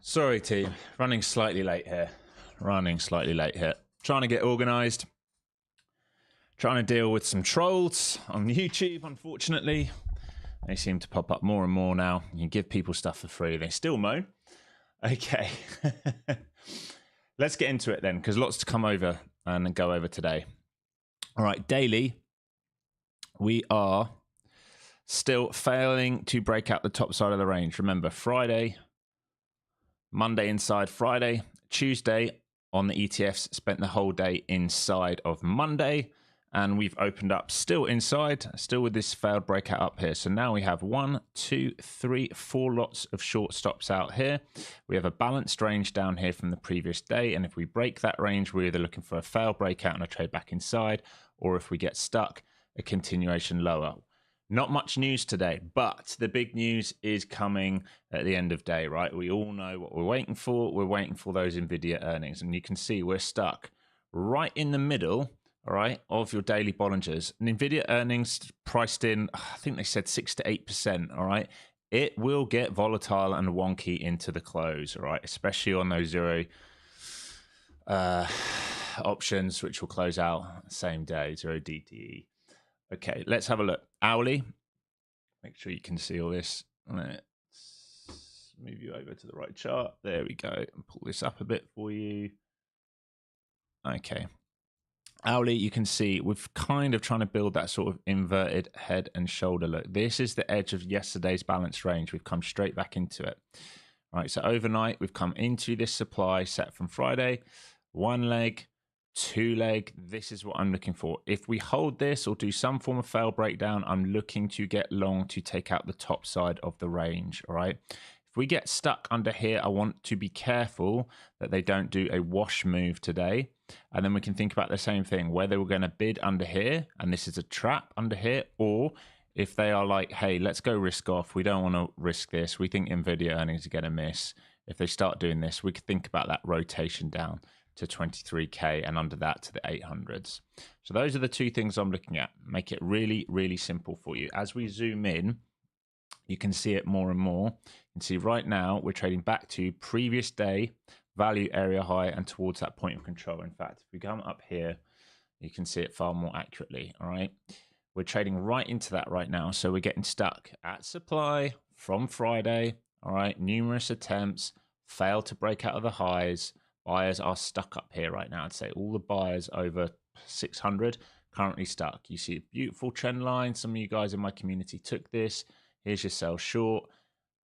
Sorry, team. Running slightly late here. Trying to get organized. Trying to deal with some trolls on YouTube, unfortunately. They seem to pop up more and more now. You give people stuff for free. They still moan. Okay. Let's get into it then, because lots to come over and go over today. All right, daily. We are still failing to break out the top side of the range. Remember, Friday, Monday inside Friday, Tuesday on the ETFs, spent the whole day inside of Monday, and we've opened up still inside, still with this failed breakout up here. So now we have 1, 2, 3, 4 lots of short stops out here. We have a balanced range down here from the previous day, and if we break that range, we're either looking for a failed breakout and a trade back inside, or if we get stuck, a continuation lower. Not much news today, but the big news is coming at the end of day, right? We all know what we're waiting for. We're waiting for those NVIDIA earnings, and you can see we're stuck right in the middle, all right, of your daily Bollingers. And NVIDIA earnings priced in, I think they said 6 to 8%, all right? It will get volatile and wonky into the close, all right, especially on those zero options, which will close out same day, 0 DTE. Okay, let's have a look. Hourly. Make sure you can see all this. Let's move you over to the right chart. There we go. And pull this up a bit for you. Okay. Hourly, you can see we're kind of trying to build that sort of inverted head and shoulder look. This is the edge of yesterday's balanced range. We've come straight back into it. All right, so overnight, we've come into this supply set from Friday. One leg, two leg. This is what I'm looking for. If we hold this or do some form of fail breakdown, I'm looking to get long to take out the top side of the range. All right. If we get stuck under here, I want to be careful that they don't do a wash move today. And then we can think about the same thing, whether we're going to bid under here and this is a trap under here, or if they are like, hey, let's go risk off. We don't want to risk this. We think NVIDIA earnings are going to miss. If they start doing this, we could think about that rotation down to 23K and under that to the 800s. So those are the two things I'm looking at. Make it really, really simple for you. As we zoom in, you can see it more and more. You can see right now we're trading back to previous day value area high and towards that point of control. In fact, if we come up here, you can see it far more accurately. All right. We're trading right into that right now. So we're getting stuck at supply from Friday. All right. Numerous attempts, failed to break out of the highs. Buyers are stuck up here right now. I'd say all the buyers over 600 currently stuck. You see a beautiful trend line. Some of you guys in my community took this. Here's your sell short,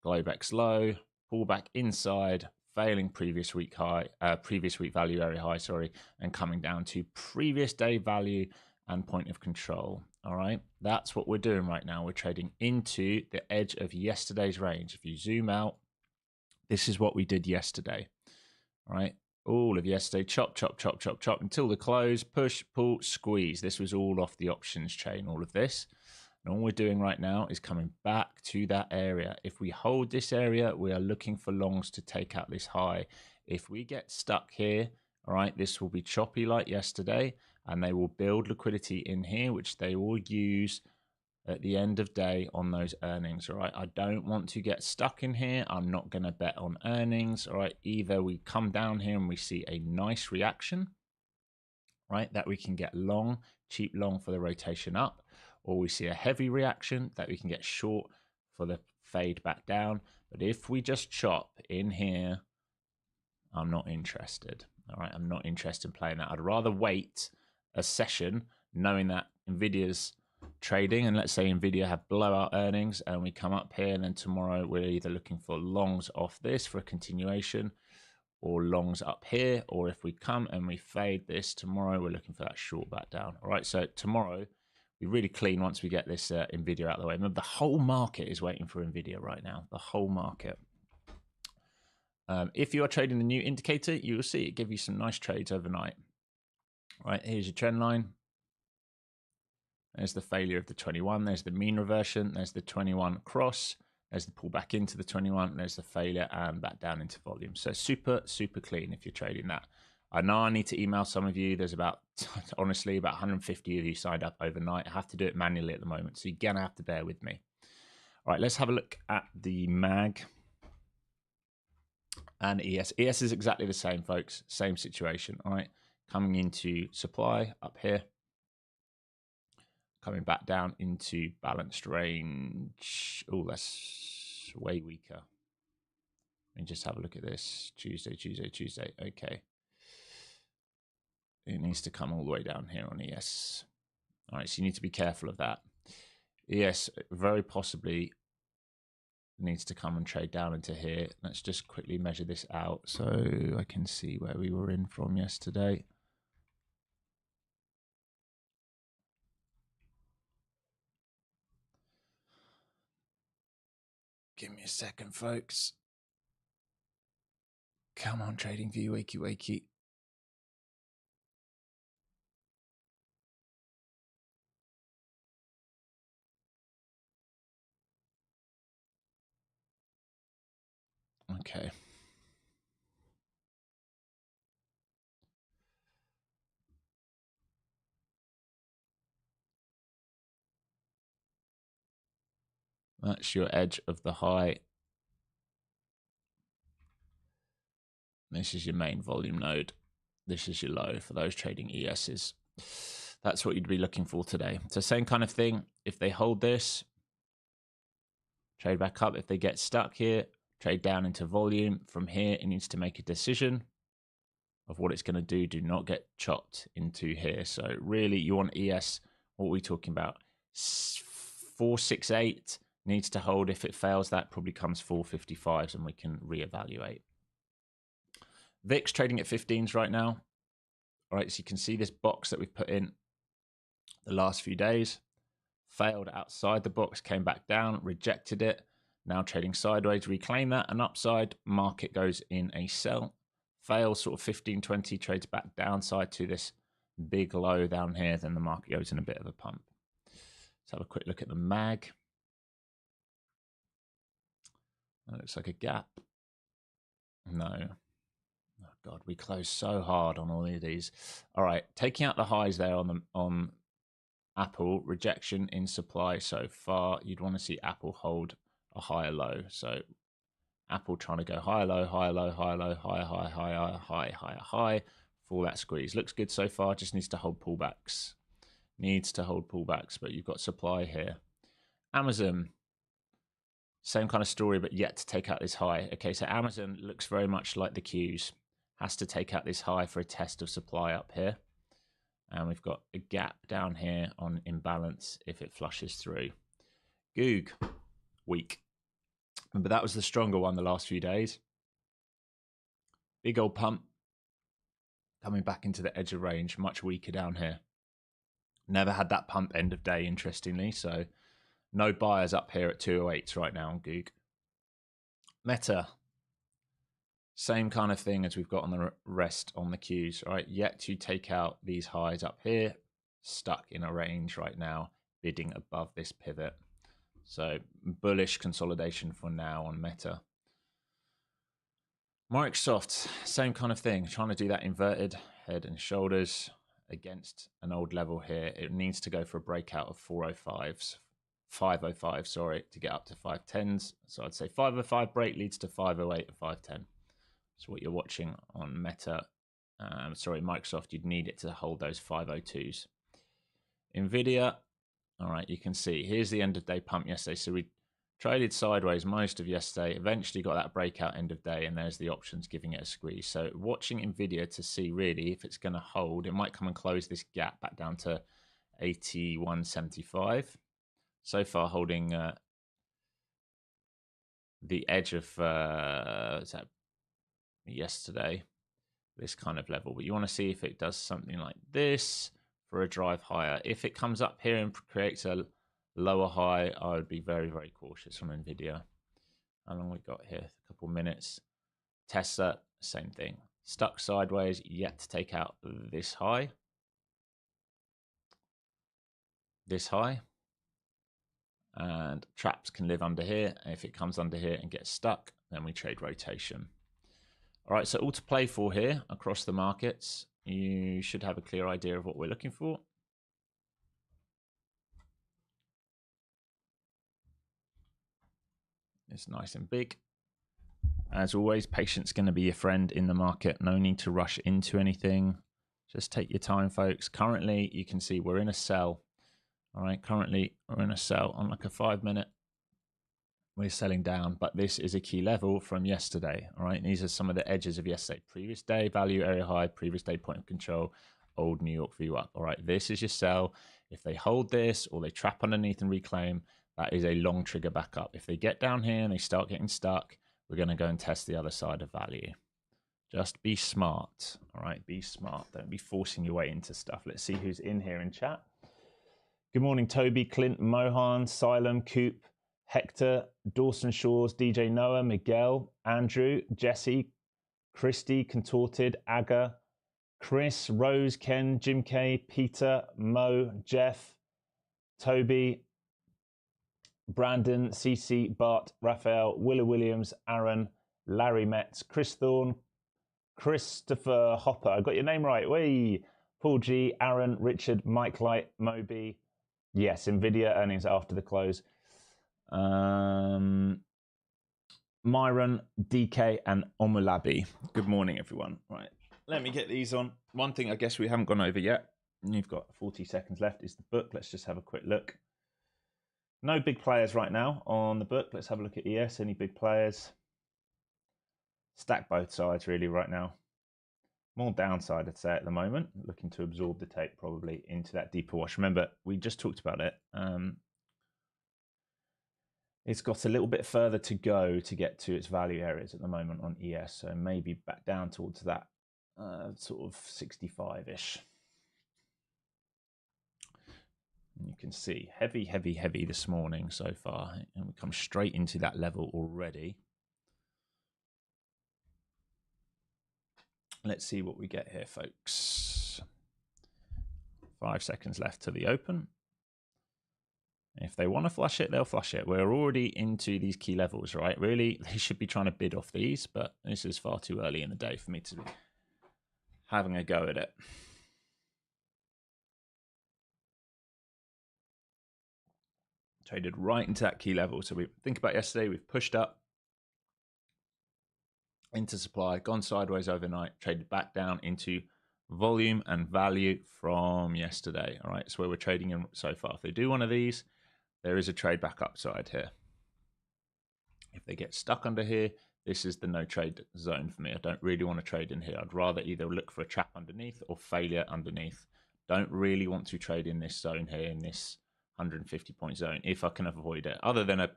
Globex low, pull back inside, failing previous week high, previous week value area high, sorry, and coming down to previous day value and point of control. All right, that's what we're doing right now. We're trading into the edge of yesterday's range. If you zoom out, this is what we did yesterday. All right. All of yesterday, chop, chop, chop, chop, chop until the close, push, pull, squeeze. This was all off the options chain, all of this. And all we're doing right now is coming back to that area. If we hold this area, we are looking for longs to take out this high. If we get stuck here, all right, this will be choppy like yesterday, and they will build liquidity in here, which they will use at the end of day on those earnings. All right, I don't want to get stuck in here. I'm not going to bet on earnings. All right, either we come down here and we see a nice reaction, right, that we can get long, cheap long for the rotation up, or we see a heavy reaction that we can get short for the fade back down. But if we just chop in here, I'm not interested. All right, I'm not interested in playing that. I'd rather wait a session knowing that NVIDIA's trading, and let's say NVIDIA have blowout earnings and we come up here, and then tomorrow we're either looking for longs off this for a continuation or longs up here, or if we come and we fade this tomorrow, we're looking for that short back down. All right, so tomorrow we really clean once we get this NVIDIA out of the way. Remember, the whole market is waiting for NVIDIA right now, the whole market. If you are trading the new indicator, you will see it give you some nice trades overnight. All right, here's your trend line. There's the failure of the 21. There's the mean reversion. There's the 21 cross. There's the pull back into the 21. There's the failure and back down into volume. So super, super clean if you're trading that. I know I need to email some of you. There's about, honestly, about 150 of you signed up overnight. I have to do it manually at the moment, so you're going to have to bear with me. All right, let's have a look at the MAG. And ES. ES is exactly the same, folks. Same situation. All right. Coming into supply up here. Coming back down into balanced range. Oh, that's way weaker. Let me just have a look at this. Tuesday. Okay. It needs to come all the way down here on ES. All right, so you need to be careful of that. ES very possibly needs to come and trade down into here. Let's just quickly measure this out so I can see where we were in from yesterday. Give me a second, folks. Come on, TradingView, wakey. Okay. That's your edge of the high. This is your main volume node. This is your low for those trading ESs. That's what you'd be looking for today. So same kind of thing. If they hold this, trade back up. If they get stuck here, trade down into volume. From here, it needs to make a decision of what it's going to do. Do not get chopped into here. So really, you want ES, what are we talking about? 468 needs to hold. If it fails, that probably comes 455s and we can reevaluate. VIX trading at 15s right now. All right, so you can see this box that we've put in the last few days. Failed outside the box, came back down, rejected it. Now trading sideways, reclaim that. An upside, market goes in a sell. Fails sort of 15, 20, trades back downside to this big low down here. Then the market goes in a bit of a pump. Let's have a quick look at the MAG. That looks like a gap. No. Oh God, we closed so hard on all of these. All right, taking out the highs there on Apple, rejection in supply so far. You'd want to see Apple hold a higher low. So Apple trying to go higher low, higher low, higher low, higher high, higher high, higher high for that squeeze. Looks good so far. Just needs to hold pullbacks. Needs to hold pullbacks, but you've got supply here. Amazon. Same kind of story, but yet to take out this high. Okay, so Amazon looks very much like the Qs. Has to take out this high for a test of supply up here. And we've got a gap down here on imbalance if it flushes through. Goog, weak. But that was the stronger one the last few days. Big old pump. Coming back into the edge of range, much weaker down here. Never had that pump end of day, interestingly. So no buyers up here at 208s right now on Goog. Meta. Same kind of thing as we've got on the rest on the Qs, right? Yet to take out these highs up here, stuck in a range right now, bidding above this pivot. So bullish consolidation for now on Meta. Microsoft, same kind of thing, trying to do that inverted head and shoulders against an old level here. It needs to go for a breakout of 505, sorry, to get up to 510s. So I'd say 505 break leads to 508 and 510. So what you're watching on Meta, Microsoft, you'd need it to hold those 502s. Nvidia, all right, you can see here's the end of day pump yesterday. So we traded sideways most of yesterday, eventually got that breakout end of day, and there's the options giving it a squeeze. So watching Nvidia to see really if it's going to hold. It might come and close this gap back down to 81.75. So far holding the edge of yesterday, this kind of level, but you want to see if it does something like this for a drive higher. If it comes up here and creates a lower high, I would be very, very cautious on Nvidia. How long we got here? A couple minutes. Tesla, same thing. Stuck sideways, yet to take out this high. This high. And traps can live under here. If it comes under here and gets stuck, then we trade rotation. All right, so all to play for here across the markets. You should have a clear idea of what we're looking for. It's nice and big. As always, patience going to be your friend in the market. No need to rush into anything. Just take your time, folks. Currently, you can see we're in a sell. All right, currently we're in a sell on like a 5 minute. We're selling down, but this is a key level from yesterday. All right, and these are some of the edges of yesterday. Previous day, value area high, previous day point of control, old New York view up. All right, this is your sell. If they hold this or they trap underneath and reclaim, that is a long trigger back up. If they get down here and they start getting stuck, we're going to go and test the other side of value. Just be smart. All right, be smart. Don't be forcing your way into stuff. Let's see who's in here in chat. Good morning, Toby, Clint, Mohan, Silem, Coop, Hector, Dawson Shores, DJ Noah, Miguel, Andrew, Jesse, Christy, Contorted, Aga, Chris, Rose, Ken, Jim K, Peter, Mo, Jeff, Toby, Brandon, CC, Bart, Raphael, Willa Williams, Aaron, Larry Metz, Chris Thorne, Christopher Hopper. I got your name right. Whee! Paul G, Aaron, Richard, Mike Light, Moby. Yes, Nvidia earnings after the close. Myron, DK, and Omulabi. Good morning, everyone. Right, let me get these on. One thing I guess we haven't gone over yet, and you've got 40 seconds left, is the book. Let's just have a quick look. No big players right now on the book. Let's have a look at ES. Any big players? Stack both sides really right now. More downside, I'd say, at the moment. Looking to absorb the tape probably into that deeper wash. Remember, we just talked about it. It's got a little bit further to go to get to its value areas at the moment on ES. So maybe back down towards that sort of 65-ish. And you can see heavy, heavy, heavy this morning so far. And we come straight into that level already. Let's see what we get here, folks. 5 seconds left to the open. If they want to flush it, they'll flush it. We're already into these key levels, right? Really, they should be trying to bid off these, but this is far too early in the day for me to be having a go at it. Traded right into that key level. So we think about yesterday, we've pushed up into supply, gone sideways overnight, traded back down into volume and value from yesterday. All right, so where we're trading in so far. If they do one of these, there is a trade back upside here. If they get stuck under here, this is the no trade zone for me. I don't really want to trade in here. I'd rather either look for a trap underneath or failure underneath. Don't really want to trade in this zone here, in this 150 point zone, if I can avoid it, other than a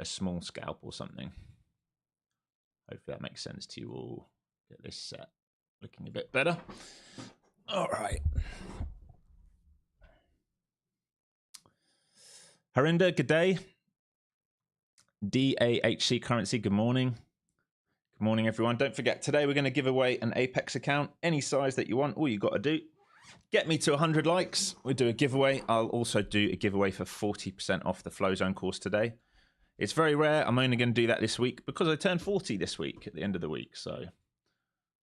small scalp or something. Hopefully that makes sense to you all. Get this set looking a bit better. All right. Harinder, good day. DAHC currency, good morning. Good morning, everyone. Don't forget, today we're going to give away an Apex account, any size that you want. All you got to do, get me to 100 likes. We'll do a giveaway. I'll also do a giveaway for 40% off the Flow Zone course today. It's very rare. I'm only going to do that this week because I turned 40 this week at the end of the week. So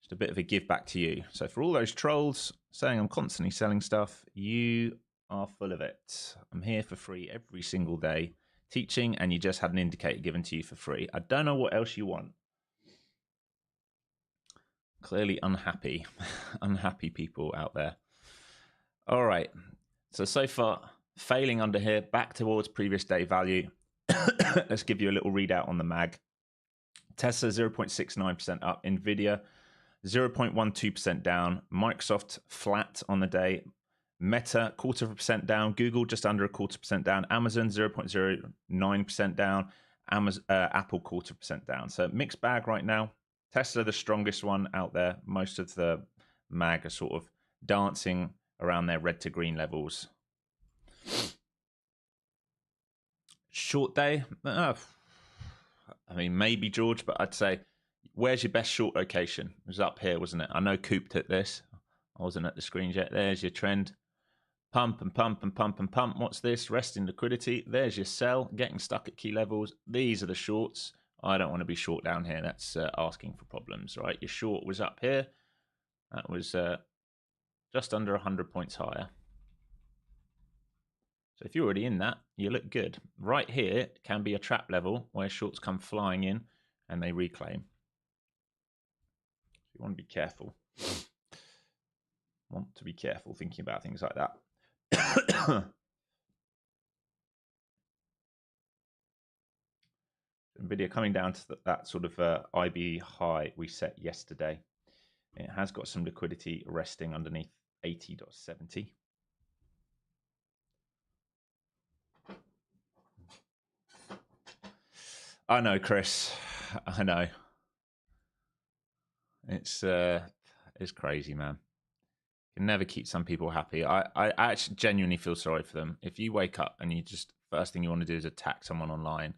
just a bit of a give back to you. So for all those trolls saying I'm constantly selling stuff, you are full of it. I'm here for free every single day teaching, and you just had an indicator given to you for free. I don't know what else you want. Clearly unhappy, unhappy people out there. All right. So far, failing under here, back towards previous day value. Let's give you a little readout on the mag. Tesla 0.69% up. Nvidia 0.12% down. Microsoft flat on the day. Meta 0.25% down. Google just under 0.25% down. Amazon 0.09% down. Apple 0.25% down. So mixed bag right now. Tesla the strongest one out there. Most of the mag are sort of dancing around their red to green levels. Short day, I mean, maybe George, but I'd say, where's your best short location? It was up here, wasn't it? I know Coop took this. I wasn't at the screen yet. There's your trend. Pump and pump and pump and pump. What's this? Resting liquidity. There's your sell. Getting stuck at key levels. These are the shorts. I don't want to be short down here. That's asking for problems, right? Your short was up here. That was just under 100 points higher. So if you're already in that, you look good. Right here can be a trap level where shorts come flying in and they reclaim. You want to be careful. Want to be careful thinking about things like that. Nvidia coming down to that sort of IB high we set yesterday. It has got some liquidity resting underneath 80.70. I know, Chris. I know. It's crazy, man. You can never keep some people happy. I actually genuinely feel sorry for them. If you wake up and you just first thing you want to do is attack someone online,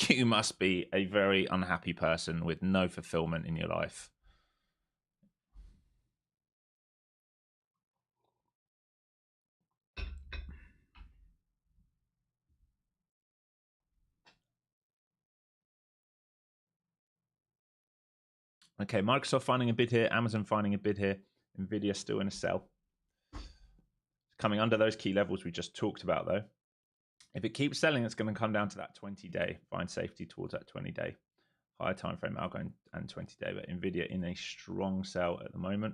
you must be a very unhappy person with no fulfillment in your life. Okay, Microsoft finding a bid here, Amazon finding a bid here, Nvidia still in a sell. Coming under those key levels we just talked about, though. If it keeps selling, it's going to come down to that 20-day. Find safety towards that 20-day. Higher time frame algo and 20-day, but Nvidia in a strong sell at the moment.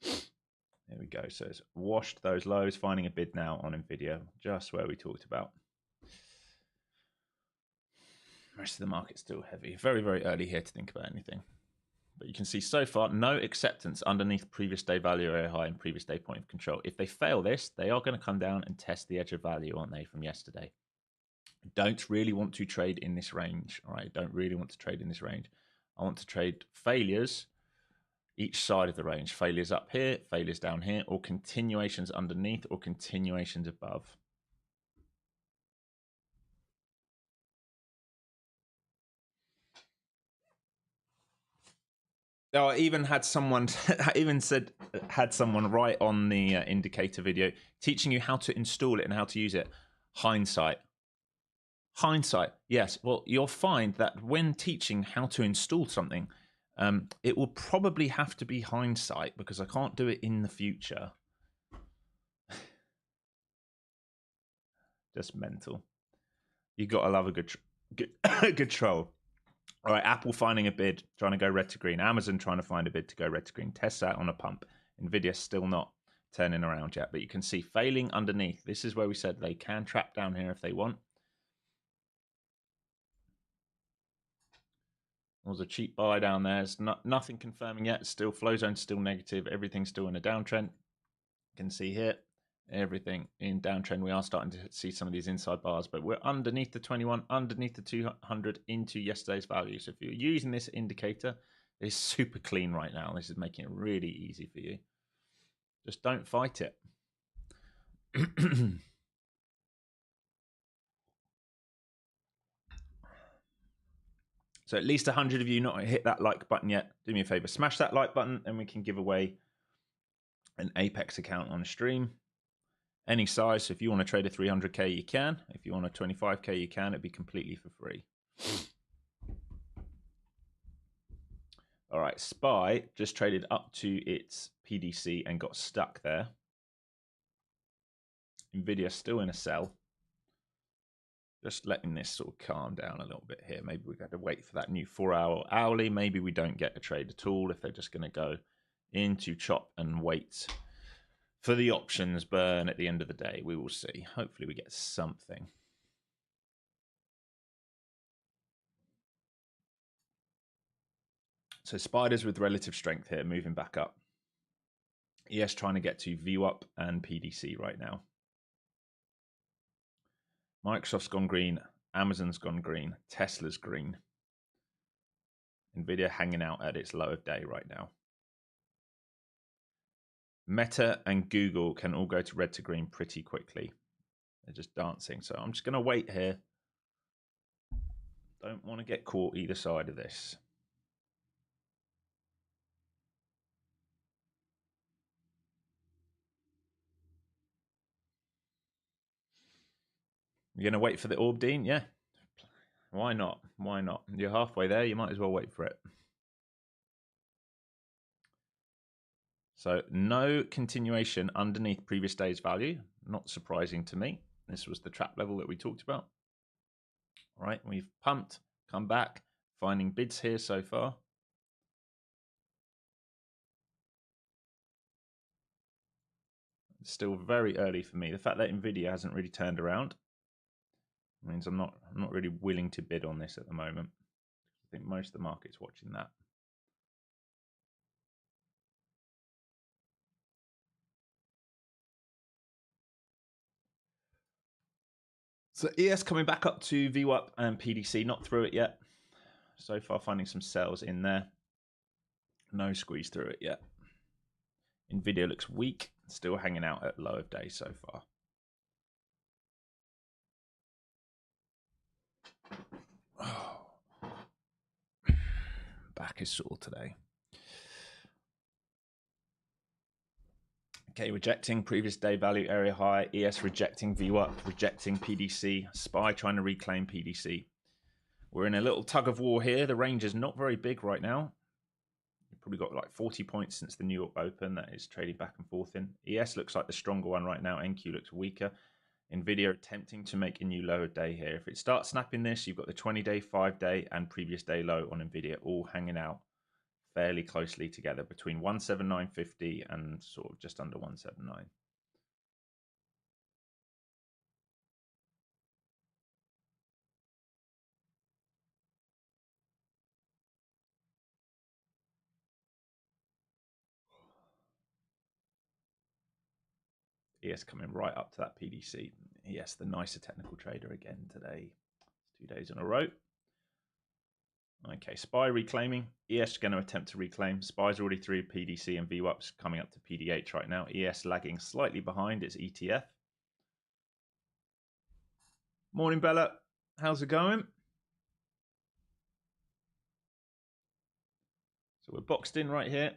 There we go. So it's washed those lows, finding a bid now on Nvidia, just where we talked about. The rest of the market's still heavy. Very, very early here to think about anything. But you can see so far, no acceptance underneath previous day value area high and previous day point of control. If they fail this, they are going to come down and test the edge of value, aren't they, from yesterday? Don't really want to trade in this range. All right, don't really want to trade in this range. I want to trade failures each side of the range. Failures up here, failures down here, or continuations underneath, or continuations above. Oh, I even had someone, had someone write on the indicator video teaching you how to install it and how to use it. Hindsight. Yes. Well, you'll find that when teaching how to install something, it will probably have to be hindsight because I can't do it in the future. Just mental. You got to love a good troll. All right, Apple finding a bid, trying to go red to green. Amazon trying to find a bid to go red to green. Tesla on a pump. Nvidia still not turning around yet, but you can see failing underneath. This is where we said they can trap down here if they want. There was a cheap buy down there. It's nothing confirming yet. Still, flow zone still negative. Everything's still in a downtrend. You can see here, everything in downtrend. We are starting to see some of these inside bars, but we're underneath the 21, underneath the 200 into yesterday's value. So if you're using this indicator, it's super clean right now. This is making it really easy for you. Just don't fight it. So at least 100 of you not hit that like button yet. Do me a favor, smash that like button and we can give away an Apex account on stream. Any size. So if you want to trade a 300k, you can. If you want a 25k, you can. It'd be completely for free. All right, SPY just traded up to its PDC and got stuck there. Nvidia still in a sell. Just letting this sort of calm down a little bit here. Maybe we've got to wait for that new 4-hour hourly. Maybe we don't get a trade at all if they're just going to go into chop and wait for the options burn at the end of the day. We will see. Hopefully we get something. So spiders with relative strength here, moving back up. ES trying to get to VWAP and PDC right now. Microsoft's gone green. Amazon's gone green. Tesla's green. Nvidia hanging out at its low of day right now. Meta and Google can all go to red to green pretty quickly. They're just dancing. So I'm just going to wait here. Don't want to get caught either side of this. You're going to wait for the orb, Dean? Yeah. Why not? Why not? You're halfway there. You might as well wait for it. So no continuation underneath previous day's value. Not surprising to me. This was the trap level that we talked about. All right, we've pumped, come back, finding bids here so far. It's still very early for me. The fact that Nvidia hasn't really turned around means I'm not really willing to bid on this at the moment. I think most of the market's watching that. So ES coming back up to VWAP and PDC, not through it yet. So far finding some sells in there. No squeeze through it yet. Nvidia looks weak, still hanging out at low of day so far. Oh. Back is sore today. Okay, rejecting previous day value area high. ES rejecting VWAP, rejecting PDC. SPY trying to reclaim PDC. We're in a little tug of war here. The range is not very big right now. You've probably got like 40 points since the New York Open that is trading back and forth in. ES looks like the stronger one right now. NQ looks weaker. Nvidia attempting to make a new lower day here. If it starts snapping this, you've got the 20-day, 5-day, and previous day low on Nvidia all hanging out fairly closely together between 179.50 and sort of just under 179. ES coming right up to that PDC. ES, the nicer technical trader again today. 2 days in a row. Okay, SPY reclaiming. ES going to attempt to reclaim. SPY's already through PDC and VWAP's coming up to PDH right now. ES lagging slightly behind its ETF. Morning, Bella. How's it going? So we're boxed in right here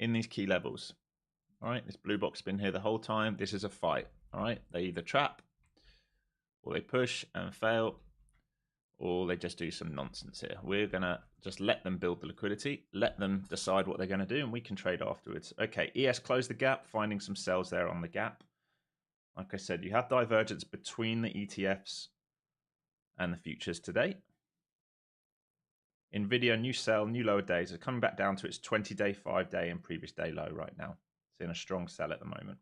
in these key levels. All right, this blue box has been here the whole time. This is a fight. All right, they either trap or they push and fail, or they just do some nonsense here. We're going to just let them build the liquidity, let them decide what they're going to do, and we can trade afterwards. Okay, ES closed the gap, finding some sells there on the gap. Like I said, you have divergence between the ETFs and the futures today. Nvidia, new sell, new lower days are coming back down to its 20-day, 5-day, and previous day low right now. It's in a strong sell at the moment.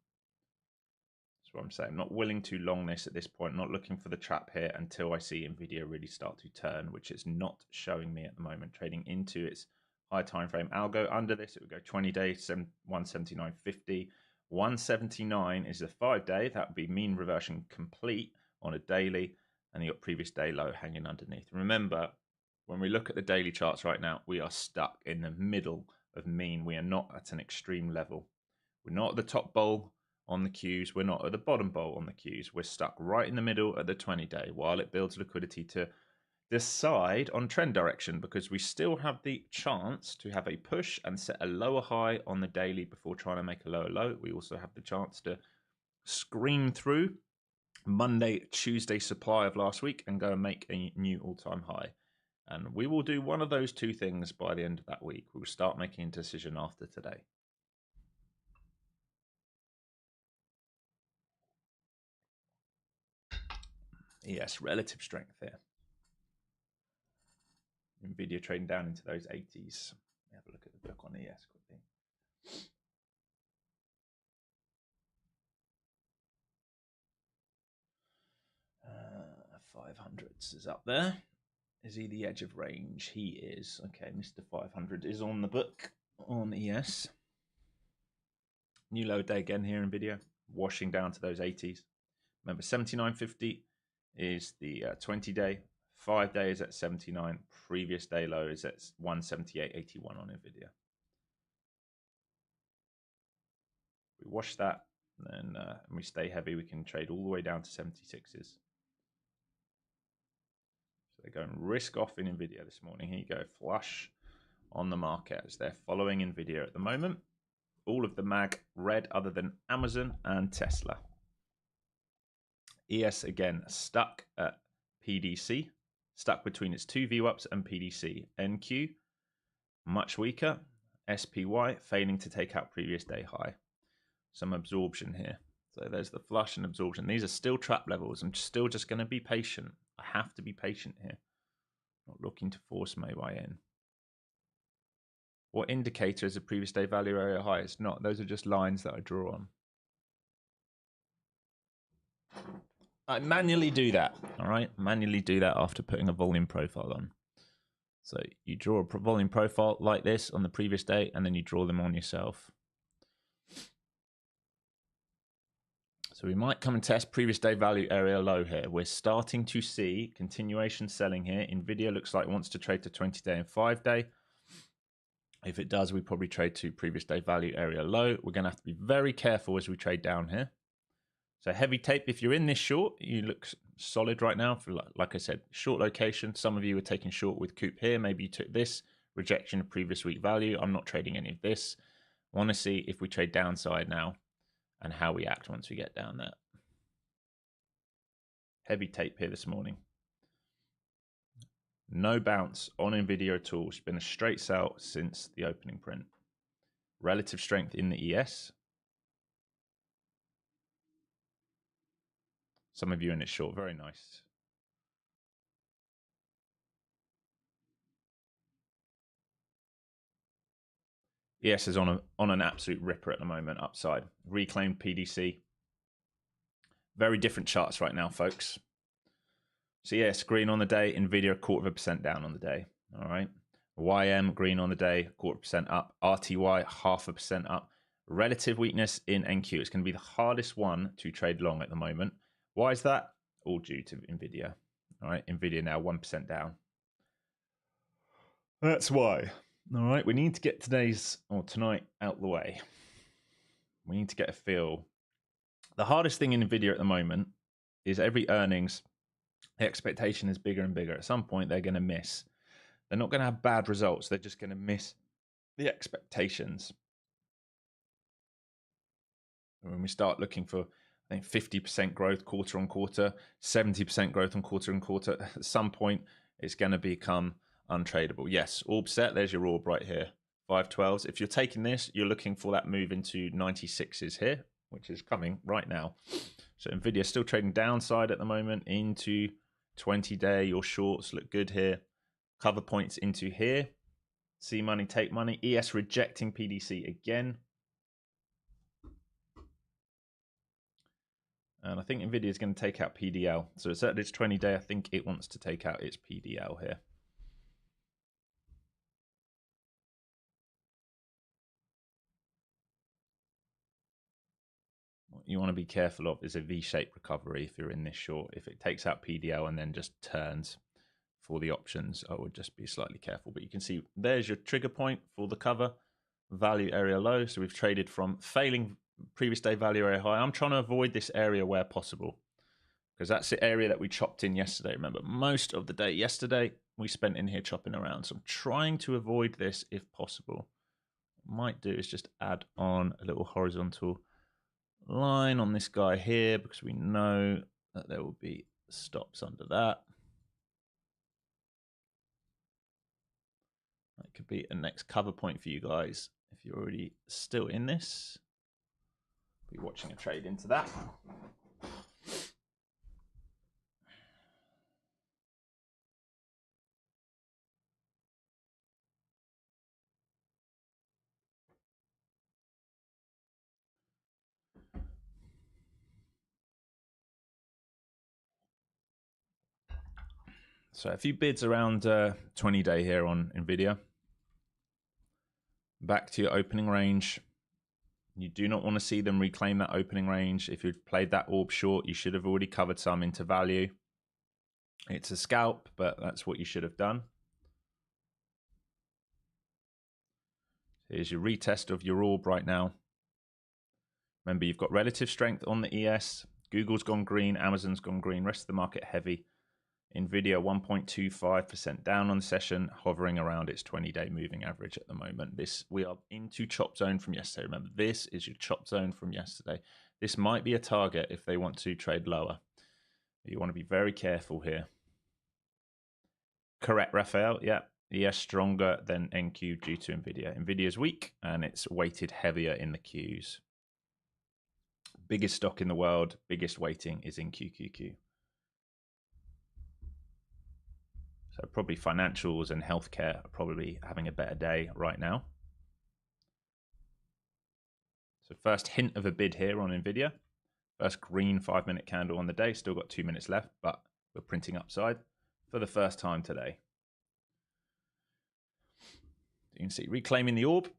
That's what I'm saying. I'm not willing to long this at this point. Not looking for the trap here until I see Nvidia really start to turn, which it's not showing me at the moment. Trading into its high time frame algo. Under this, it would go 20 days, 179.50. 179 is the 5-day. That would be mean reversion complete on a daily, and you got previous day low hanging underneath. Remember, when we look at the daily charts right now, we are stuck in the middle of mean. We are not at an extreme level. We're not at the top bowl on the Qs. We're not at the bottom bowl on the Qs. We're stuck right in the middle at the 20-day while it builds liquidity to decide on trend direction, because we still have the chance to have a push and set a lower high on the daily before trying to make a lower low. We also have the chance to scream through Monday, Tuesday supply of last week and go and make a new all-time high. And we will do one of those two things by the end of that week. We'll start making a decision after today. Yes, relative strength here. Nvidia trading down into those 80s. Have a look at the book on ES quickly. 500s is up there. Is he the edge of range? He is. Okay, Mr. 500 is on the book on ES. New low day again here in Nvidia, washing down to those 80s. Remember, 79.50 is the 20-day. 5-day is at 79. Previous day low is at 178.81 on Nvidia. We wash that, and we stay heavy. We can trade all the way down to 76s. So they're going risk off in Nvidia this morning. Here you go, flush on the market as they're following Nvidia at the moment. All of the mag red other than Amazon and Tesla. ES again stuck at PDC, stuck between its two VWAPs and PDC. NQ much weaker. SPY failing to take out previous day high. Some absorption here. So there's the flush and absorption. These are still trap levels. I'm still just going to be patient. I have to be patient here. Not looking to force my way in. What indicator is a previous day value area high? It's not. Those are just lines that I draw on. I manually do that. All right. Manually do that after putting a volume profile on. So you draw a volume profile like this on the previous day, and then you draw them on yourself. So we might come and test previous day value area low here. We're starting to see continuation selling here. NVIDIA looks like it wants to trade to 20-day and 5-day. If it does, we probably trade to previous day value area low. We're going to have to be very careful as we trade down here. So heavy tape, if you're in this short, you look solid right now. For like I said, short location. Some of you are taking short with Coop here. Maybe you took this rejection of previous week value. I'm not trading any of this. I want to see if we trade downside now and how we act once we get down there. Heavy tape here this morning. No bounce on NVIDIA at all. It's been a straight sell since the opening print. Relative strength in the ES. Some of you in it short. Very nice. ES is on an absolute ripper at the moment, upside. Reclaimed PDC. Very different charts right now, folks. So yes, green on the day, NVIDIA 0.25% down on the day. All right. YM green on the day, 0.25% up. RTY 0.5% up. Relative weakness in NQ. It's going to be the hardest one to trade long at the moment. Why is that? All due to NVIDIA. All right. NVIDIA now 1% down. That's why. All right. We need to get tonight out the way. We need to get a feel. The hardest thing in NVIDIA at the moment is every earnings, the expectation is bigger and bigger. At some point, they're going to miss. They're not going to have bad results. They're just going to miss the expectations. And when we start looking for, I think, 50% growth quarter on quarter, 70% growth on quarter, at some point, it's going to become untradeable. Yes, orb set. There's your orb right here. 512s. If you're taking this, you're looking for that move into 96s here, which is coming right now. So NVIDIA still trading downside at the moment into 20-day. Your shorts look good here. Cover points into here. See money, take money. ES rejecting PDC again. And I think NVIDIA is going to take out PDL. So it's at its 20-day. I think it wants to take out its PDL here. What you want to be careful of is a V-shaped recovery if you're in this short. If it takes out PDL and then just turns for the options, I would just be slightly careful. But you can see there's your trigger point for the cover. Value area low. So we've traded from failing previous day value area high. I'm trying to avoid this area where possible, because that's the area that we chopped in yesterday. Remember, most of the day yesterday we spent in here chopping around. So I'm trying to avoid this if possible. What I might do is just add on a little horizontal line on this guy here, because we know that there will be stops under that. That could be a next cover point for you guys if you're already still in this. Be watching a trade into that. So a few bids around 20-day here on NVIDIA. Back to your opening range. You do not want to see them reclaim that opening range. If you've played that orb short, you should have already covered some into value. It's a scalp, but that's what you should have done. Here's your retest of your orb right now. Remember, you've got relative strength on the ES. Google's gone green, Amazon's gone green, rest of the market heavy. NVIDIA 1.25% down on the session, hovering around its 20-day moving average at the moment. We are into chop zone from yesterday. Remember, this is your chop zone from yesterday. This might be a target if they want to trade lower. You want to be very careful here. Correct, Raphael. Yeah. ES stronger than NQ due to NVIDIA. NVIDIA is weak and it's weighted heavier in the Qs. Biggest stock in the world, biggest weighting is in QQQ. So probably financials and healthcare are probably having a better day right now. So first hint of a bid here on NVIDIA. First green 5-minute candle on the day. Still got 2 minutes left, but we're printing upside for the first time today. You can see reclaiming the orb.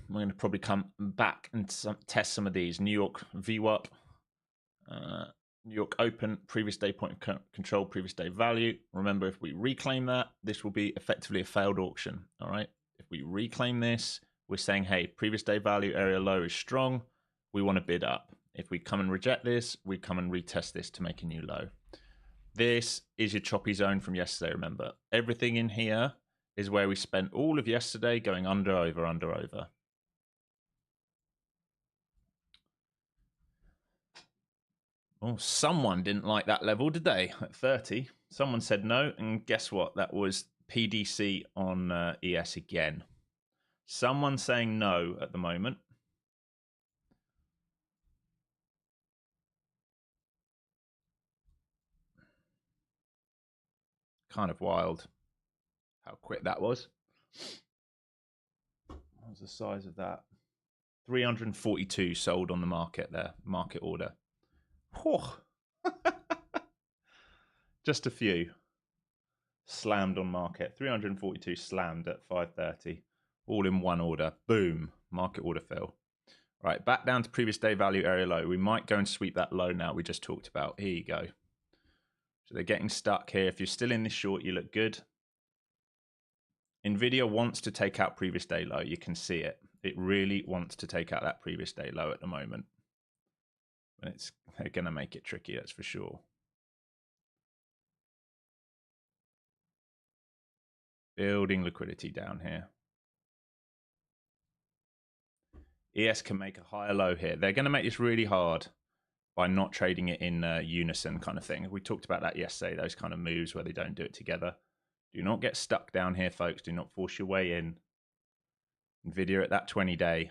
We're going to probably come back and test some of these. New York VWAP, New York Open, previous day point of control, previous day value. Remember, if we reclaim that, this will be effectively a failed auction. All right. If we reclaim this, we're saying, hey, previous day value area low is strong. We want to bid up. If we come and reject this, we come and retest this to make a new low. This is your choppy zone from yesterday, remember. Everything in here is where we spent all of yesterday going under, over, under, over. Oh, someone didn't like that level, did they? At 30. Someone said no, and guess what? That was PDC on ES again. Someone saying no at the moment. Kind of wild how quick that was. What was the size of that? 342 sold on the market there, market order. Just a few. Slammed on market. 342 slammed at 5:30. All in one order. Boom. Market order fill. Right, back down to previous day value area low. We might go and sweep that low now we just talked about. Here you go. So they're getting stuck here. If you're still in this short, you look good. NVIDIA wants to take out previous day low. You can see it. It really wants to take out that previous day low at the moment. And they're going to make it tricky, that's for sure. Building liquidity down here. ES can make a higher low here. They're going to make this really hard by not trading it in unison kind of thing. We talked about that yesterday, those kind of moves where they don't do it together. Do not get stuck down here, folks. Do not force your way in. NVIDIA at that 20-day.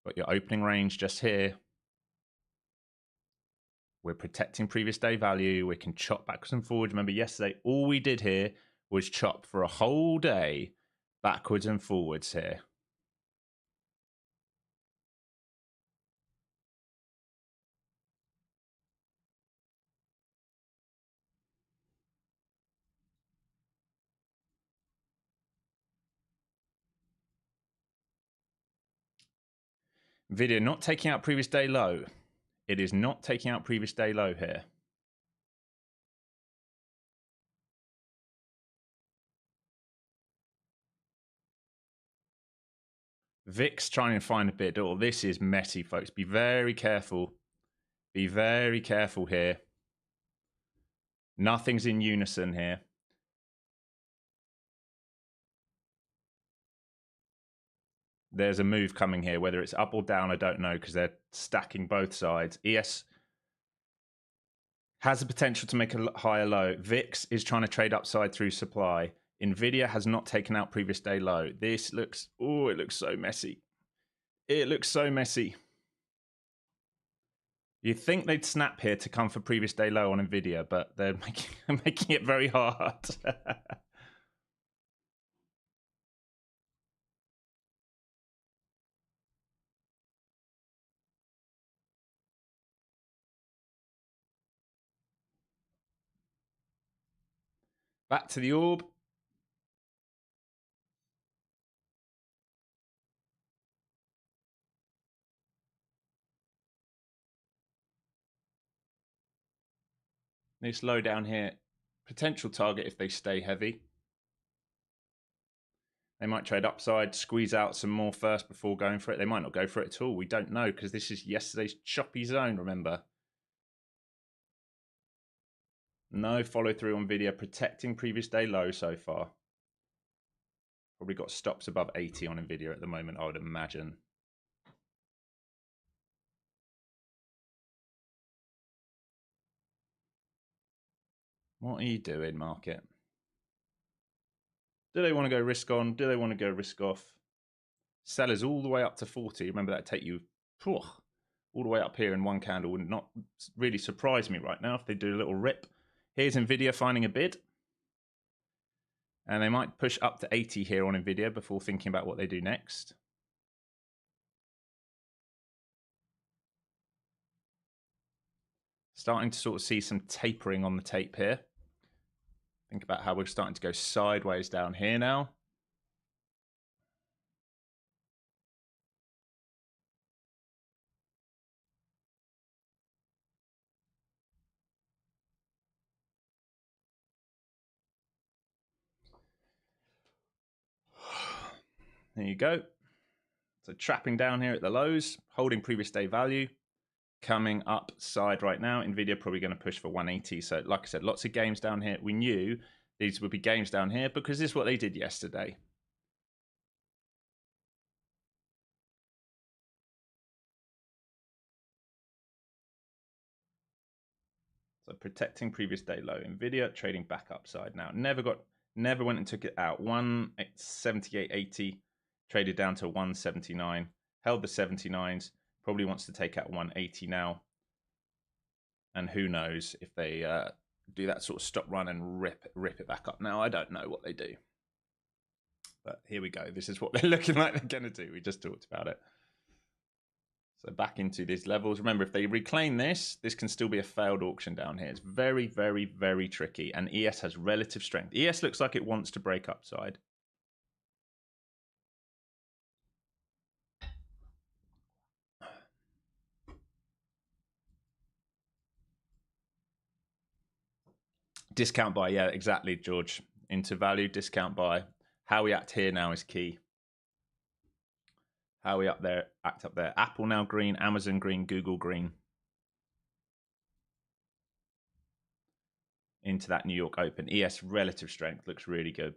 Got your opening range just here. We're protecting previous day value. We can chop backwards and forwards. Remember yesterday, all we did here was chop for a whole day backwards and forwards here. NVIDIA not taking out previous day low. It is not taking out previous day low here. VIX trying to find a bid. Oh, this is messy, folks. Be very careful. Be very careful here. Nothing's in unison here. There's a move coming here. Whether it's up or down, I don't know, because they're stacking both sides. ES has the potential to make a higher low. VIX is trying to trade upside through supply. NVIDIA has not taken out previous day low. This looks, oh, it looks so messy. It looks so messy. You'd think they'd snap here to come for previous day low on NVIDIA, but they're making it very hard. Back to the orb. This low down here, potential target if they stay heavy. They might trade upside, squeeze out some more first before going for it. They might not go for it at all. We don't know because this is yesterday's choppy zone, remember. No follow through on NVIDIA, protecting previous day low so far. Probably got stops above 80 on NVIDIA at the moment, I would imagine. What are you doing, market? Do they want to go risk on? Do they want to go risk off? Sellers all the way up to 40. Remember that take you all the way up here in one candle would not really surprise me right now if they do a little rip. Here's Nvidia finding a bid. And they might push up to 80 here on Nvidia before thinking about what they do next. Starting to sort of see some tapering on the tape here. Think about how we're starting to go sideways down here now. There you go. So trapping down here at the lows, holding previous day value, coming up side right now. Nvidia probably going to push for 180. So like I said, lots of games down here. We knew these would be games down here because this is what they did yesterday. So protecting previous day low. Nvidia trading back upside now. Never went and took it out. 178.80 traded down to 179. Held the 79s. Probably wants to take out 180 now. And who knows if they do that sort of stop run and rip it back up. Now I don't know what they do. But here we go. This is what they're looking like they're going to do. We just talked about it. So back into these levels. Remember, if they reclaim this, this can still be a failed auction down here. It's very, very, very tricky. And ES has relative strength. ES looks like it wants to break upside. Discount buy. Yeah, exactly, George. Into value, discount buy. How we act here now is key. How we act up there. Apple now green, Amazon green, Google green. Into that New York Open. ES relative strength looks really good.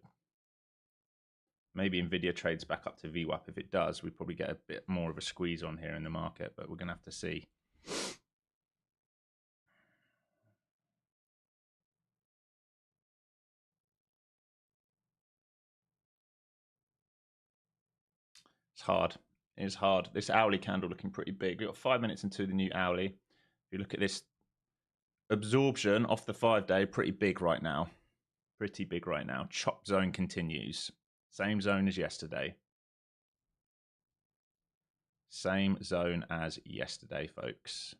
Maybe Nvidia trades back up to VWAP. If it does, we probably get a bit more of a squeeze on here in the market, but we're going to have to see. It's hard. It is hard. This hourly candle looking pretty big. We've got 5 minutes into the new hourly. If you look at this absorption off the 5-day, pretty big right now. Pretty big right now. Chop zone continues. Same zone as yesterday. Same zone as yesterday, folks.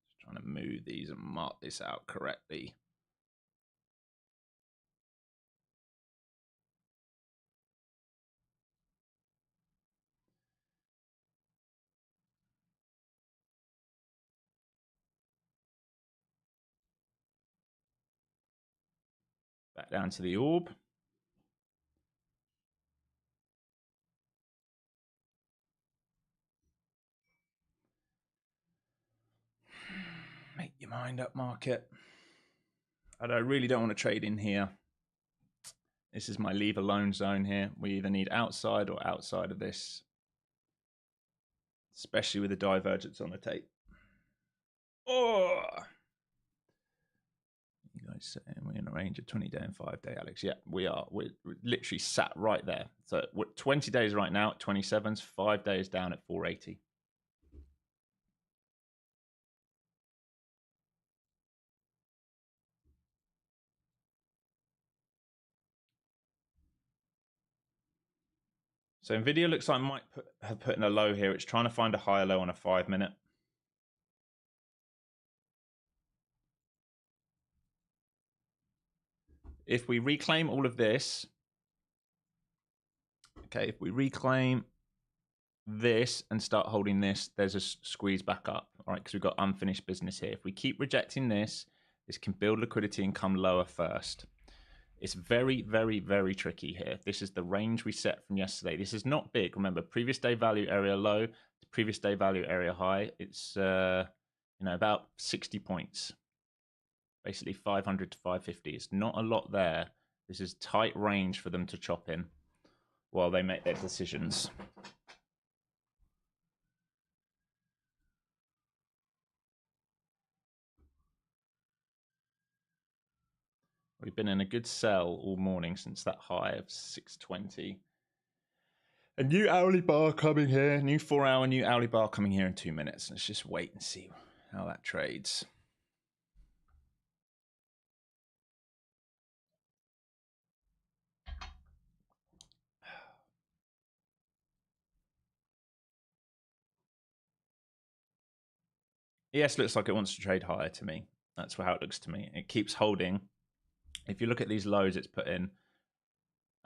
Just trying to move these and mark this out correctly. Back down to the orb. Make your mind up, market. I really don't want to trade in here. This is my leave alone zone here. We either need outside or outside of this, especially with the divergence on the tape. Oh, you guys saying we're in a range of 20-day and 5-day, Alex? Yeah, we are. We're literally sat right there. So we're 20 days right now at 27s, 5 days down at 480. So Nvidia looks like might have put in a low here. It's trying to find a higher low on a 5-minute. If we reclaim all of this, okay, if we reclaim this and start holding this, there's a squeeze back up, all right, because we've got unfinished business here. If we keep rejecting this, this can build liquidity and come lower first. It's very, very, very tricky here. This is the range we set from yesterday. This is not big. Remember, previous day value area low, previous day value area high. It's about 60 points, basically 500 to 550. It's not a lot there. This is tight range for them to chop in while they make their decisions. We've been in a good sell all morning since that high of 620. A new hourly bar coming here, new 4 hour, new hourly bar coming here in 2 minutes. Let's just wait and see how that trades. ES looks like it wants to trade higher to me. That's how it looks to me. It keeps holding. If you look at these lows it's put in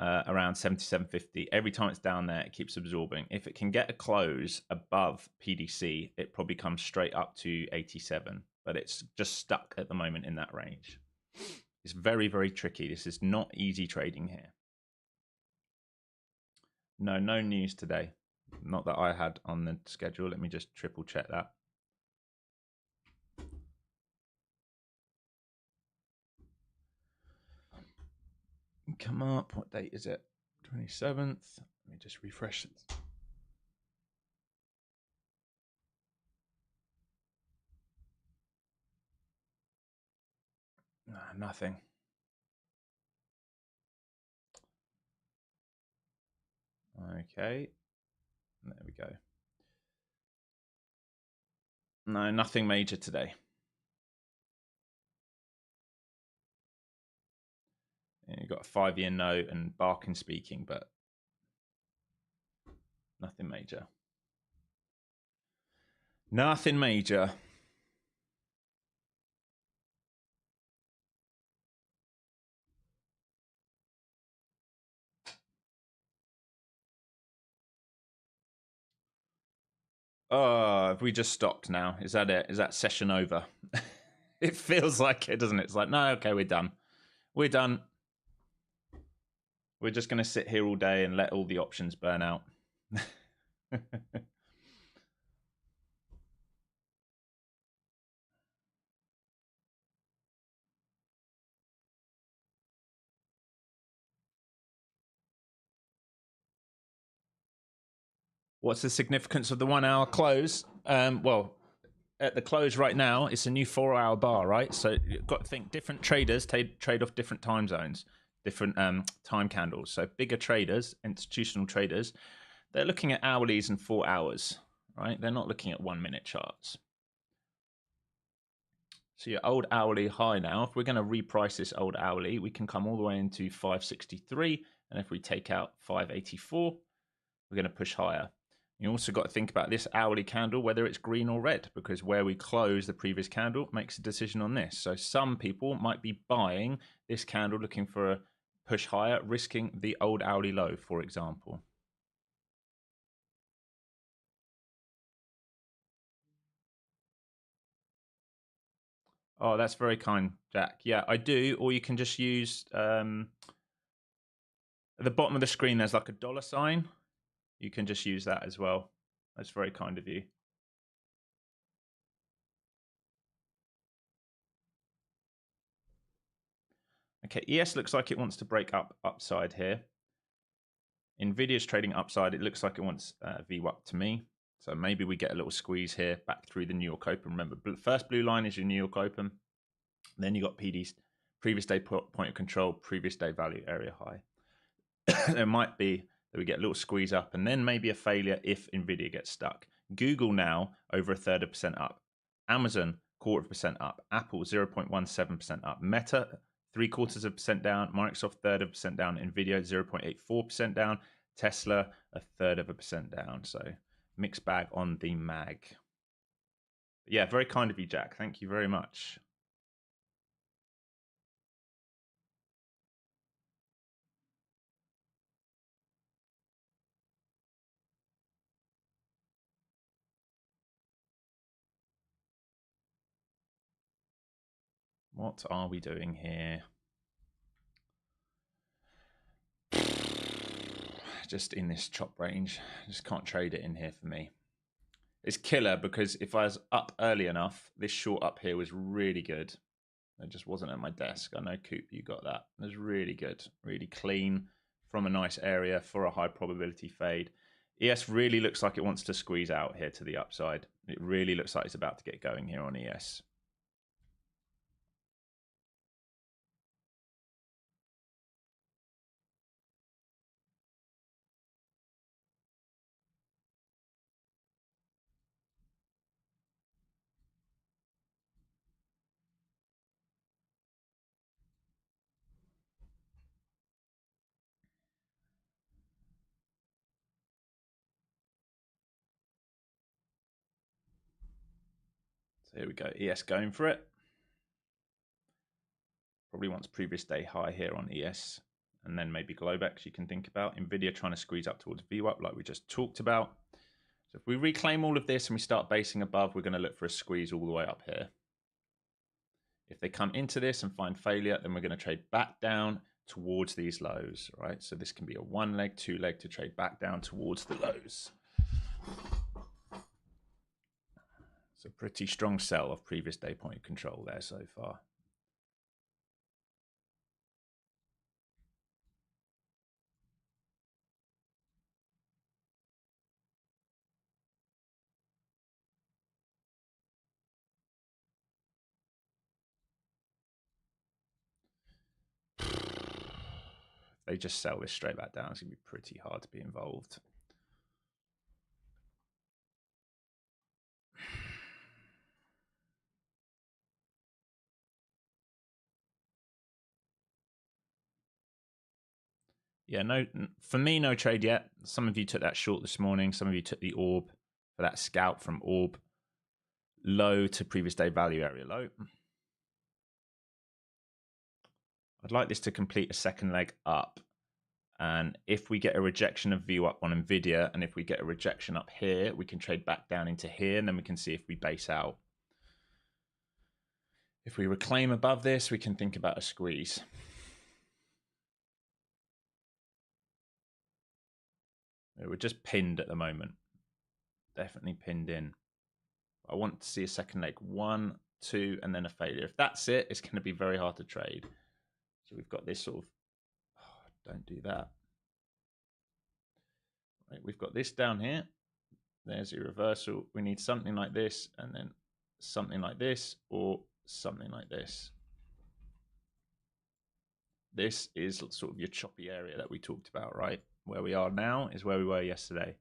around 77.50, every time it's down there, it keeps absorbing. If it can get a close above PDC, it probably comes straight up to 87, but it's just stuck at the moment in that range. It's very, very tricky. This is not easy trading here. No news today. Not that I had on the schedule. Let me just triple check that. Come up. What date is it? 27th. Let me just refresh it. Nothing. Okay. There we go. No, nothing major today. You've got a 5-year note and Barkin speaking, but nothing major. Nothing major. Oh, have we just stopped now? Is that it? Is that session over? It feels like it, doesn't it? It's like, no, okay, we're done. We're done. We're just going to sit here all day and let all the options burn out. What's the significance of the 1 hour close? Well, at the close right now, it's a new 4 hour bar, right? So you've got to think different traders trade off different time zones, different time candles. So bigger traders, institutional traders, they're looking at hourlies and 4 hours, right? They're not looking at 1 minute charts. So your old hourly high now, if we're going to reprice this old hourly, we can come all the way into 563. And if we take out 584, we're going to push higher. You also got to think about this hourly candle, whether it's green or red, because where we close the previous candle makes a decision on this. So some people might be buying this candle looking for a push higher, risking the old hourly low, for example. Oh, that's very kind, Jack. Yeah, I do. Or you can just use at the bottom of the screen, there's like a dollar sign. You can just use that as well. That's very kind of you. Okay, ES looks like it wants to break up upside here. Nvidia's trading upside. It looks like it wants VWAP to me. So maybe we get a little squeeze here back through the New York Open. Remember, first blue line is your New York Open. Then you got PD's previous day point of control, previous day value area high. There might be that we get a little squeeze up and then maybe a failure if Nvidia gets stuck. Google now over 1/3% up. Amazon 1/4% up. Apple 0.17% up. Meta 0.75% down. Microsoft 1/3% down. Nvidia 0.84% down. Tesla 1/3% down. So mixed bag on the mag. Yeah, very kind of you, Jack. Thank you very much. What are we doing here? Just in this chop range. Just can't trade it in here for me. It's killer because if I was up early enough, this short up here was really good. It just wasn't at my desk. I know, Coop, you got that. It was really good, really clean from a nice area for a high probability fade. ES really looks like it wants to squeeze out here to the upside. It really looks like it's about to get going here on ES. So here we go, ES going for it. Probably wants previous day high here on ES, and then maybe Globex you can think about. NVIDIA trying to squeeze up towards VWAP like we just talked about. So if we reclaim all of this and we start basing above, we're going to look for a squeeze all the way up here. If they come into this and find failure, then we're going to trade back down towards these lows, right? So this can be a 1 leg, 2 leg to trade back down towards the lows. It's a pretty strong sell of previous day point control there so far. If they just sell this straight back down, it's going to be pretty hard to be involved. Yeah, no, for me, no trade yet. Some of you took that short this morning. Some of you took the orb for that scalp from orb low to previous day value area low. I'd like this to complete a second leg up. And if we get a rejection of VWAP on NVIDIA, and if we get a rejection up here, we can trade back down into here, and then we can see if we base out. If we reclaim above this, we can think about a squeeze. We're just pinned at the moment. Definitely pinned in. I want to see a second leg. 1, 2, and then a failure. If that's it, it's going to be very hard to trade. So we've got this sort of, don't do that. Right, we've got this down here. There's a reversal. We need something like this, and then something like this, or something like this. This is sort of your choppy area that we talked about, right? Where we are now is where we were yesterday.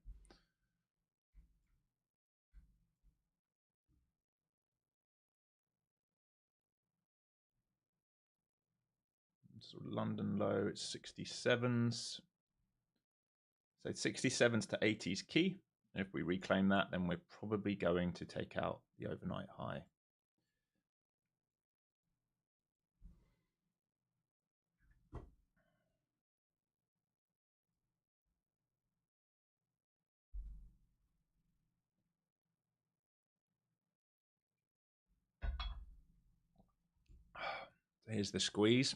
Sort of London low, it's 67s. So 67s to 80s key. If we reclaim that, then we're probably going to take out the overnight high. Here's the squeeze.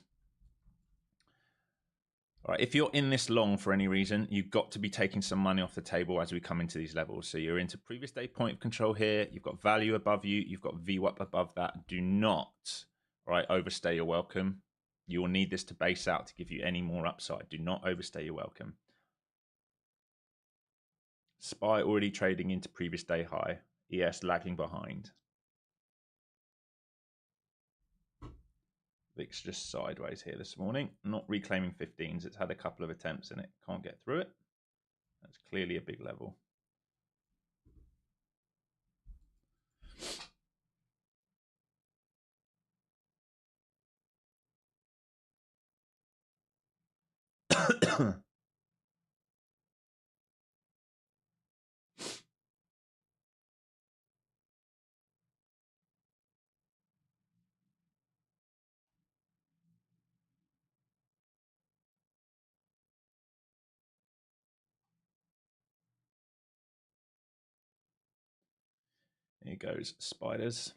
All right, if you're in this long for any reason, you've got to be taking some money off the table as we come into these levels. So you're into previous day point of control here. You've got value above you. You've got VWAP above that. Do not, all right, overstay your welcome. You will need this to base out to give you any more upside. Do not overstay your welcome. SPY already trading into previous day high. ES lagging behind. VIX just sideways here this morning, not reclaiming 15s. It's had a couple of attempts and it can't get through it. That's clearly a big level. Here goes spiders.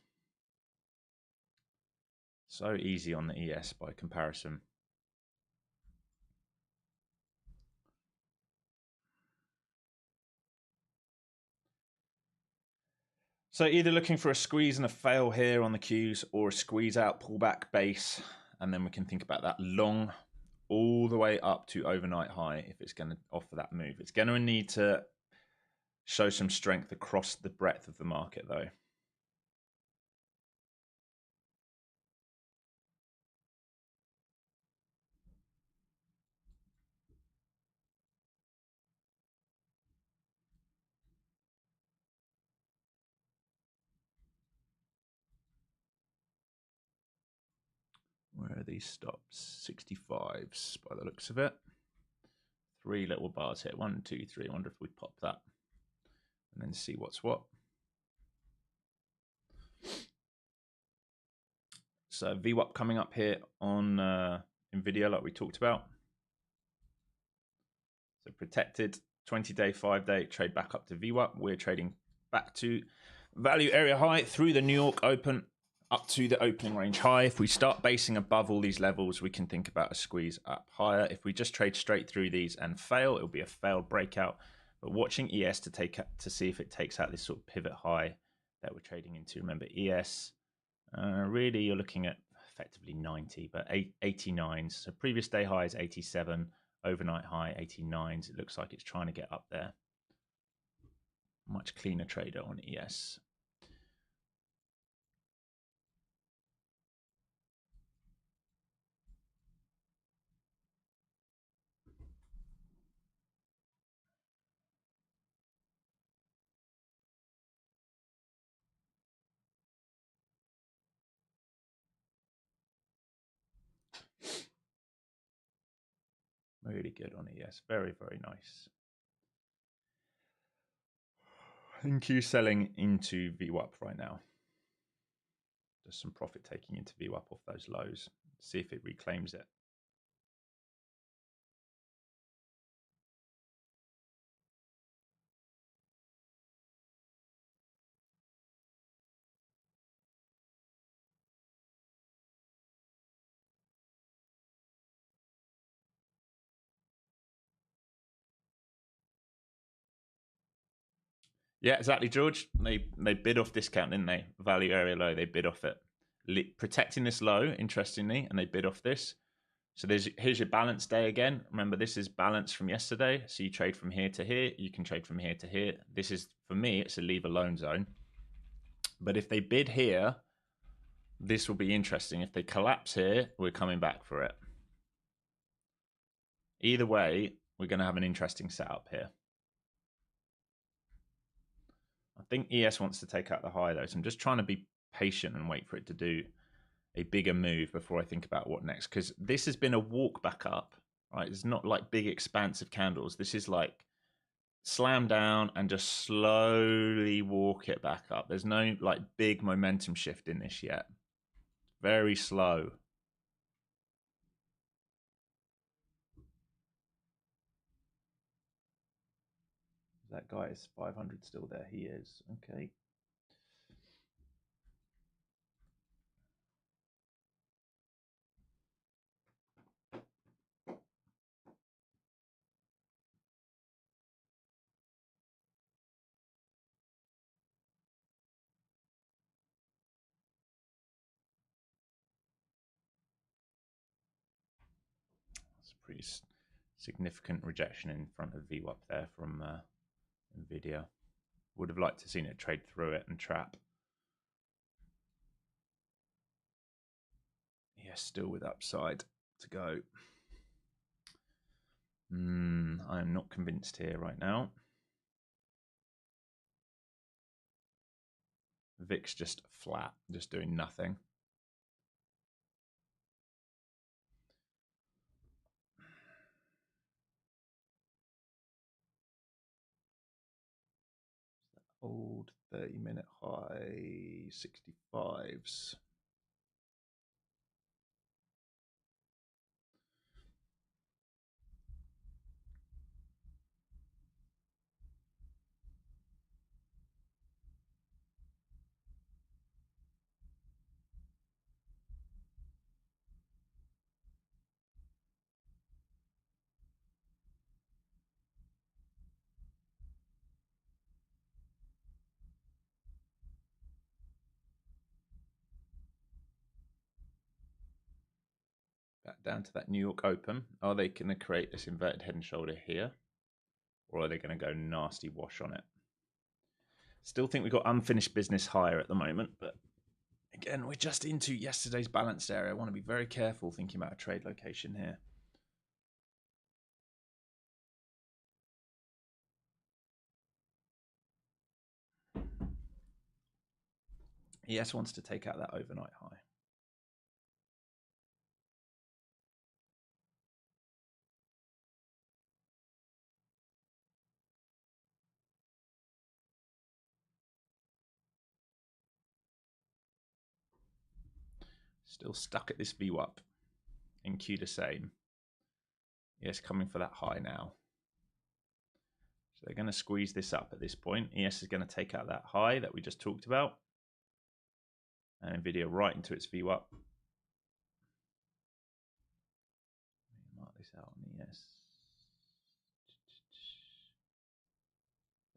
So easy on the ES by comparison. So either looking for a squeeze and a fail here on the Qs, or a squeeze out, pullback base, and then we can think about that long all the way up to overnight high if it's going to offer that move. It's going to need to show some strength across the breadth of the market though. Where are these stops? 65s by the looks of it. 3 little bars here. 1, 2, 3. I wonder if we pop that and then see what's what. VWAP coming up here on NVIDIA, like we talked about. So protected 20-day, 5-day, trade back up to VWAP. We're trading back to value area high through the New York Open up to the opening range high. If we start basing above all these levels, we can think about a squeeze up higher. If we just trade straight through these and fail, it'll be a failed breakout. But watching ES to see if it takes out this sort of pivot high that we're trading into. Remember, ES, really you're looking at effectively 90, but 89s. So previous day high is 87, overnight high 89s. It looks like it's trying to get up there. Much cleaner trader on ES. Really good on ES. Very, very nice. NQ selling into VWAP right now. Just some profit taking into VWAP off those lows. See if it reclaims it. Yeah, exactly, George. They bid off discount, didn't they? Value area low, they bid off it. Protecting this low, interestingly, and they bid off this. So here's your balance day again. Remember, this is balance from yesterday. So you trade from here to here. You can trade from here to here. This is, for me, it's a leave alone zone. But if they bid here, this will be interesting. If they collapse here, we're coming back for it. Either way, we're going to have an interesting setup here. I think ES wants to take out the high, though. So I'm just trying to be patient and wait for it to do a bigger move before I think about what next. Because this has been a walk back up, right? It's not like big expansive candles. This is like slam down and just slowly walk it back up. There's no like big momentum shift in this yet. Very slow. That guy is 500 still there. He is. Okay. It's a pretty significant rejection in front of VWAP there from NVIDIA. Would have liked to seen it trade through it and trap. Yes, still with upside to go. I'm not convinced here right now. VIX just flat, just doing nothing. Old 30-minute high 65s. Back down to that New York Open. Are they going to create this inverted head and shoulder here? Or are they going to go nasty wash on it? Still think we've got unfinished business higher at the moment, but again, we're just into yesterday's balanced area. I want to be very careful thinking about a trade location here. ES wants to take out that overnight high. Still stuck at this VWAP. NQ the same. ES coming for that high now. So they're going to squeeze this up at this point. ES is going to take out that high that we just talked about. And NVIDIA right into its VWAP. Mark this out on ES.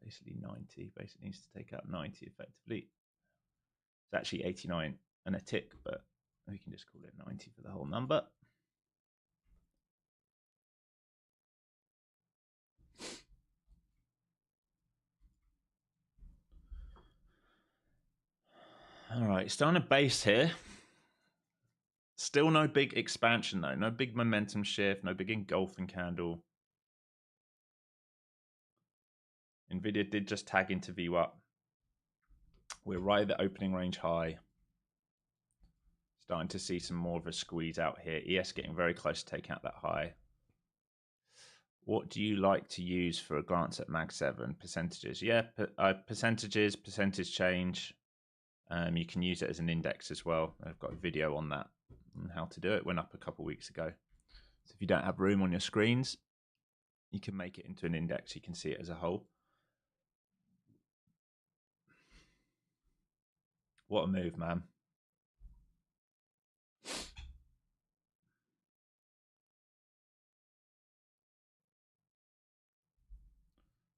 Basically 90. Basically needs to take out 90 effectively. It's actually 89 and a tick, but we can just call it 90 for the whole number. All right, still on a base here. Still no big expansion though. No big momentum shift, no big engulfing candle. NVIDIA did just tag into VWAP. We're right at the opening range high. Starting to see some more of a squeeze out here. ES getting very close to taking out that high. What do you like to use for a glance at Mag 7? Percentages. Yeah, percentages, percentage change. You can use it as an index as well. I've got a video on that, on how to do it. Went up a couple of weeks ago. So if you don't have room on your screens, you can make it into an index. You can see it as a whole. What a move, man.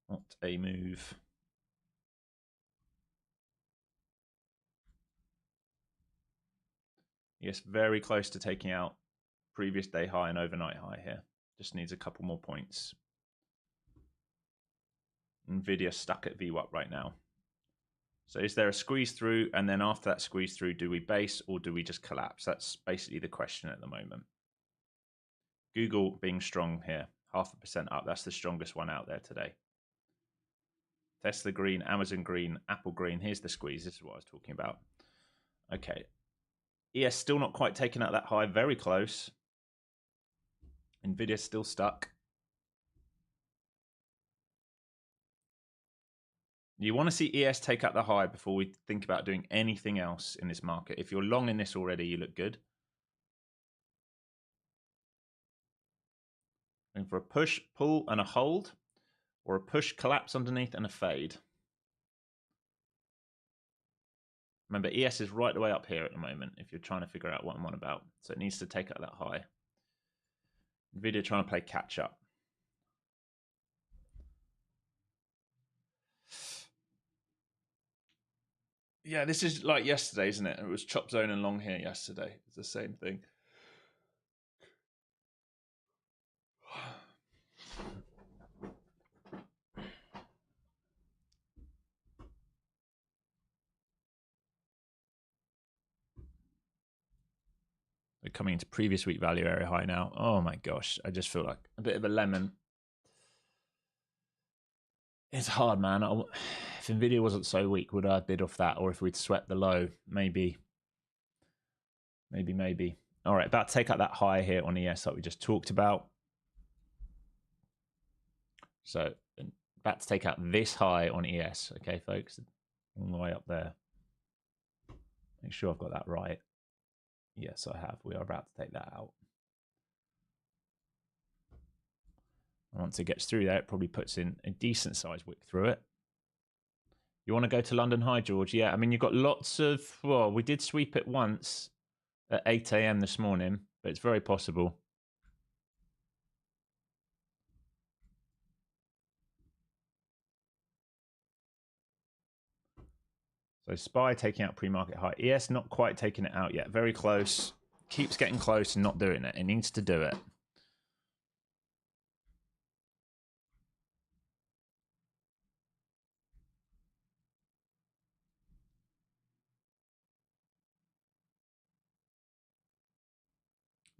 What a move. Yes, very close to taking out previous day high and overnight high here. Just needs a couple more points. NVIDIA stuck at VWAP right now. So is there a squeeze through? And then after that squeeze through, do we base or do we just collapse? That's basically the question at the moment. Google being strong here, 0.5% up. That's the strongest one out there today. Tesla green, Amazon green, Apple green. Here's the squeeze. This is what I was talking about. Okay. ES still not quite taking out that high. Very close. NVIDIA still stuck. You want to see ES take out the high before we think about doing anything else in this market. If you're long in this already, you look good. And for a push, pull, and a hold, or a push, collapse underneath, and a fade. Remember, ES is right the way up here at the moment if you're trying to figure out what I'm on about. So it needs to take out that high. NVIDIA trying to play catch up. Yeah, this is like yesterday, isn't it? It was chop zone and long here yesterday. It's the same thing. They're coming into previous week value area high now. Oh my gosh, I just feel like a bit of a lemon. It's hard, man. If NVIDIA wasn't so weak, would I bid off that? Or if we'd swept the low, maybe. Maybe. All right, about to take out that high here on ES that we just talked about. So about to take out this high on ES. Okay, folks, all the way up there. Make sure I've got that right. Yes, I have. We are about to take that out. Once it gets through there, it probably puts in a decent sized wick through it. You want to go to London High, George? Yeah, I mean, you've got lots of, well, we did sweep it once at 8 a.m. this morning, but it's very possible. So SPY taking out pre-market high. ES not quite taking it out yet. Very close. Keeps getting close and not doing it. It needs to do it.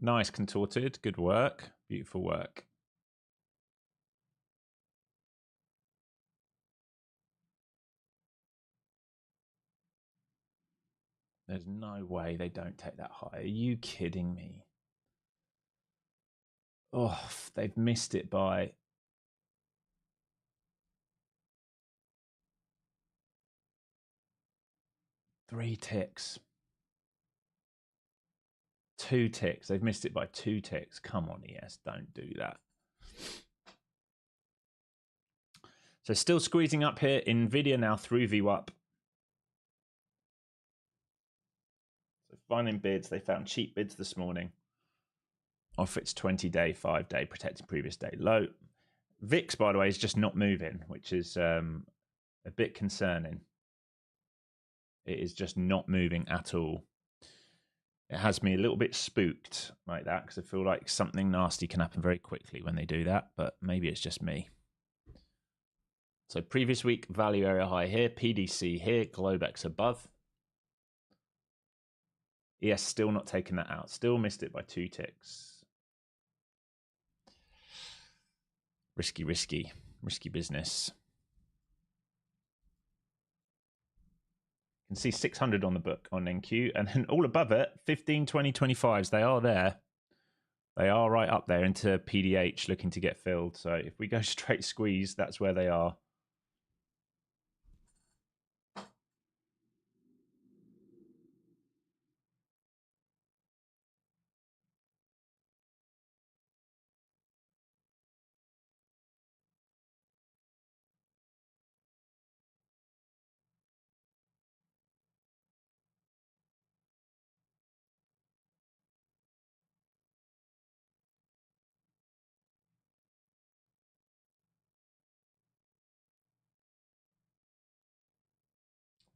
Nice, contorted. Good work. Beautiful work. There's no way they don't take that high. Are you kidding me? Oh, they've missed it by 3 ticks. 2 ticks. They've missed it by 2 ticks. Come on, ES, don't do that. So still squeezing up here. Nvidia now through VWAP. So finding bids. They found cheap bids this morning. Off its 20-day, 5-day, protecting previous day low. VIX, by the way, is just not moving, which is a bit concerning. It is just not moving at all. It has me a little bit spooked like that because I feel like something nasty can happen very quickly when they do that, but maybe it's just me. So previous week, value area high here, PDC here, Globex above. ES still not taking that out. Still missed it by 2 ticks. Risky business. You can see 600 on the book on NQ, and then all above it, 15, 20, 25s. They are there. They are right up there into PDH looking to get filled. So if we go straight squeeze, that's where they are.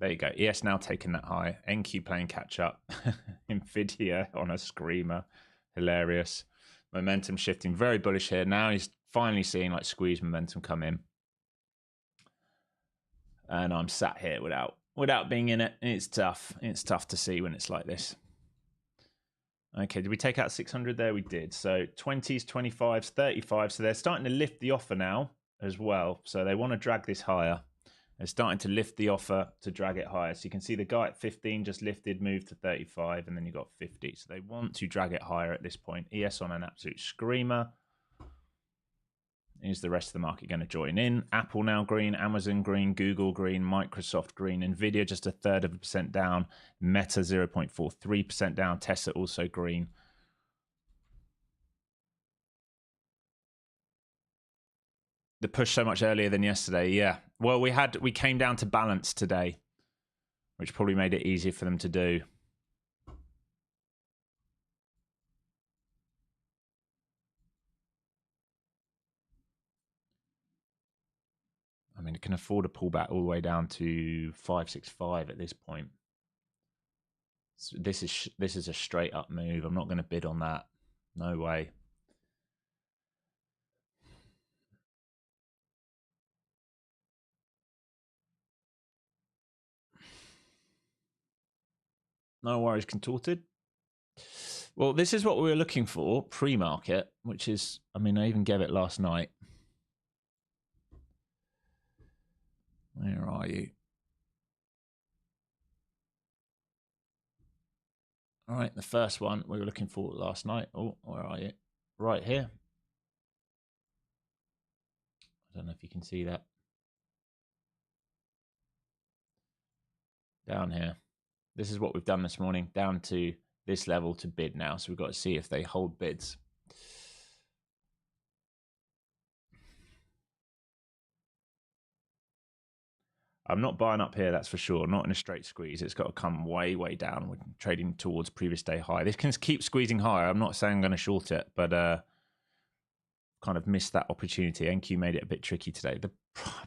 There you go. ES now taking that high. NQ playing catch up. Nvidia on a screamer. Hilarious. Momentum shifting. Very bullish here. Now he's finally seeing like squeeze momentum come in. And I'm sat here without being in it. It's tough. It's tough to see when it's like this. Okay, did we take out 600 there? We did. So 20s, 25s, 35s. So they're starting to lift the offer now as well. So they want to drag this higher. They're starting to lift the offer to drag it higher. So you can see the guy at 15 just lifted, moved to 35, and then you got 50. So they want to drag it higher at this point. ES on an absolute screamer. Is the rest of the market going to join in? Apple now green, Amazon green, Google green, Microsoft green, Nvidia just 1/3% down, Meta 0.43% down, Tesla also green. The push so much earlier than yesterday, yeah. Well, we came down to balance today, which probably made it easier for them to do. I mean, it can afford a pullback all the way down to 565 at this point. So this is a straight up move. I'm not going to bid on that. No way. No worries, contorted. Well, this is what we were looking for pre-market, which is, I mean, I even gave it last night. Where are you? All right, the first one we were looking for last night. Oh, where are you? Right here. I don't know if you can see that. Down here. This is what we've done this morning, down to this level to bid now. So we've got to see if they hold bids. I'm not buying up here, that's for sure. Not in a straight squeeze. It's got to come way, way down. We're trading towards previous day high. This can keep squeezing higher. I'm not saying I'm going to short it, but kind of missed that opportunity. NQ made it a bit tricky today.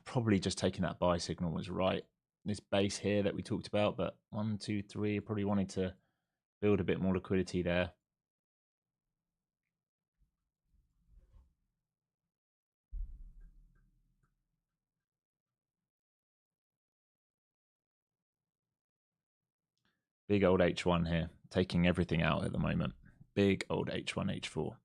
Probably just taking that buy signal was right. This base here that we talked about, but 1, 2, 3, probably wanted to build a bit more liquidity there. Big old H1 here, taking everything out at the moment. Big old H1, H4.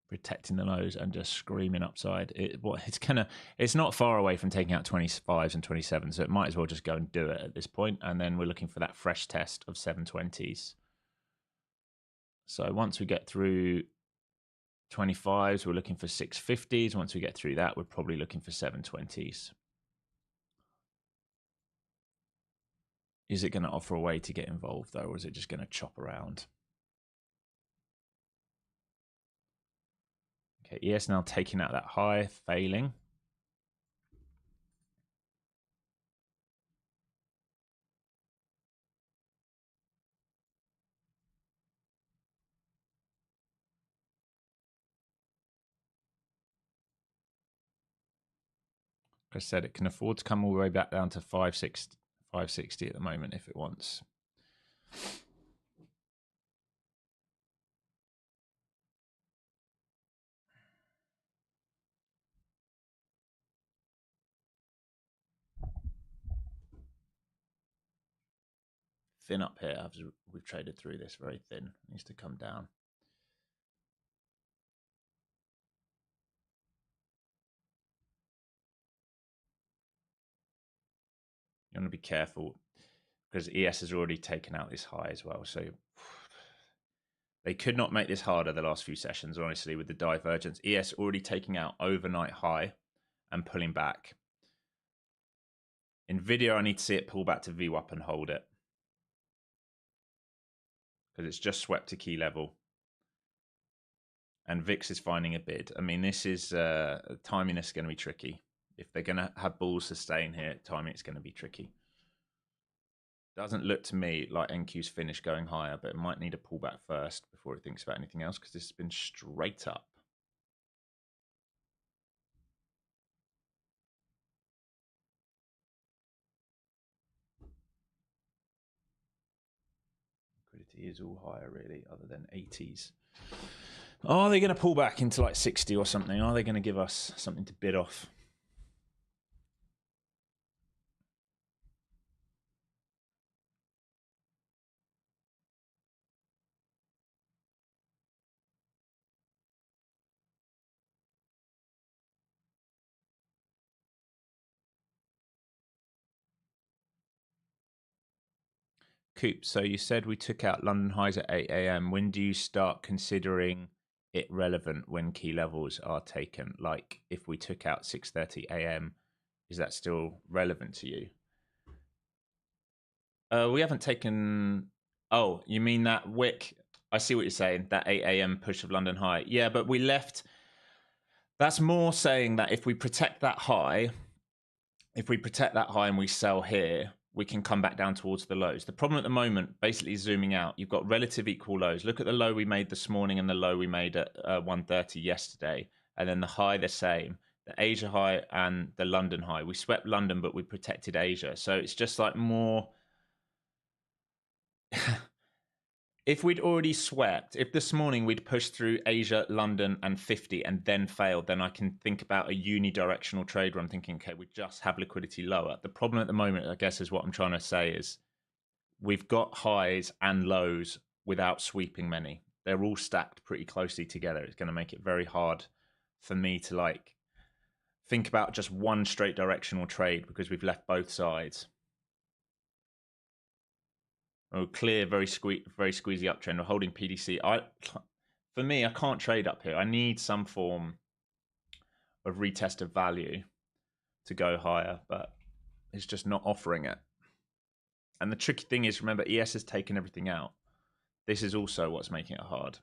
Protecting the lows and just screaming upside. It's not far away from taking out 25s and 27s, so it might as well just go and do it at this point. And then we're looking for that fresh test of 720s. So once we get through 25s, we're looking for 650s. Once we get through that, we're probably looking for 720s. Is it going to offer a way to get involved, though, or is it just going to chop around? Okay, ES now taking out that high, failing. Like I said, it can afford to come all the way back down to 560 at the moment if it wants. Thin up here, as we've traded through this, very thin. It needs to come down. You want to be careful because ES has already taken out this high as well. So they could not make this harder the last few sessions, honestly, with the divergence. ES already taking out overnight high and pulling back. Nvidia, I need to see it pull back to VWAP and hold it because it's just swept to key level. And VIX is finding a bid. I mean, this is timing is going to be tricky. If they're going to have bulls sustain here, timing is going to be tricky. Doesn't look to me like NQ's finish going higher, but it might need a pullback first before it thinks about anything else because this has been straight up. Liquidity is all higher, really, other than 80s. Are they going to pull back into like 60 or something? Are they going to give us something to bid off? Coop, so you said we took out London highs at 8 a.m. When do you start considering it relevant when key levels are taken? Like if we took out 6:30 a.m., is that still relevant to you? We haven't taken. Oh, you mean that wick? I see what you're saying. That 8 a.m. push of London high. Yeah, but we left. That's more saying that if we protect that high, and we sell here, we can come back down towards the lows. The problem at the moment, basically zooming out, you've got relative equal lows. Look at the low we made this morning and the low we made at 1:30 yesterday, and then the high the same. The Asia high and the London high. We swept London, but we protected Asia. So it's just like more. If we'd already swept, if this morning we'd pushed through Asia, London, and 50 and then failed, then I can think about a unidirectional trade where I'm thinking, okay, we just have liquidity lower. The problem at the moment, I guess, is what I'm trying to say is we've got highs and lows without sweeping many. They're all stacked pretty closely together. It's going to make it very hard for me to like think about just one straight directional trade because we've left both sides. Oh, clear, very squeezy uptrend. We're holding PDC. For me, I can't trade up here. I need some form of retest of value to go higher, but it's just not offering it. And the tricky thing is, remember, ES has taken everything out. This is also what's making it hard.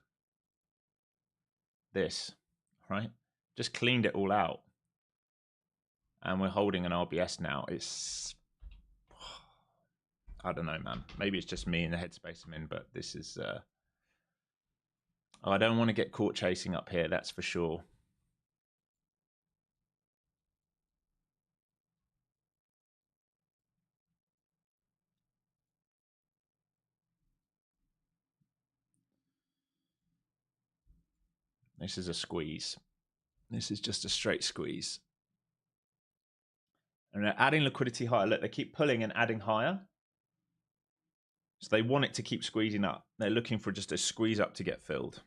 This, right? Just cleaned it all out. And we're holding an RBS now. It's, I don't know, man. Maybe it's just me in the headspace I'm in, but this is, I don't want to get caught chasing up here, that's for sure. This is a squeeze. This is just a straight squeeze. And they're adding liquidity higher. Look, they keep pulling and adding higher. So they want it to keep squeezing up. They're looking for just a squeeze up to get filled.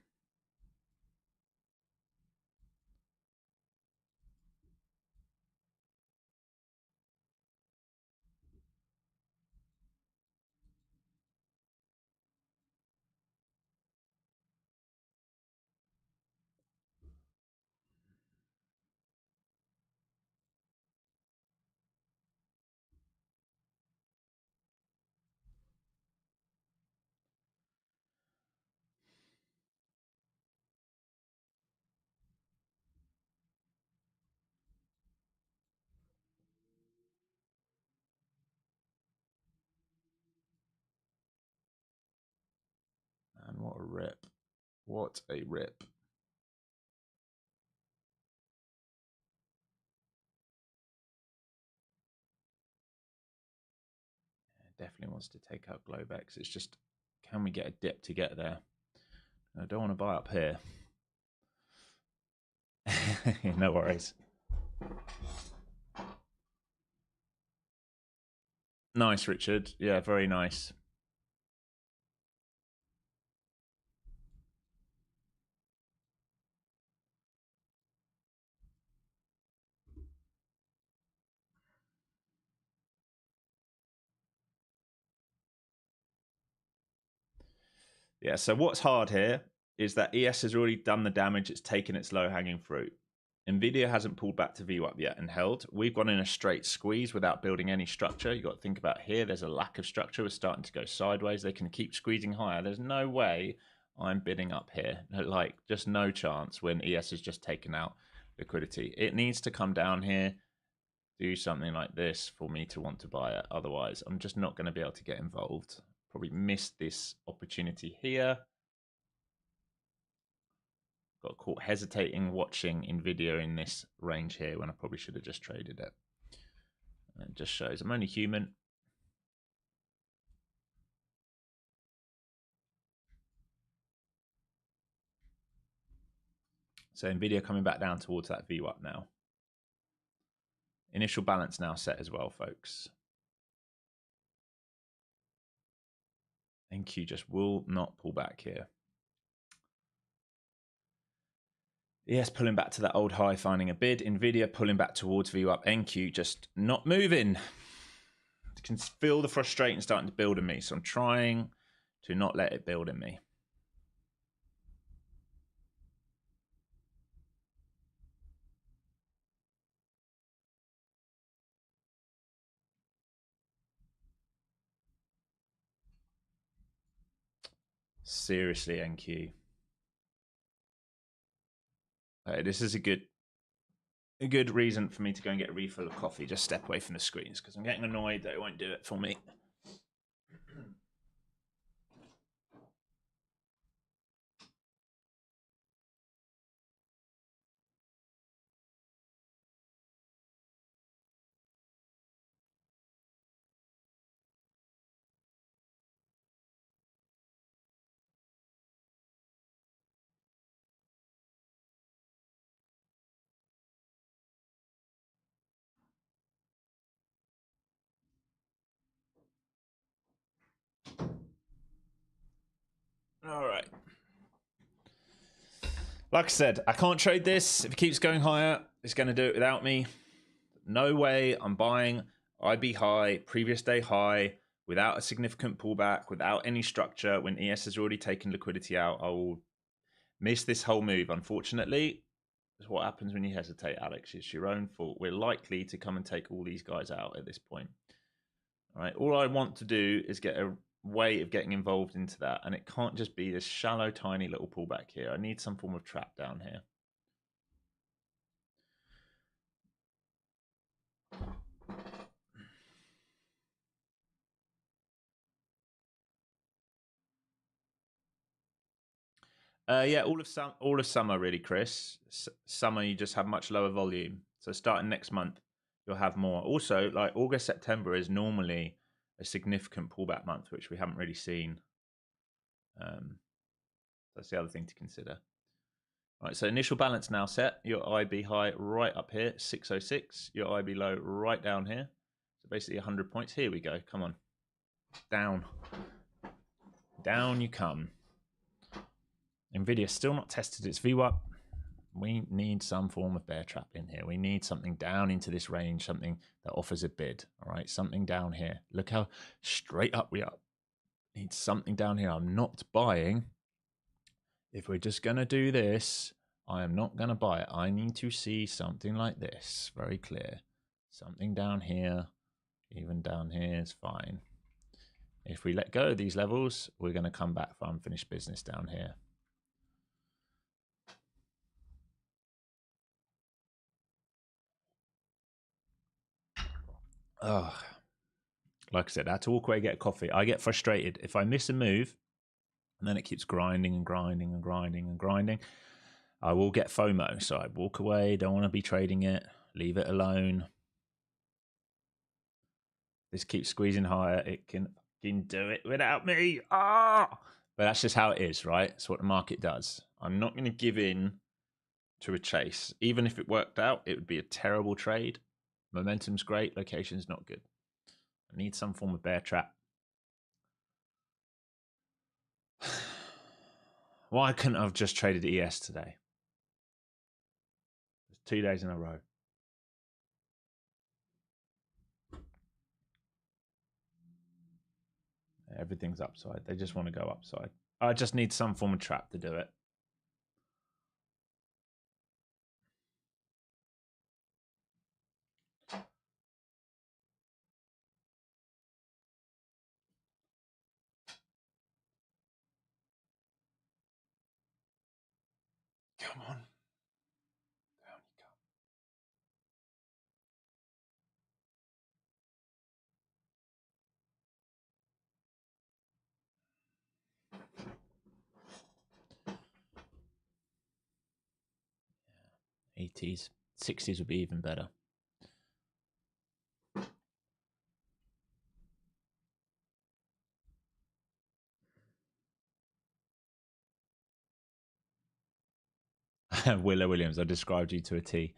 a rip. What a rip. Definitely wants to take out Globex. It's just, can we get a dip to get there? I don't want to buy up here. No worries. Nice, Richard. Yeah, very nice. Yeah, so what's hard here is that ES has already done the damage. It's taken its low-hanging fruit. NVIDIA hasn't pulled back to VWAP yet and held. We've gone in a straight squeeze without building any structure. You've got to think about here. There's a lack of structure. We're starting to go sideways. They can keep squeezing higher. There's no way I'm bidding up here. Like, just no chance when ES has just taken out liquidity. It needs to come down here, do something like this for me to want to buy it. Otherwise, I'm just not going to be able to get involved. Probably missed this opportunity here. Got caught hesitating watching NVIDIA in this range here when I probably should have just traded it. And it just shows I'm only human. So NVIDIA coming back down towards that VWAP now. Initial balance now set as well, folks. NQ just will not pull back here. ES pulling back to that old high, finding a bid. NVIDIA pulling back towards VWAP. NQ just not moving. I can feel the frustration starting to build in me. So I'm trying to not let it build in me. Seriously, NQ. This is a good reason for me to go and get a refill of coffee. Just step away from the screens because I'm getting annoyed that it won't do it for me. All right. Like I said, I can't trade this. If it keeps going higher, it's going to do it without me. No way I'm buying IB high, previous day high, without a significant pullback, without any structure. When ES has already taken liquidity out, I will miss this whole move. Unfortunately, that's what happens when you hesitate, Alex. It's your own fault. We're likely to come and take all these guys out at this point. All right. All I want to do is get a way of getting involved into that, and it can't just be this shallow, tiny little pullback here. I need some form of trap down here. Yeah, all of summer really, Chris. Summer you just have much lower volume. So starting next month, you'll have more. Also, like August, September is normally a significant pullback month, which we haven't really seen. That's the other thing to consider. All right, so initial balance now set. Your IB high right up here, 606. Your IB low right down here. So basically 100 points. Here we go. Come on. Down. Down you come. NVIDIA still not tested its VWAP. We need some form of bear trap in here. We need something down into this range, something that offers a bid. All right, something down here. Look how straight up we are. Need something down here. I'm not buying. If we're just going to do this, I am not going to buy it. I need to see something like this. Very clear. Something down here, even down here is fine. If we let go of these levels, we're going to come back for unfinished business down here. Oh, like I said, I had to walk away, get a coffee. I get frustrated. If I miss a move, And then it keeps grinding and grinding and grinding and grinding. I will get FOMO, so I walk away, don't want to be trading it, leave it alone. This keeps squeezing higher. It can do it without me. Ah! But that's just how it is, right? It's what the market does. I'm not going to give in to a chase. Even if it worked out, it would be a terrible trade. Momentum's great, location's not good. I need some form of bear trap. Why couldn't I have just traded ES today? It's 2 days in a row. Everything's upside. They just want to go upside. I just need some form of trap to do it. Come on. Down you come. 80s. 60s would be even better. Willow Williams, I described you to a T.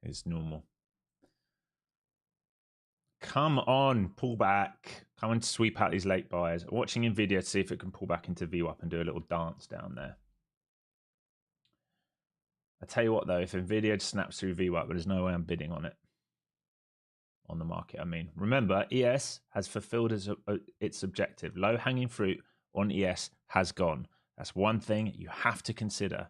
It's normal. Come on, pull back. Come and sweep out these late buyers. Watching NVIDIA to see if it can pull back into VWAP and do a little dance down there. I tell you what, though, if NVIDIA snaps through VWAP, there's no way I'm bidding on it. On the market, I mean. Remember, ES has fulfilled its objective. Low-hanging fruit on ES has gone. That's one thing you have to consider.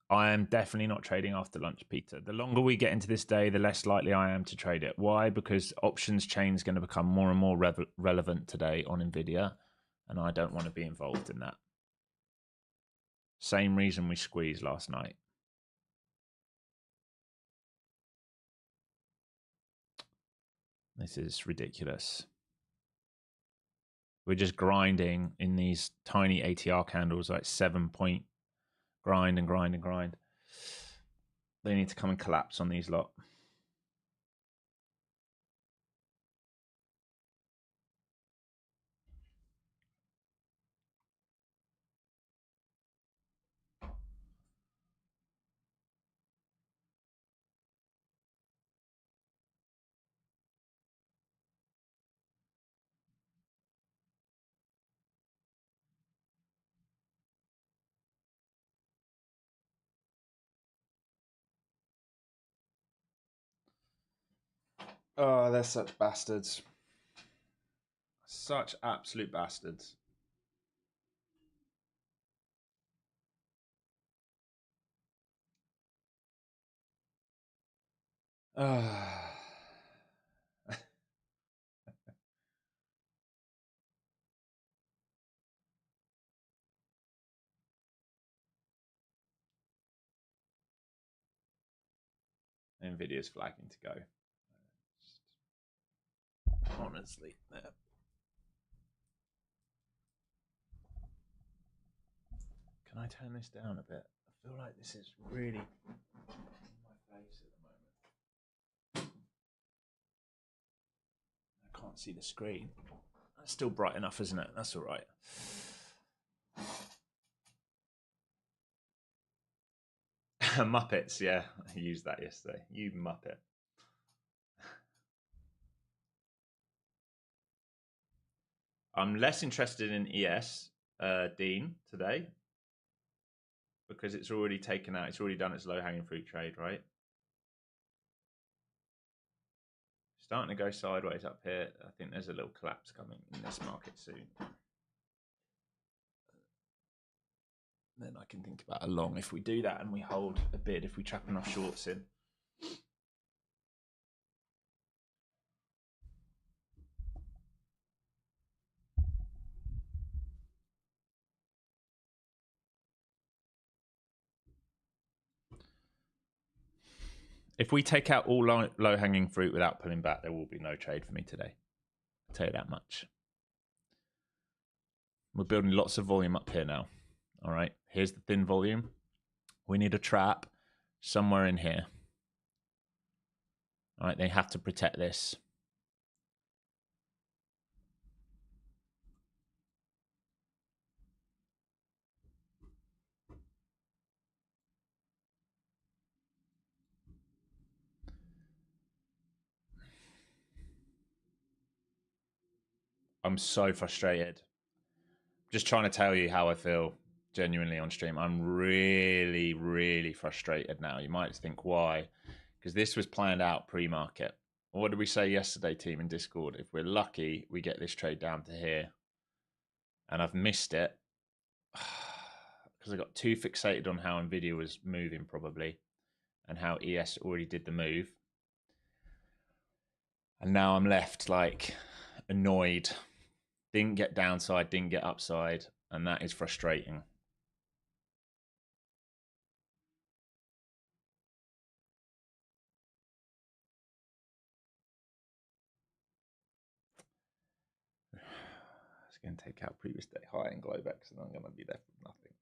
I am definitely not trading after lunch, Peter. The longer we get into this day, the less likely I am to trade it. Why? Because options chain is going to become more and more relevant today on NVIDIA, and I don't want to be involved in that. Same reason we squeezed last night. This is ridiculous. We're just grinding in these tiny ATR candles, like 7-point grind and grind and grind. They need to come and collapse on these lot. Oh, they're such bastards. Such absolute bastards. NVIDIA's flagging to go. Honestly. Yeah. Can I turn this down a bit? I feel like this is really in my face at the moment. I can't see the screen. That's still bright enough, isn't it? That's all right. Muppets, yeah. I used that yesterday. You Muppet. I'm less interested in ES, Dean, today. Because it's already taken out. It's already done its low-hanging fruit trade, right? Starting to go sideways up here. I think there's a little collapse coming in this market soon. Then I can think about a long if we do that and we hold a bid, if we trap enough shorts in. If we take out all low-hanging fruit without pulling back, there will be no trade for me today. I'll tell you that much. We're building lots of volume up here now. All right, here's the thin volume. We need a trap somewhere in here. All right, they have to protect this. I'm so frustrated. Just trying to tell you how I feel genuinely on stream. I'm really, really frustrated now. You might think why, because this was planned out pre-market. What did we say yesterday, team, in Discord? If we're lucky, we get this trade down to here. And I've missed it because I got too fixated on how Nvidia was moving probably and how ES already did the move. And now I'm left like annoyed. Didn't get downside, didn't get upside, and that is frustrating. It's going to take out previous day high in Globex, and I'm going to be left with nothing.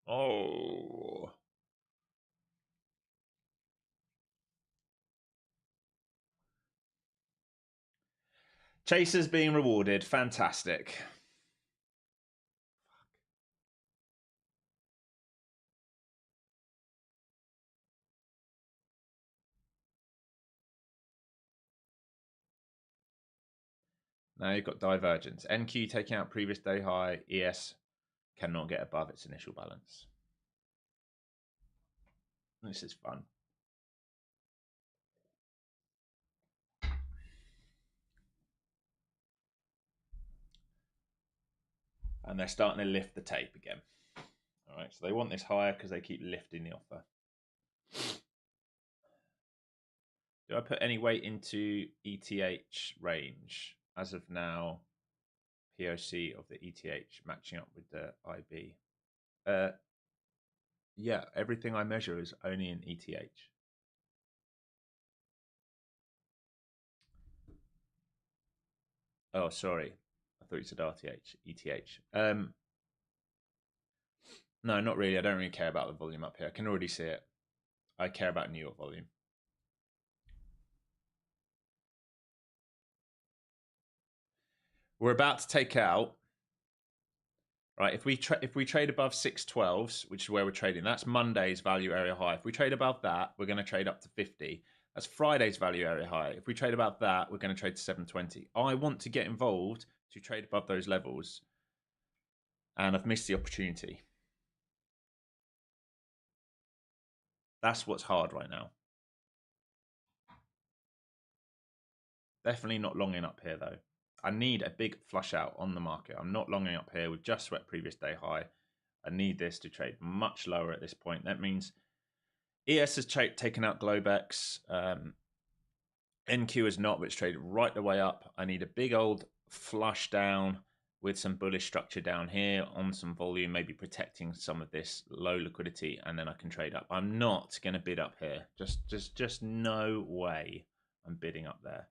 Oh. Chasers being rewarded. Fantastic. Now you've got divergence. NQ taking out previous day high. ES cannot get above its initial balance. This is fun. And they're starting to lift the tape again. All right, so they want this higher because they keep lifting the offer. Do I put any weight into ETH range? As of now, POC of the ETH matching up with the IB. Yeah, everything I measure is only in ETH. Oh, sorry. I thought you said RTH, ETH. No, not really. I don't really care about the volume up here. I can already see it. I care about New York volume. We're about to take out, right? If we trade above 612s, which is where we're trading, that's Monday's value area high. If we trade above that, we're going to trade up to 50. That's Friday's value area high. If we trade above that, we're going to trade to 720. I want to get involved to trade above those levels, and I've missed the opportunity. That's what's hard right now. Definitely not longing up here, though. I need a big flush out on the market. I'm not longing up here. We've just swept previous day high. I need this to trade much lower at this point. That means ES has taken out Globex. NQ is not, but it's traded right the way up. I need a big old flush down with some bullish structure down here on some volume, maybe protecting some of this low liquidity, and then I can trade up. I'm not going to bid up here. Just no way I'm bidding up there.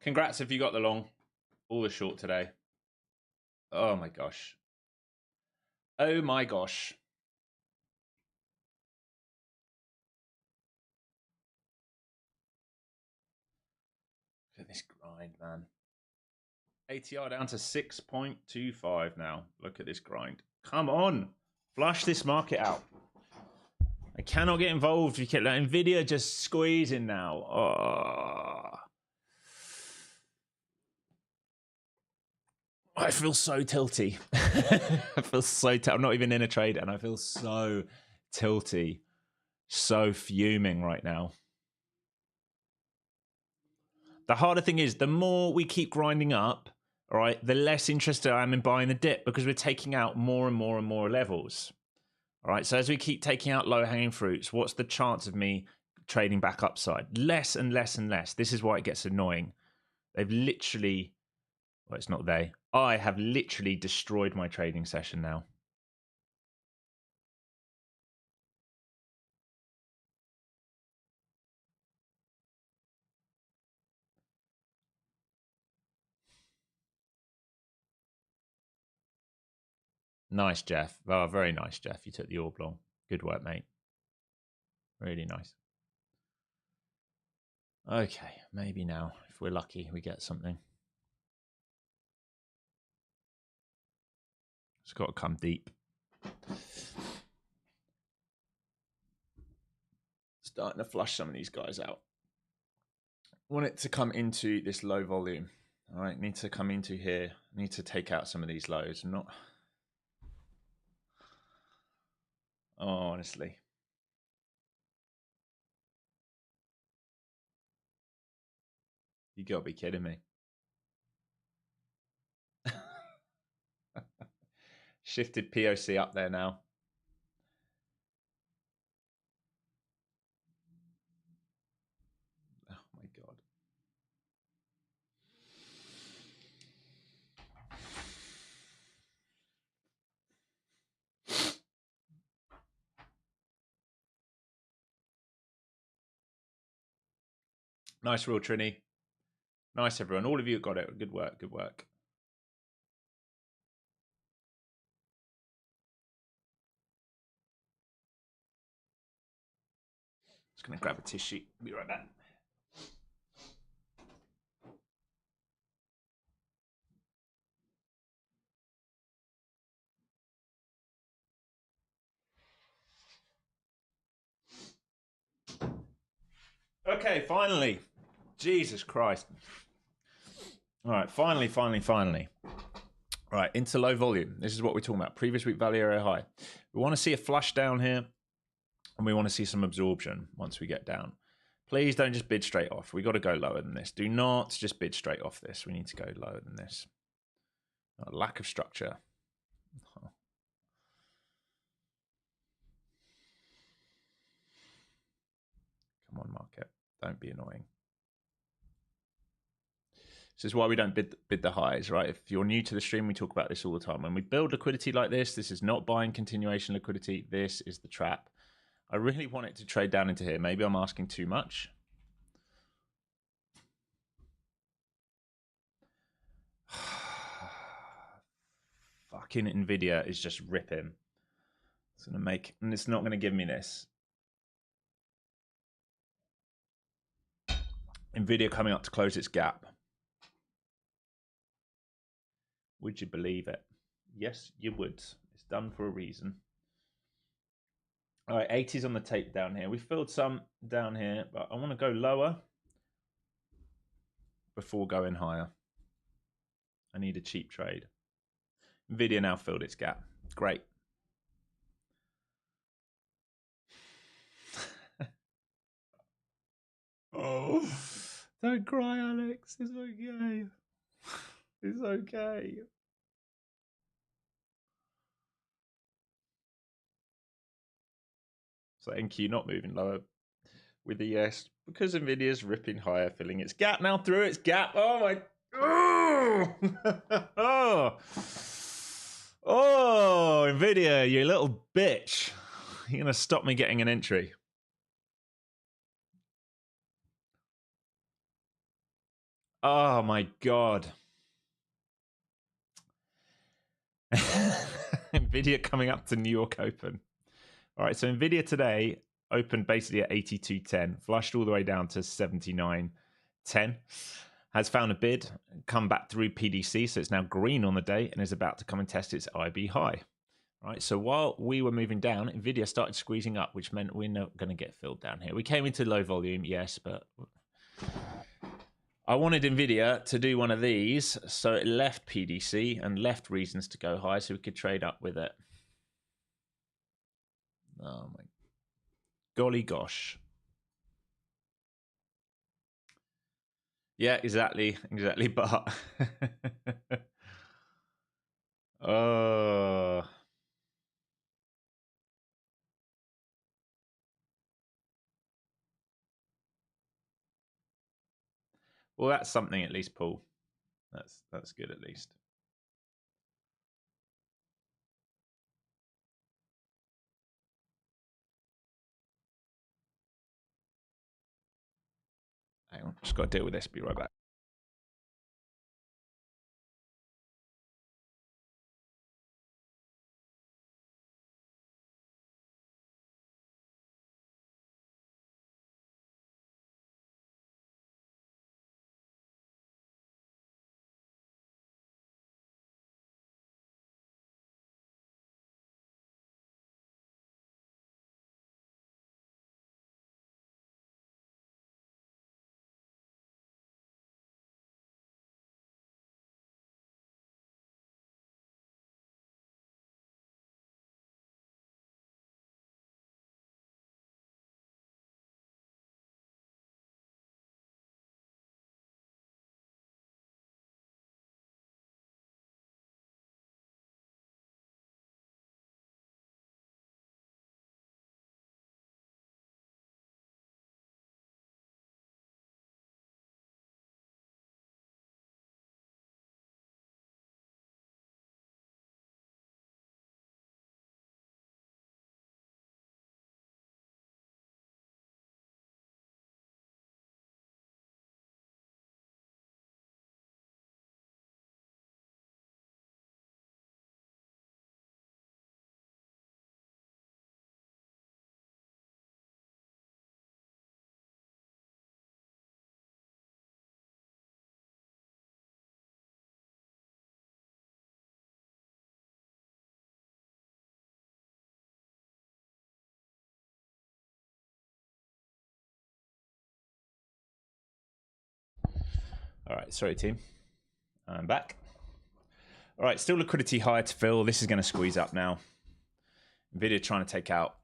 Congrats if you got the long, all the short today. Oh my gosh. Oh my gosh. Look at this grind, man. ATR down to 6.25 now. Look at this grind. Come on. Flush this market out. I cannot get involved. You keep letting Nvidia just squeezing now. Oh. I feel so tilty. I feel so I'm not even in a trade, and I feel so tilty, so fuming right now. The harder thing is, the more we keep grinding up, all right, the less interested I am in buying the dip because we're taking out more and more and more levels. All right, so as we keep taking out low-hanging fruits, what's the chance of me trading back upside? Less and less and less. This is why it gets annoying. They've literally, well, it's not they. I have literally destroyed my trading session now. Nice, Jeff. Oh, very nice, Jeff. You took the orb long. Good work, mate. Really nice. Okay, maybe now, if we're lucky, we get something. It's got to come deep. Starting to flush some of these guys out. Want it to come into this low volume. All right, need to come into here. Need to take out some of these lows. I'm not. Oh, honestly. You gotta be kidding me. Shifted POC up there now. Oh my God. Nice rule, Trini. Nice, everyone. All of you got it. Good work. Good work. Just going to grab a tissue. Be right back. Okay, finally. Jesus Christ. All right, finally. All right, into low volume. This is what we're talking about. Previous week value area high. We want to see a flush down here, and we want to see some absorption once we get down. Please don't just bid straight off. We got to go lower than this. Do not just bid straight off this. We need to go lower than this. Lack of structure. Come on, market. Don't be annoying. This is why we don't bid the highs, right? If you're new to the stream, we talk about this all the time. When we build liquidity like this is not buying continuation liquidity. This is the trap. I really want it to trade down into here. Maybe I'm asking too much. Fucking Nvidia is just ripping. It's gonna make, and it's not gonna give me this. Nvidia coming up to close its gap. Would you believe it? Yes, you would. It's done for a reason. All right, 80s on the tape down here. We filled some down here, but I want to go lower before going higher. I need a cheap trade. Nvidia now filled its gap. Great. Oh, don't cry, Alex. It's okay. It's okay. So NQ not moving lower with the yes because Nvidia's ripping higher, filling its gap now through its gap. Oh my! Oh, oh, Nvidia, you little bitch! You're gonna stop me getting an entry. Oh my God! Nvidia coming up to New York Open. All right, so Nvidia today opened basically at 82.10, flushed all the way down to 79.10, has found a bid, come back through PDC, so it's now green on the day and is about to come and test its IB high. All right, so while we were moving down, Nvidia started squeezing up, which meant we're not going to get filled down here. We came into low volume, yes, but I wanted NVIDIA to do one of these, so it left PDC and left reasons to go high so we could trade up with it. Oh my golly gosh. Yeah, exactly, but oh. Well, that's something at least, Paul. That's good at least. Hang on, just got to deal with this. Be right back. All right, sorry, team. I'm back. All right, still liquidity high to fill. This is going to squeeze up now. NVIDIA trying to take out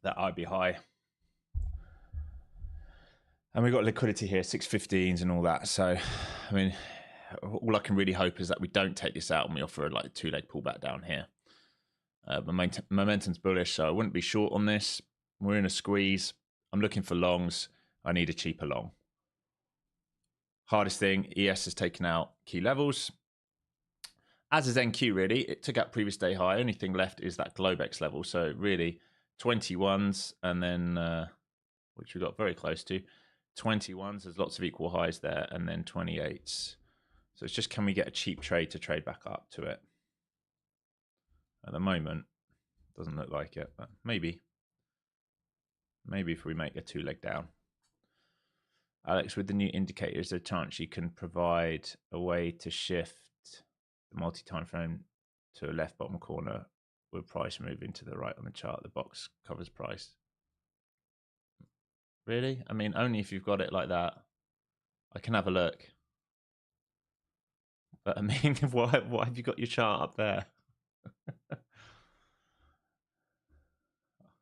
that IB high. And we've got liquidity here, 615s and all that. So, I mean, all I can really hope is that we don't take this out and we offer like a two-leg pullback down here. Momentum's bullish, so I wouldn't be short on this. We're in a squeeze. I'm looking for longs. I need a cheaper long. Hardest thing, ES has taken out key levels. As is NQ, really. It took out previous day high. Only thing left is that Globex level. So really 21s and then, which we got very close to, 21s. There's lots of equal highs there, and then 28s. So it's just, can we get a cheap trade to trade back up to it? At the moment, doesn't look like it, but maybe. Maybe if we make a two-leg down. Alex, with the new indicator, is there a chance you can provide a way to shift the multi-time frame to a left bottom corner with price moving to the right on the chart? The box covers price. Really? I mean, only if you've got it like that. I can have a look. But I mean, why have you got your chart up there?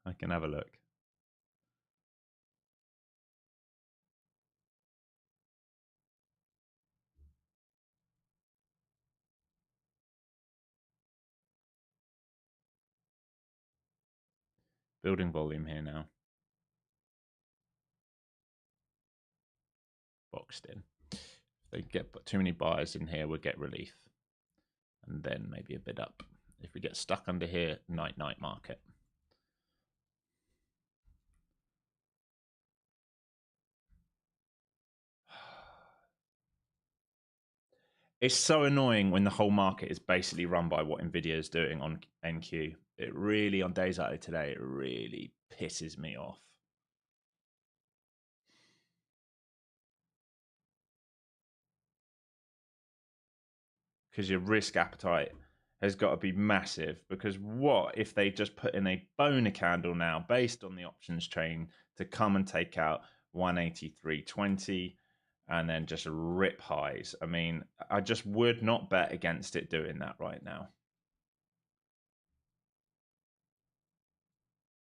I can have a look. Building volume here now. Boxed in. If they get too many buyers in here, we'll get relief. And then maybe a bid up. If we get stuck under here, night market. It's so annoying when the whole market is basically run by what NVIDIA is doing on NQ. It really, on days like today, it really pisses me off. Because your risk appetite has got to be massive. Because what if they just put in a boner candle now based on the options train to come and take out 183.20? and then just rip highs. I mean, I just would not bet against it doing that right now.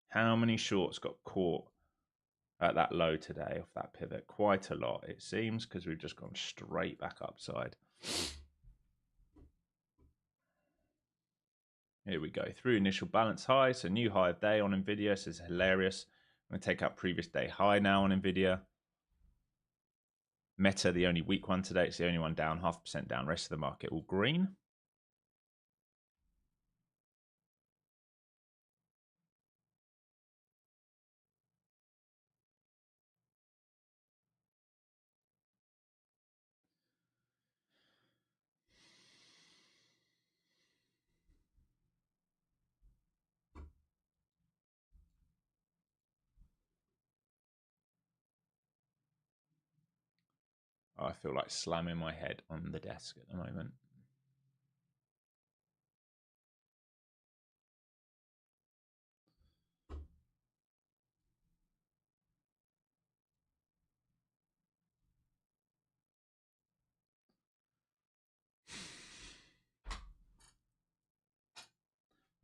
How many shorts got caught at that low today off that pivot? Quite a lot, it seems, because we've just gone straight back upside. Here we go, through initial balance high, so new high of day on Nvidia. So it's hilarious. I'm going to take out previous day high now on Nvidia. Meta, the only weak one today. It's the only one down, 0.5% down. Rest of the market all green. Oh, I feel like slamming my head on the desk at the moment.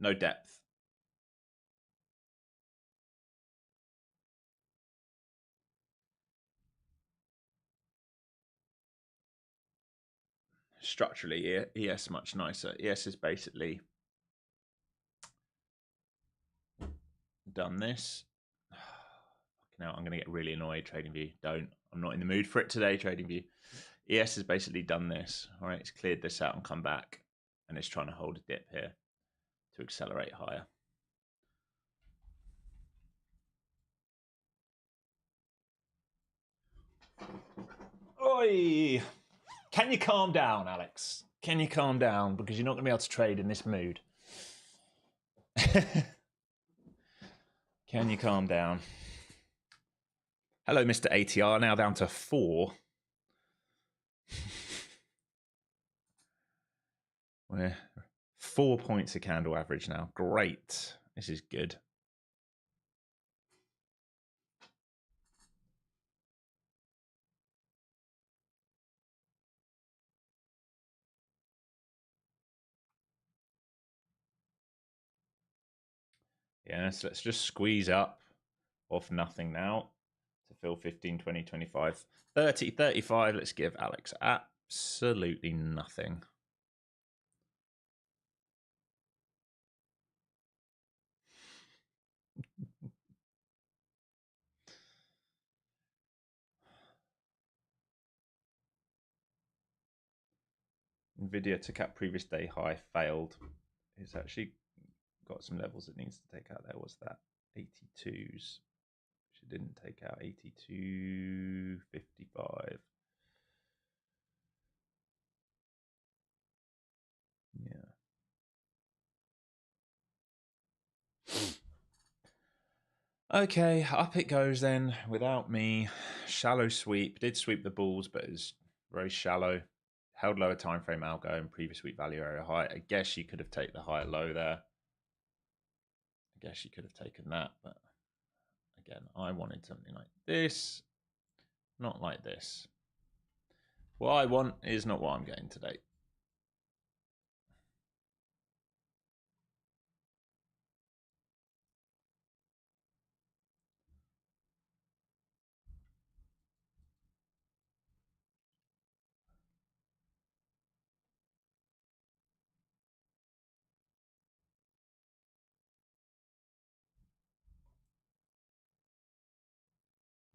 No depth. Structurally, ES much nicer. ES is basically done this. Now I'm going to get really annoyed, TradingView. Don't. I'm not in the mood for it today, TradingView. ES has basically done this. All right, it's cleared this out and come back, and it's trying to hold a dip here to accelerate higher. Oi! Can you calm down, Alex? Can you calm down? Because you're not going to be able to trade in this mood. Can you calm down? Hello, Mr. ATR. Now down to 4. We're 4 points a candle average now. Great. This is good. Yeah, so let's just squeeze up off nothing now to fill 15, 20, 25, 30, 35. Let's give Alex absolutely nothing. Nvidia took out previous day high, failed. It's actually got some levels it needs to take out. There was that 82s. She didn't take out 82.55. Yeah. Okay, up it goes then without me. Shallow sweep. Did sweep the bulls, but it's very shallow. Held lower time frame algo and previous week value area high. I guess you could have taken the higher low there. I guess you could have taken that, but again, I wanted something like this, not like this. What I want is not what I'm getting today.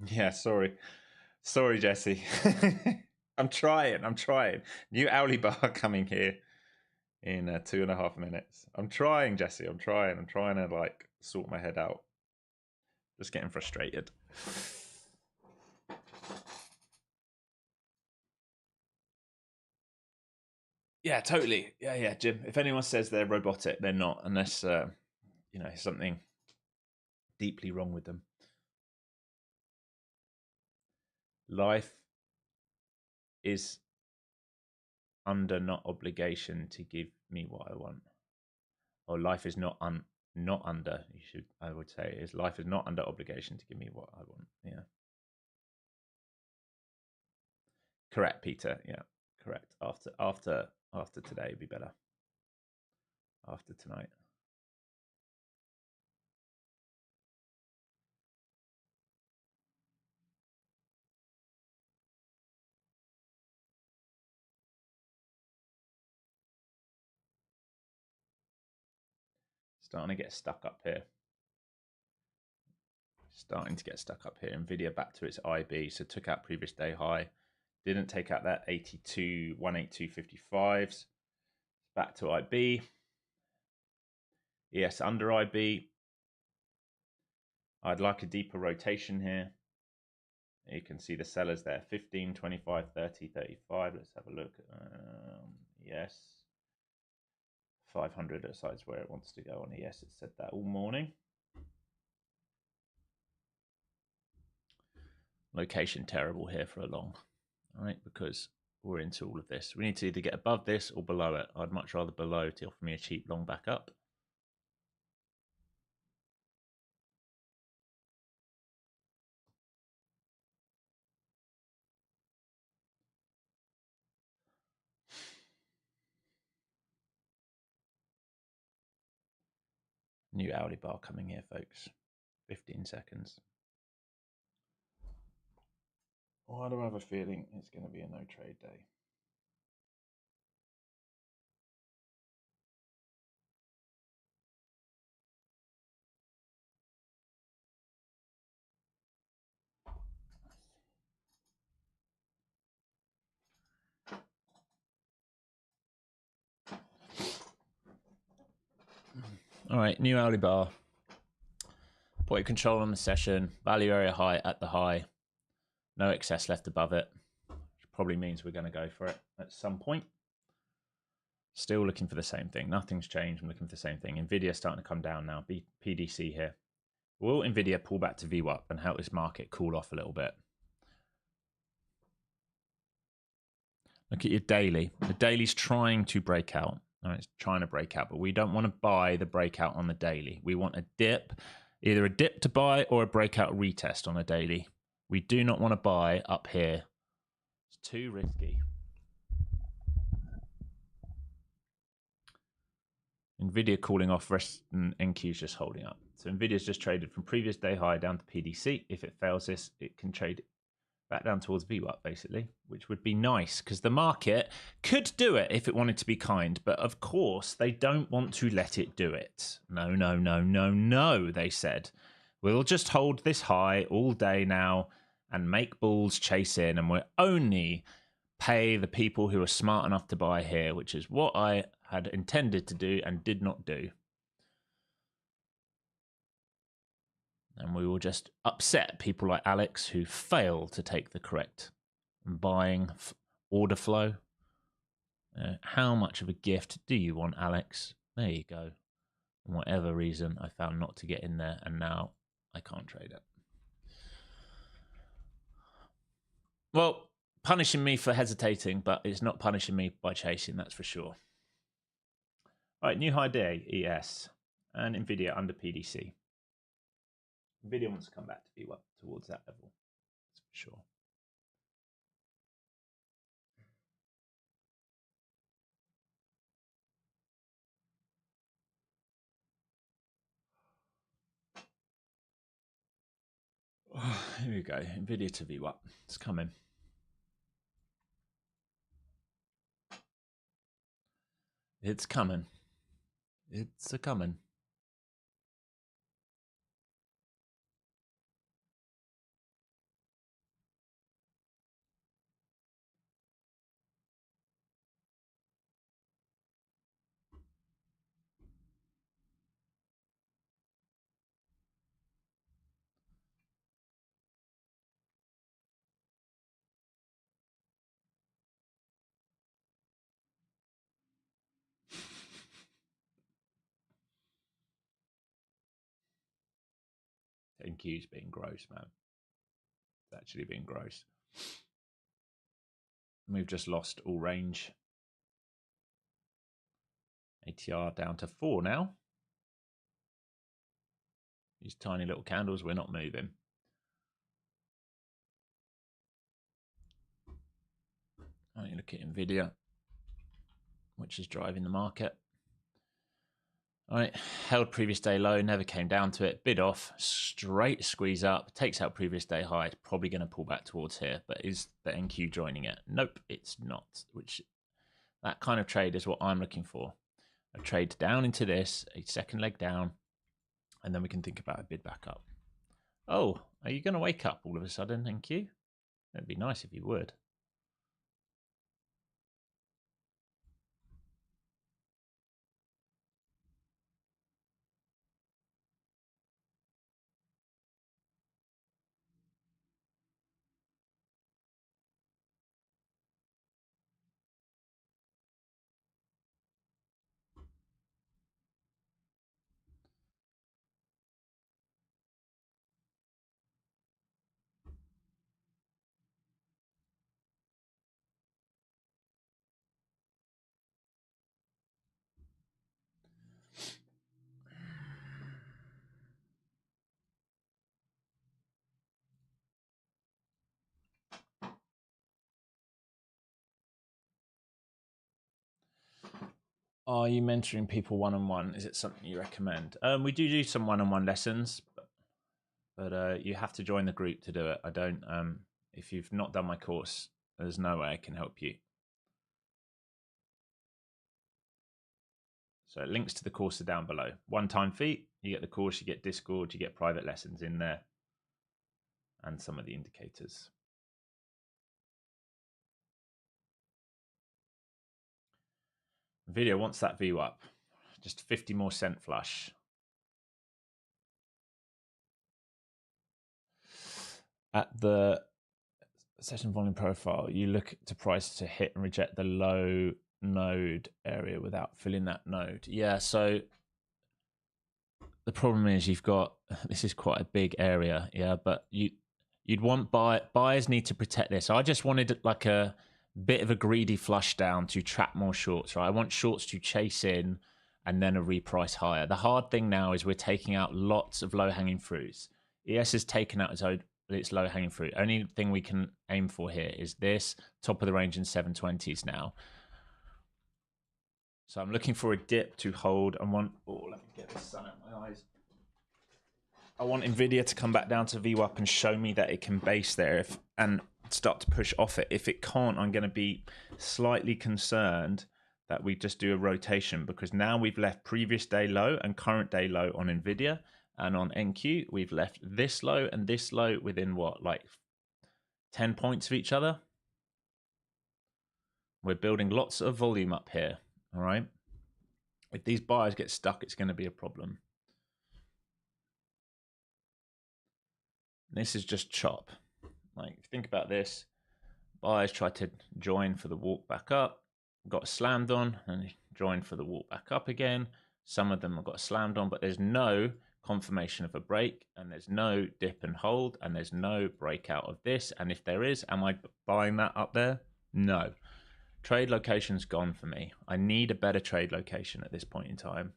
Yeah, sorry. Sorry, Jesse. I'm trying. New Owly bar coming here in 2.5 minutes. I'm trying, Jesse. I'm trying to like sort my head out. Just getting frustrated. Yeah, totally. Yeah, Jim. If anyone says they're robotic, they're not, unless something deeply wrong with them. Life is under not obligation to give me what I want. Or life is not under. I would say is life is not under obligation to give me what I want. Yeah. Correct, Peter. Yeah, correct. After today would be better. After tonight. Starting to get stuck up here. Starting to get stuck up here. Nvidia back to its IB, so took out previous day high. Didn't take out that 182.55s. Back to IB. ES under IB. I'd like a deeper rotation here. You can see the sellers there, 15, 25, 30, 35. Let's have a look. Yes. 500 decides where it wants to go on ES. It said that all morning. Location terrible here for a long, all right, because we're into all of this. We need to either get above this or below it. I'd much rather below to offer me a cheap long back up. New hourly bar coming here, folks. 15 seconds. Why do I have a feeling it's going to be a no trade day? All right, new hourly bar. Put your control on the session. Value area high at the high. No excess left above it. Which probably means we're going to go for it at some point. Still looking for the same thing. Nothing's changed. I'm looking for the same thing. Nvidia starting to come down now. PDC here. Will Nvidia pull back to VWAP and help this market cool off a little bit? Look at your daily. The daily's trying to break out. It's trying to break out, but we don't want to buy the breakout on the daily. We want a dip, either a dip to buy or a breakout retest on a daily. We do not want to buy up here. It's too risky. Nvidia cooling off, rest and NQ's just holding up. So Nvidia's just traded from previous day high down to PDC. If it fails this, it can trade back down towards VWAP, basically, which would be nice because the market could do it if it wanted to be kind. But of course, they don't want to let it do it. No, no, no, no, no, they said. We'll just hold this high all day now and make bulls chase in. And we'll only pay the people who are smart enough to buy here, which is what I had intended to do and did not do. And we will just upset people like Alex who fail to take the correct buying order flow. How much of a gift do you want, Alex? There you go. For whatever reason, I found not to get in there, and now I can't trade it. Well, punishing me for hesitating, but it's not punishing me by chasing, that's for sure. All right, new high day, ES, and Nvidia under PDC. Nvidia wants to come back to be towards that level, that's for sure. Oh, here we go. Nvidia to VWAP. It's coming. It's coming. It's a coming. NQ's being gross, man. It's actually being gross. We've just lost all range. ATR down to 4 now. These tiny little candles, we're not moving. You look at Nvidia, which is driving the market. All right, held previous day low, never came down to it. Bid off, straight squeeze up, takes out previous day high. It's probably going to pull back towards here, but is the NQ joining it? Nope, it's not. Which that kind of trade is what I'm looking for. A trade down into this, a second leg down, and then we can think about a bid back up. Oh, are you going to wake up all of a sudden, NQ? It'd be nice if you would. Are you mentoring people one-on-one? Is it something you recommend? We do some one-on-one lessons, but you have to join the group to do it. I don't. If you've not done my course, there's no way I can help you. So links to the course are down below. One-time fee. You get the course. You get Discord. You get private lessons in there, and some of the indicators. Video wants that view up. Just 50 more cent flush. At the session volume profile, you look to price to hit and reject the low node area without filling that node. Yeah, so the problem is you've got, this is quite a big area, yeah, but you'd want buyers need to protect this. I just wanted like a bit of a greedy flush down to trap more shorts, right? I want shorts to chase in and then a reprice higher. The hard thing now is we're taking out lots of low-hanging fruits. ES has taken out its low-hanging fruit. Only thing we can aim for here is this top of the range in 720s now. So I'm looking for a dip to hold. I want, oh, let me get this sun out my eyes. I want Nvidia to come back down to VWAP and show me that it can base there and start to push off it. If it can't, I'm going to be slightly concerned that we just do a rotation, because now we've left previous day low and current day low on Nvidia, and on NQ we've left this low and this low within what, like 10 points of each other. We're building lots of volume up here. All right. If these buyers get stuck, it's going to be a problem. This is just chop. Like, think about this. Buyers tried to join for the walk back up, got slammed on, and joined for the walk back up again. Some of them have got slammed on, but there's no confirmation of a break, and there's no dip and hold, and there's no breakout of this. And if there is, am I buying that up there? No. Trade location's gone for me. I need a better trade location at this point in time.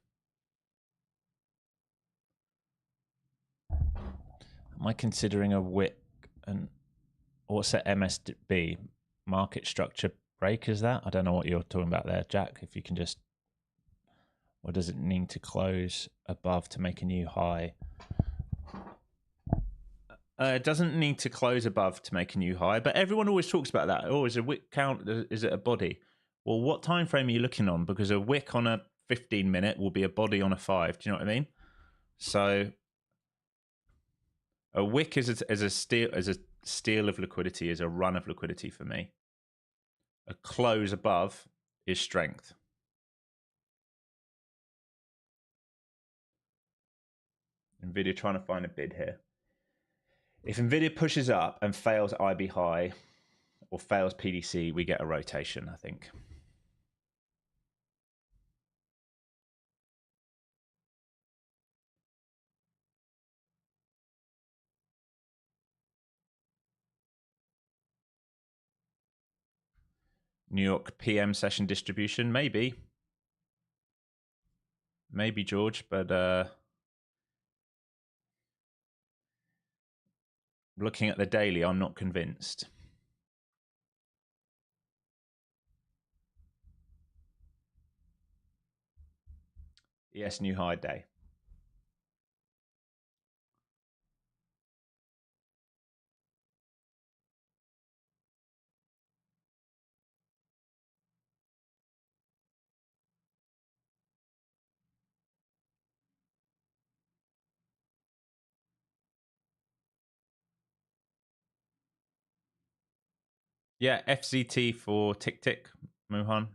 Am I considering a wick and what's that MSB market structure break? Is that? I don't know what you're talking about there, Jack. If you can just, or does it need to close above to make a new high? It doesn't need to close above to make a new high, but everyone always talks about that. Oh, is a wick count? Is it a body? Well, what time frame are you looking on? Because a wick on a 15-minute will be a body on a 5. Do you know what I mean? So a wick is a steal of liquidity, is a run of liquidity for me. A close above is strength. Nvidia trying to find a bid here. If Nvidia pushes up and fails IB high or fails PDC, we get a rotation, I think. New York PM session distribution, maybe. Maybe, George, but looking at the daily, I'm not convinced. ES new high day. Yeah, FZT for tick tick, Muhan.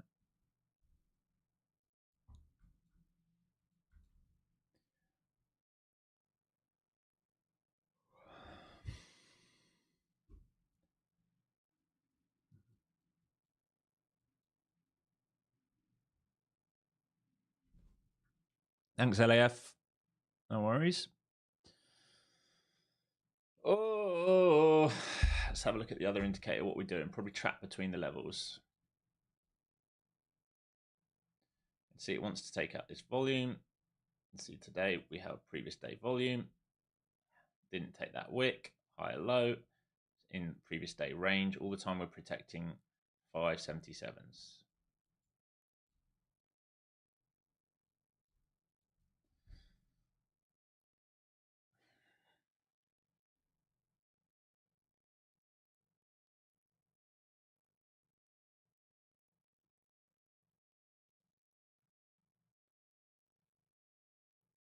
Thanks, LAF. No worries. Oh, let's have a look at the other indicator. What we're doing, probably trap between the levels. Let's see, it wants to take out this volume. Let's see, today we have previous day volume. Didn't take that wick, high or low. In previous day range. All the time we're protecting 577s.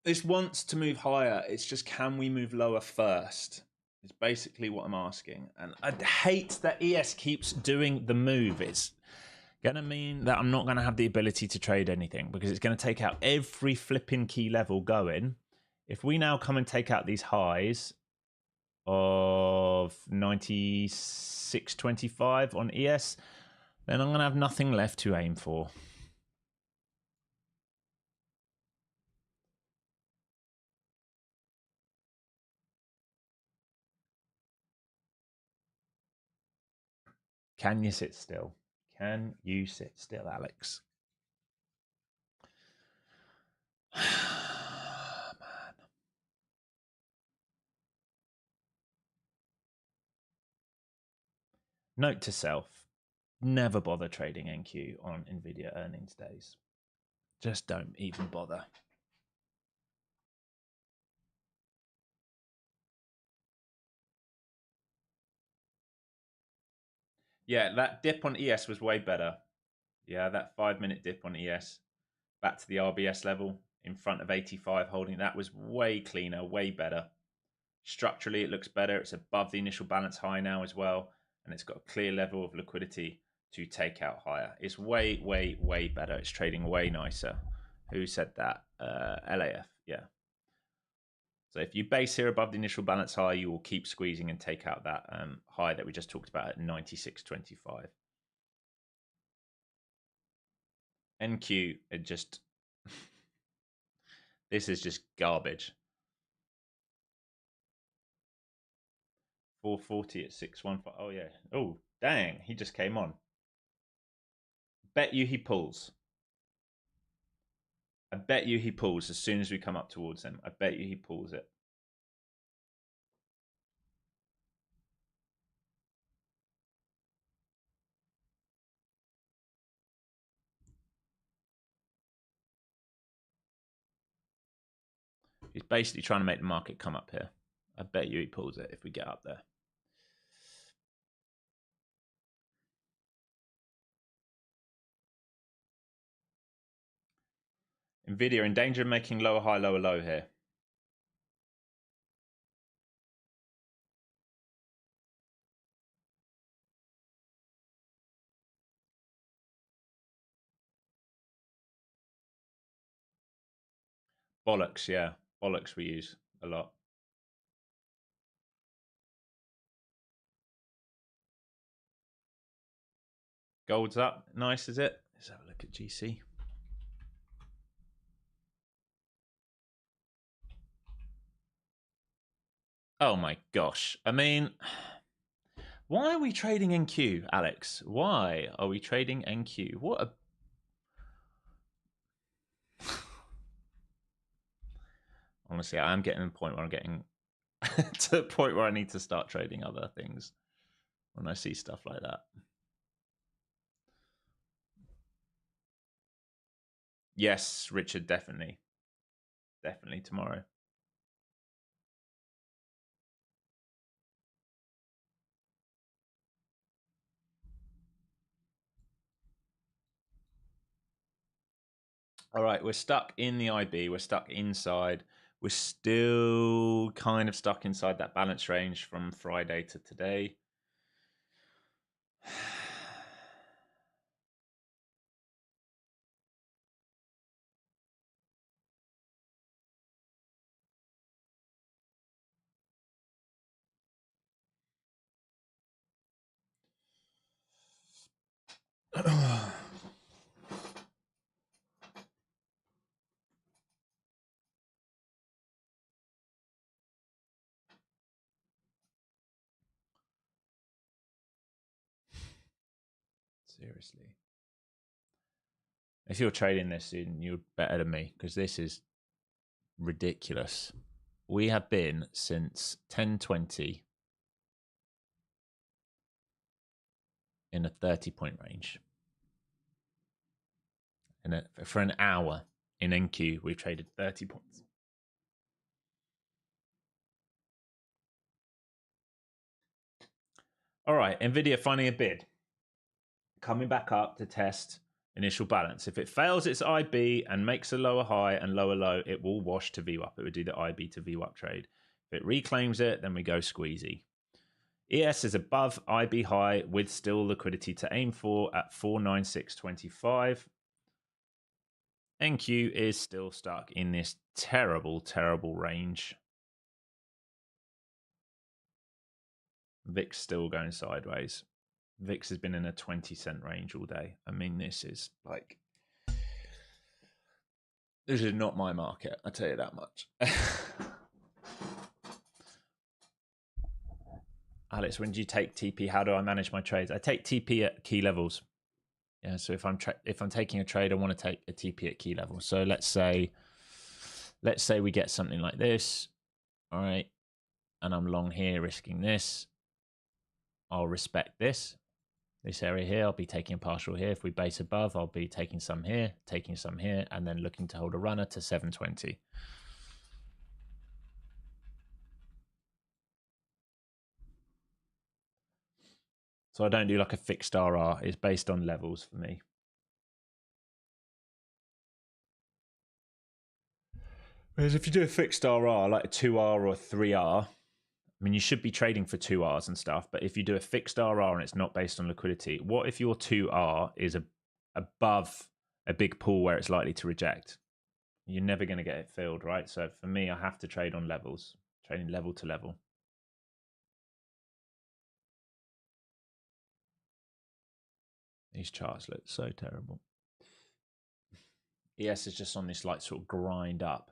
This wants to move higher. It's just, can we move lower first? It's basically what I'm asking. And I hate that ES keeps doing the move. It's going to mean that I'm not going to have the ability to trade anything because it's going to take out every flipping key level going. If we now come and take out these highs of 96.25 on ES, then I'm going to have nothing left to aim for. Can you sit still? Can you sit still, Alex? Man. Note to self, never bother trading NQ on NVIDIA earnings days. Just don't even bother. Yeah, that dip on ES was way better. Yeah, that 5-minute dip on ES back to the RBS level in front of 85 holding, that was way cleaner, way better. Structurally, it looks better. It's above the initial balance high now as well, and it's got a clear level of liquidity to take out higher. It's way, way, way better. It's trading way nicer. Who said that? LAF, yeah. So if you base here above the initial balance high, you will keep squeezing and take out that high that we just talked about at 96.25. NQ, it just... this is just garbage. 440 at 615. Oh, yeah. Oh, dang. He just came on. Bet you he pulls. I bet you he pulls as soon as we come up towards him. I bet you he pulls it. He's basically trying to make the market come up here. I bet you he pulls it if we get up there. Nvidia in danger of making lower high, lower low here. Bollocks, yeah. Bollocks we use a lot. Gold's up. Nice, is it? Let's have a look at GC. Oh my gosh. I mean, why are we trading NQ, Alex? Why are we trading NQ? What a... Honestly, I am getting to the point where I'm getting to the point where I need to start trading other things when I see stuff like that. Yes, Richard, definitely. definitely tomorrow. All right, we're stuck in the IB. We're stuck inside. We're still kind of stuck inside that balance range from Friday to today. Seriously. If you're trading this, you're better than me because this is ridiculous. We have been since 10:20 in a 30-point range. And for an hour in NQ, we've traded 30 points. All right, NVIDIA finding a bid. Coming back up to test initial balance. If it fails its IB and makes a lower high and lower low, it will wash to VWAP. It would do the IB to VWAP trade. If it reclaims it, then we go squeezy. ES is above IB high with still liquidity to aim for at 496.25. NQ is still stuck in this terrible, terrible range. VIX still going sideways. VIX has been in a 20-cent range all day. I mean, this is not my market. I tell you that much. Alex, when do you take TP? How do I manage my trades? I take TP at key levels. Yeah, so if I'm taking a trade, I want to take a TP at key level. So let's say we get something like this. All right, and I'm long here, risking this. I'll respect this area here. I'll be taking a partial here. If we base above, I'll be taking some here, and then looking to hold a runner to 720. So I don't do like a fixed RR. It's based on levels for me. Whereas if you do a fixed RR, like a 2R or a 3R, I mean, you should be trading for 2Rs and stuff, but if you do a fixed RR and it's not based on liquidity, what if your 2R is above a big pool where it's likely to reject? You're never going to get it filled, right? So for me, I have to trade on levels, trading level to level. These charts look so terrible. ES is just on this like sort of grind up.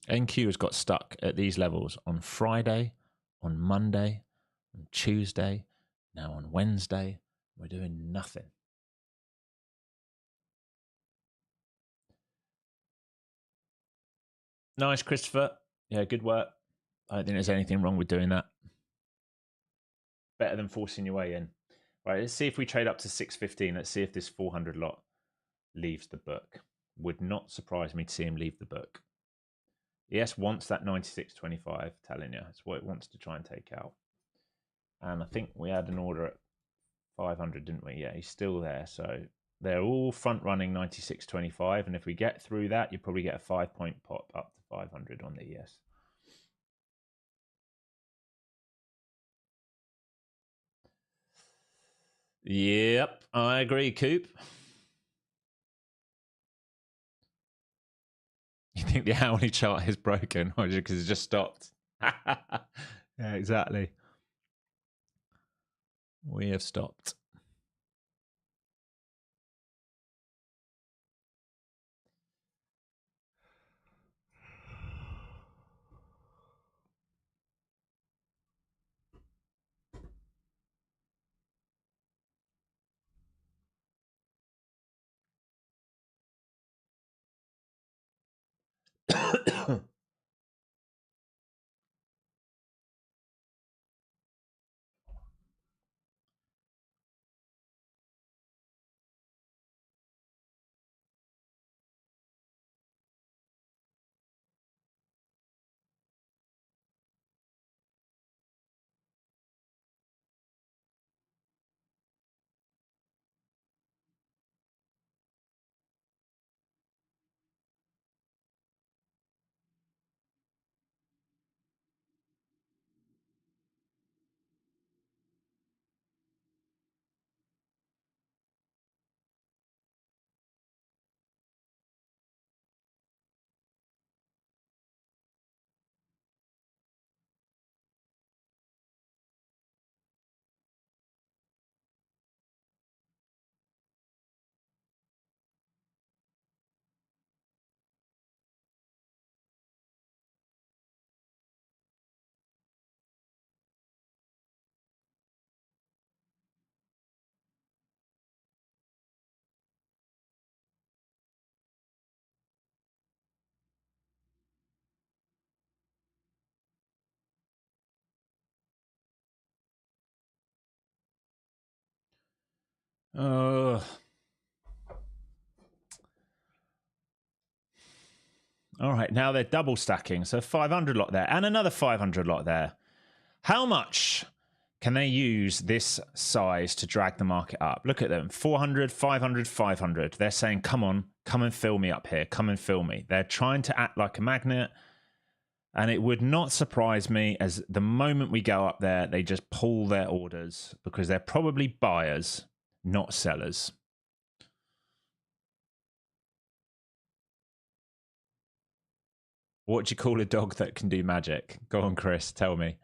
NQ has got stuck at these levels on Friday, on Monday, on Tuesday, now on Wednesday. We're doing nothing. Nice, Christopher. Yeah, good work. I don't think there's anything wrong with doing that. Better than forcing your way in. Right, let's see if we trade up to 615. Let's see if this 400 lot leaves the book. Would not surprise me to see him leave the book. ES wants that 96.25, telling you. It's what it wants to try and take out. And I think we had an order at 500, didn't we? Yeah, he's still there. So they're all front running 96.25. And if we get through that, you probably get a 5-point pop up to 500 on the ES. Yep, I agree, Coop. You think the hourly chart is broken or because it just stopped? Yeah, exactly. We have stopped. All right, now they're double stacking. So 500 lot there and another 500 lot there. How much can they use this size to drag the market up? Look at them, 400, 500, 500. They're saying, come on, come and fill me up here. Come and fill me. They're trying to act like a magnet. And it would not surprise me as the moment we go up there, they just pull their orders because they're probably buyers, not sellers. What do you call a dog that can do magic? Go on, Chris, tell me.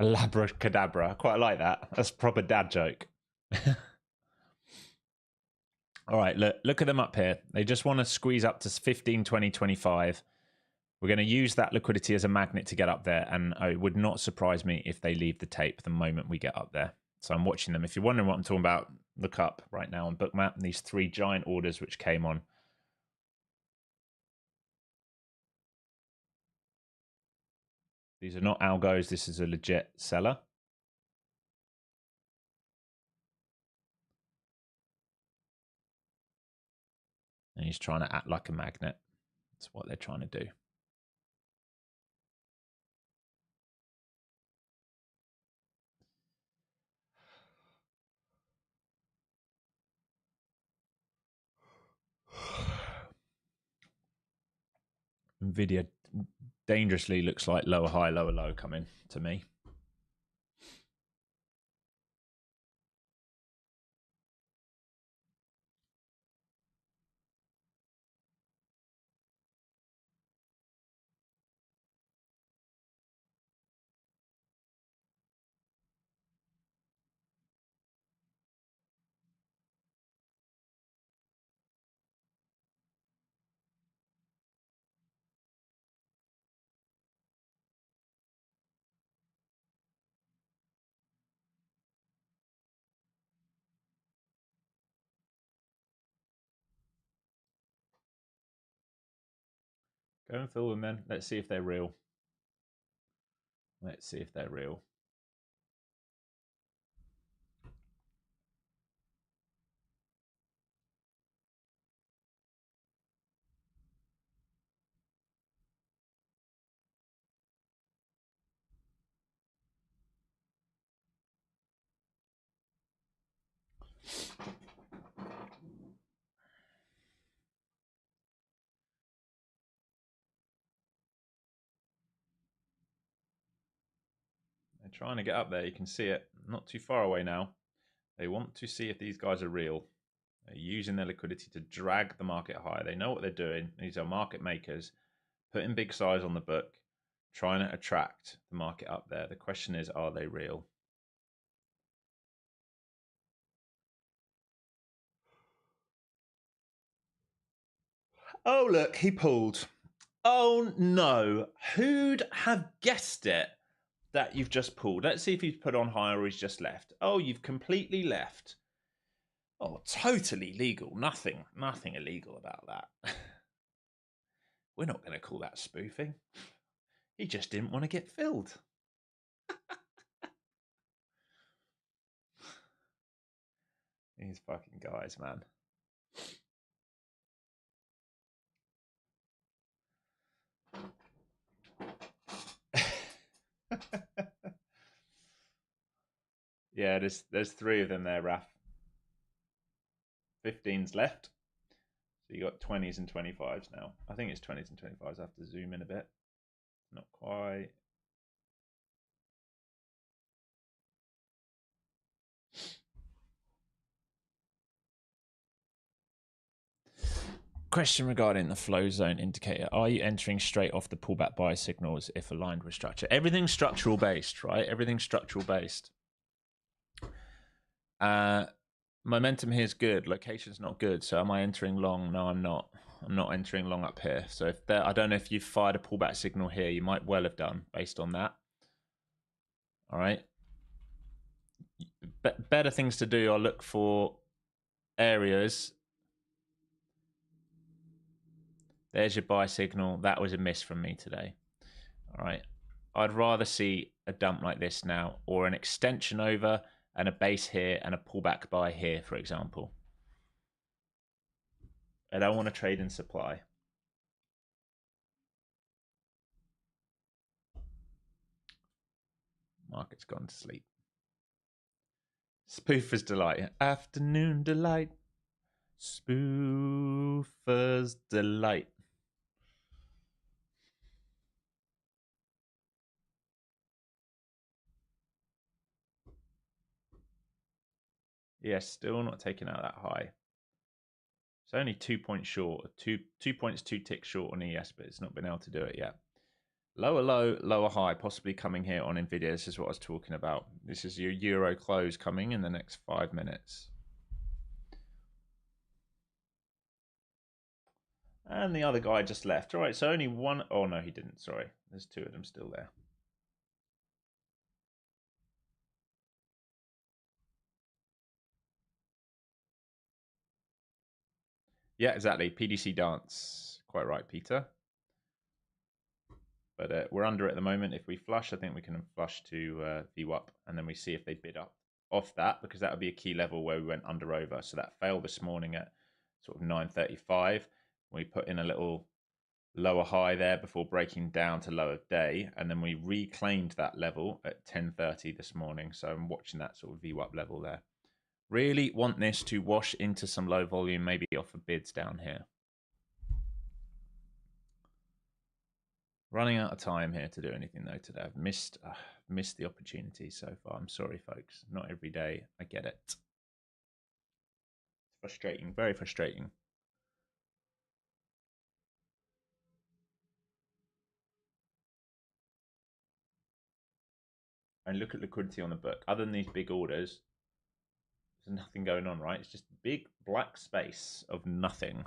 A labracadabra. Quite like that. That's a proper dad joke. All right, look at them up here. They just want to squeeze up to 15, 20, 25. We're going to use that liquidity as a magnet to get up there, and it would not surprise me if they leave the tape the moment we get up there. So I'm watching them. If you're wondering what I'm talking about, look up right now on Bookmap these 3 giant orders which came on. These are not algos. This is a legit seller. And he's trying to act like a magnet. That's what they're trying to do. Nvidia dangerously looks like lower high, lower low coming to me. Go and fill them then. Let's see if they're real. Let's see if they're real. They're trying to get up there. You can see it. Not too far away now. They want to see if these guys are real. They're using their liquidity to drag the market higher. They know what they're doing. These are market makers putting big size on the book, trying to attract the market up there. The question is, are they real? Oh, look, he pulled. Oh, no. Who'd have guessed it that you've just pulled? Let's see if he's put on higher or he's just left. Oh, you've completely left. Oh, totally legal. Nothing illegal about that. We're not going to call that spoofing. He just didn't want to get filled. These fucking guys, man. Yeah, there's 3 of them there, Raf. 15's left. So you got 20s and 25s now. I think it's 20s and 25s. I have to zoom in a bit. Not quite. Question regarding the flow zone indicator. Are you entering straight off the pullback buy signals if aligned with structure? Everything's structural based, right? Everything's structural based. Momentum here is good. Location's not good. So am I entering long? No, I'm not. I'm not entering long up here. So if there, I don't know if you've fired a pullback signal here. You might well have done based on that. All right. Better things to do are look for areas There's your buy signal. That was a miss from me today. All right. I'd rather see a dump like this now, or an extension over and a base here and a pullback buy here, for example. I don't want to trade in supply. Market's gone to sleep. Spoofer's delight. Afternoon delight. Spoofer's delight. Yes, still not taking out that high. It's only 2 points short, 2 points, 2 ticks short on ES, but it's not been able to do it yet. Lower low, lower high, possibly coming here on Nvidia. This is what I was talking about. This is your euro close coming in the next 5 minutes. And the other guy just left. All right, so only one. Oh, no, he didn't. Sorry. There's 2 of them still there. Yeah, exactly. PDC dance. Quite right, Peter. But we're under at the moment. If we flush, I think we can flush to VWAP, and then we see if they bid up off that, because that would be a key level where we went under over. So that failed this morning at sort of 9:35. We put in a little lower high there before breaking down to lower day, and then we reclaimed that level at 10:30 this morning. So I'm watching that sort of VWAP level there. Really want this to wash into some low volume, maybe off of bids down here. Running out of time here to do anything though today. I've missed the opportunity so far. I'm sorry, folks. Not every day. I get it. It's frustrating. Very frustrating. And look at liquidity on the book. Other than these big orders, there's nothing going on, right? It's just big black space of nothing.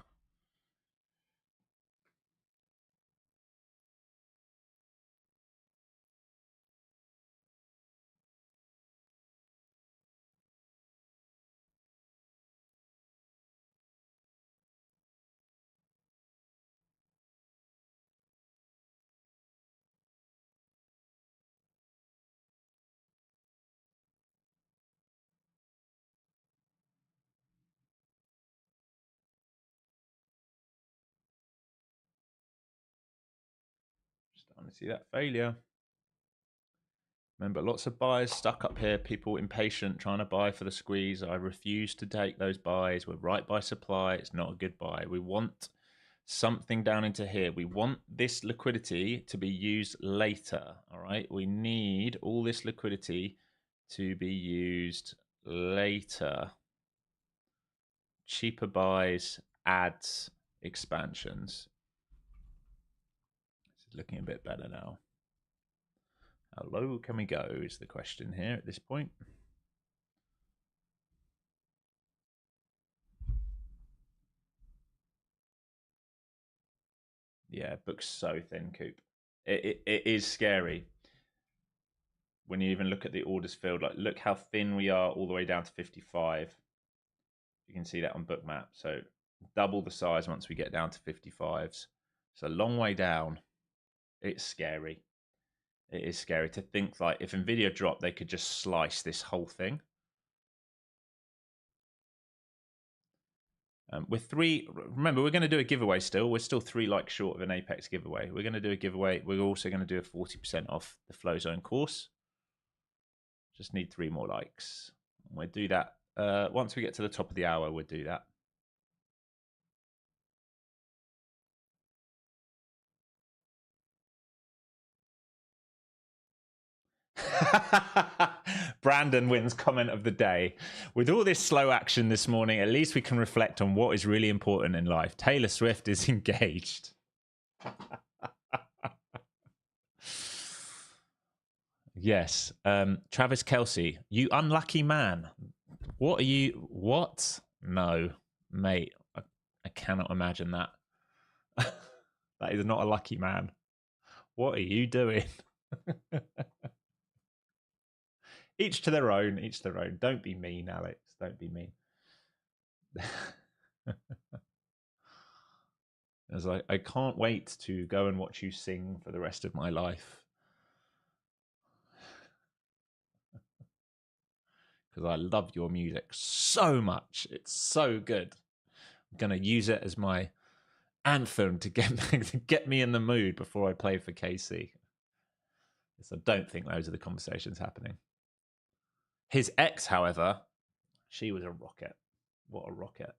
Starting to see that failure. Remember, lots of buyers stuck up here, people impatient, trying to buy for the squeeze. I refuse to take those buys. We're right by supply. It's not a good buy. We want something down into here. We want this liquidity to be used later, all right? We need all this liquidity to be used later. Cheaper buys, ads, expansions. This is looking a bit better now. How low can we go is the question here at this point. Yeah, book's so thin, Coop. It is scary when you even look at the orders filled. Like, look how thin we are all the way down to 55. You can see that on Bookmap. So double the size once we get down to 55s. It's a long way down. It's scary. It is scary to think, like, if Nvidia dropped, they could just slice this whole thing. Remember, we're going to do a giveaway still. We're still 3 likes short of an Apex giveaway. We're going to do a giveaway. We're also going to do a 40% off the Flow Zone course. Just need 3 more likes. We'll do that. Once we get to the top of the hour, we'll do that. Brandon wins comment of the day. With all this slow action this morning, at least we can reflect on what is really important in life. Taylor Swift is engaged. Yes. Travis Kelce, you unlucky man. What are you? What? No, mate. I cannot imagine that. That is not a lucky man. What are you doing? Each to their own. Each to their own. Don't be mean, Alex. Don't be mean. I was like, I can't wait to go and watch you sing for the rest of my life. Because I love your music so much. It's so good. I'm going to use it as my anthem to get me in the mood before I play for KC. So I don't think those are the conversations happening. His ex, however, she was a rocket. What a rocket.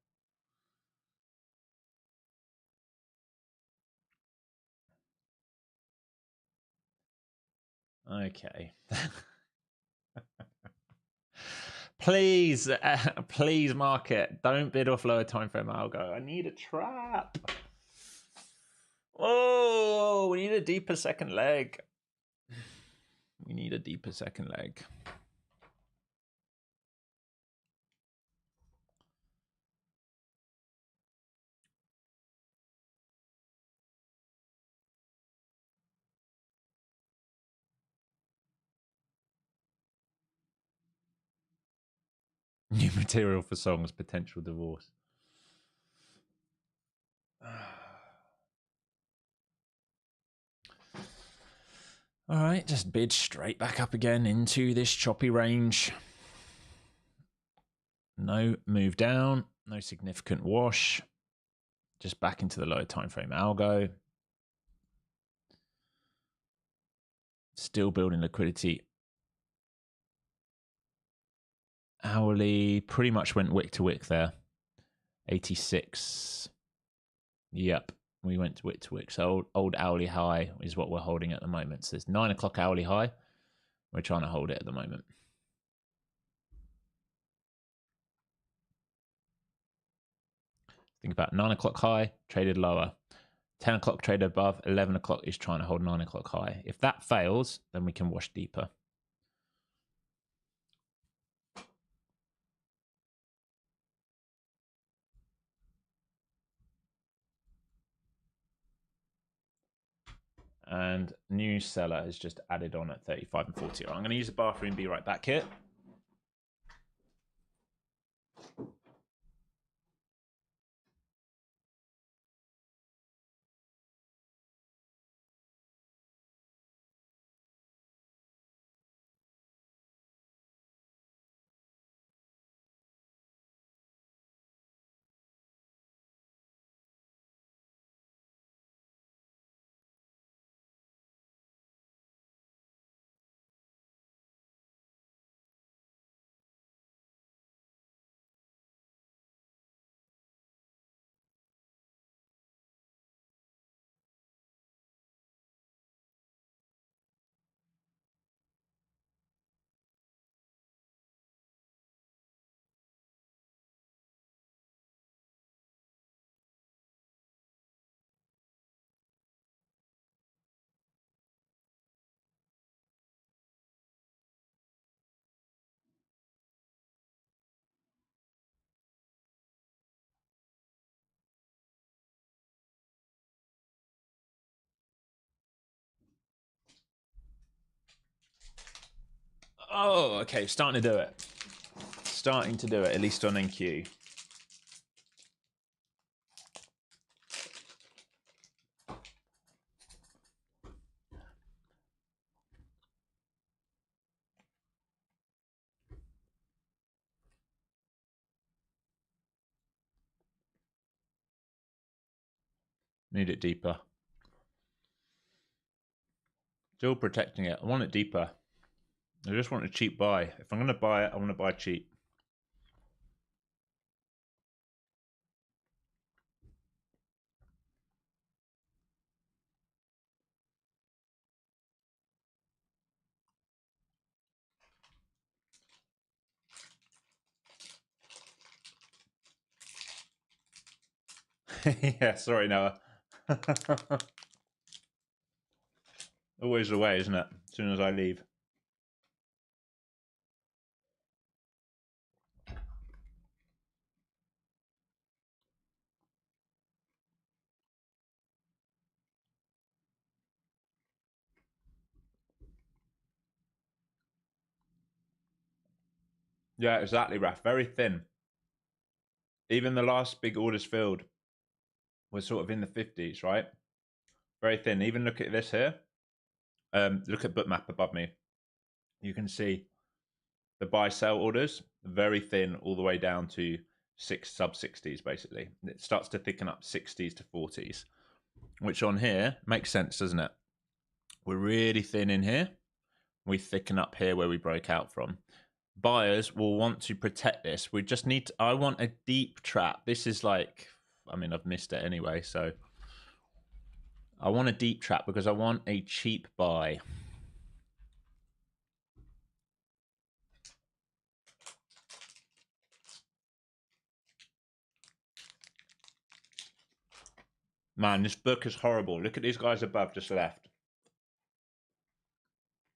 Okay. Please, please market. Don't bid off lower time frame algo. I need a trap. Oh, we need a deeper second leg. We need a deeper second leg. New material for songs, potential divorce. All right, just bid straight back up again into this choppy range. No move down, no significant wash. Just back into the lower time frame algo. Still building liquidity. Hourly pretty much went wick to wick there. 86. Yep, we went wick to wick. So old hourly high is what we're holding at the moment. So it's 9 o'clock hourly high. We're trying to hold it at the moment. Think about 9 o'clock high, traded lower. 10 o'clock traded above. 11 o'clock is trying to hold 9 o'clock high. If that fails, then we can wash deeper. And new seller is just added on at 35 and 40. I'm going to use the bathroom, be right back here. Oh, okay. Starting to do it. Starting to do it, at least on NQ. Need it deeper. Still protecting it. I want it deeper. I just want a cheap buy. If I'm going to buy it, I want to buy cheap. Yeah, sorry, Noah. Always the way, isn't it? As soon as I leave. Yeah, exactly, Raf. Very thin. Even the last big orders filled. We're sort of in the 50s, right? Very thin. Even look at this here. Look at bookmap above me. You can see the buy sell orders very thin all the way down to sub 60s basically. It starts to thicken up 60s to 40s, which on here makes sense, doesn't it? We're really thin in here. We thicken up here where we broke out from. Buyers will want to protect this. We just need to, I want a deep trap. This is like, I mean, I've missed it anyway, so I want a deep trap because I want a cheap buy. Man, this book is horrible. Look at these guys above just left.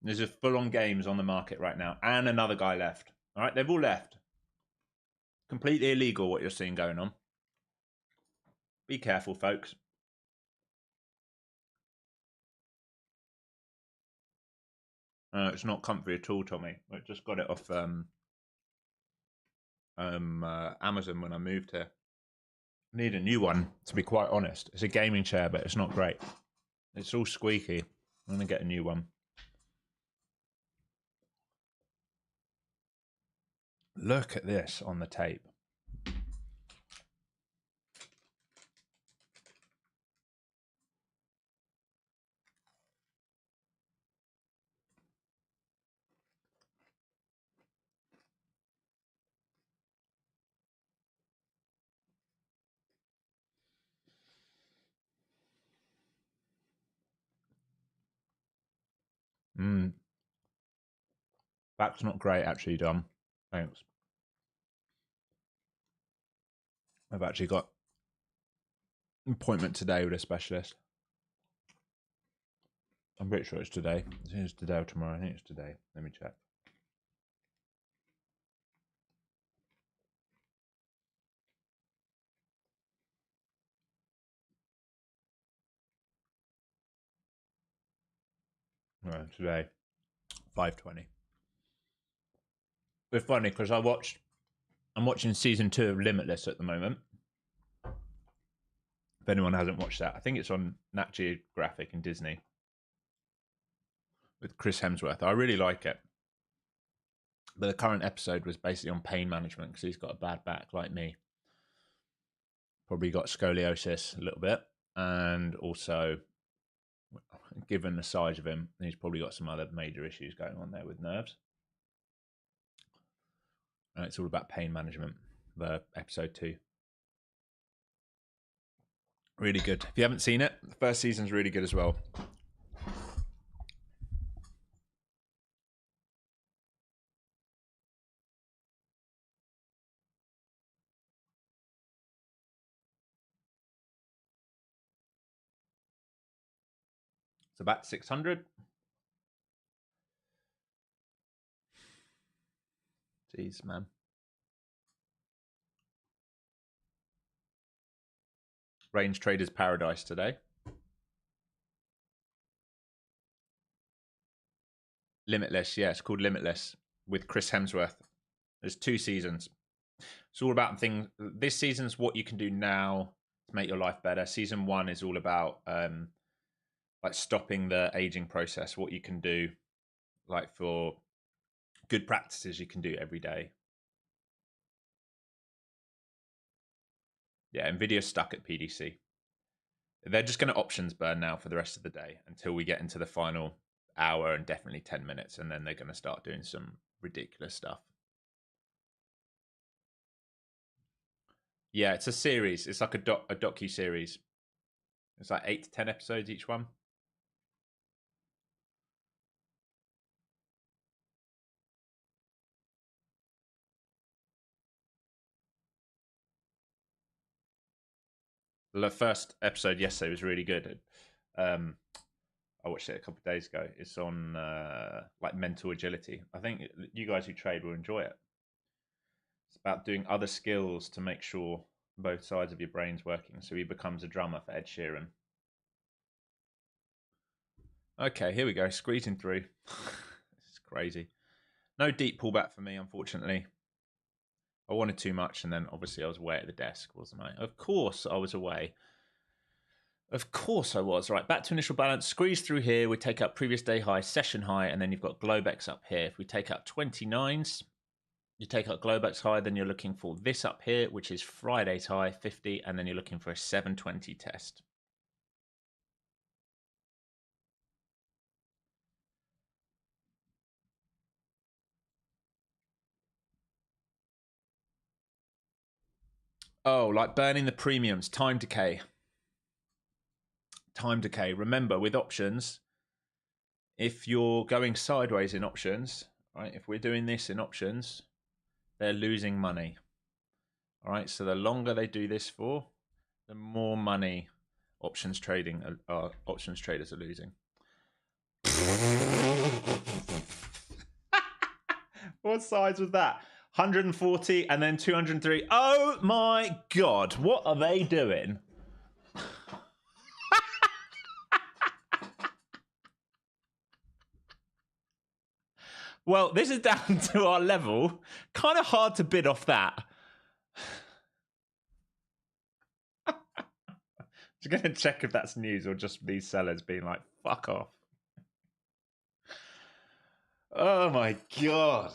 There's a full-on games on the market right now, and another guy left. All right, they've all left. Completely illegal what you're seeing going on. Be careful, folks. It's not comfy at all, Tommy. I just got it off Amazon when I moved here. I need a new one, to be quite honest. It's a gaming chair, but it's not great. It's all squeaky. I'm going to get a new one. Look at this on the tape. That's not great, actually, Dom. Thanks. I've actually got an appointment today with a specialist. I'm pretty sure it's today. I think it's today or tomorrow. I think it's today. Let me check. No, today, 5:20. It's funny because I'm watching season 2 of Limitless at the moment. If anyone hasn't watched that, I think it's on Nat Geographic and Disney with Chris Hemsworth. I really like it. But the current episode was basically on pain management because he's got a bad back like me. Probably got scoliosis a little bit. And also, given the size of him, he's probably got some other major issues going on there with nerves. And it's all about pain management, the episode 2. Really good. If you haven't seen it, the first season's really good as well. It's about 600. Jeez, man. Range Traders Paradise today. Limitless, yeah, it's called Limitless with Chris Hemsworth. There's 2 seasons. It's all about things. This season's what you can do now to make your life better. Season 1 is all about like stopping the aging process. What you can do, like for good practices, you can do every day. Yeah, Nvidia's stuck at PDC. They're just going to options burn now for the rest of the day until we get into the final hour and definitely 10 minutes, and then they're going to start doing some ridiculous stuff. Yeah, it's a series. It's like a docu-series. It's like 8 to 10 episodes each one. The first episode yesterday was really good. I watched it a couple of days ago. It's on like mental agility. I think you guys who trade will enjoy it. It's about doing other skills to make sure both sides of your brain's working. So he becomes a drummer for Ed Sheeran. Okay, here we go. Squeezing through. This is crazy. No deep pullback for me, unfortunately. I wanted too much, and then obviously I was away at the desk, wasn't I? Of course I was away. Of course I was. Right, back to initial balance. Squeeze through here. We take out previous day high, session high, and then you've got Globex up here. If we take out 29s, you take out Globex high, then you're looking for this up here, which is Friday's high, 50, and then you're looking for a 720 test. Oh, like burning the premiums, time decay. Time decay. Remember, with options, if you're going sideways in options, right, if we're doing this in options, they're losing money. All right, so the longer they do this for, the more money options traders are losing. What size was that? 140 and then 203. Oh my God, what are they doing? Well, this is down to our level. Kind of hard to bid off that. Just going to check if that's news or just these sellers being like, fuck off. Oh my God.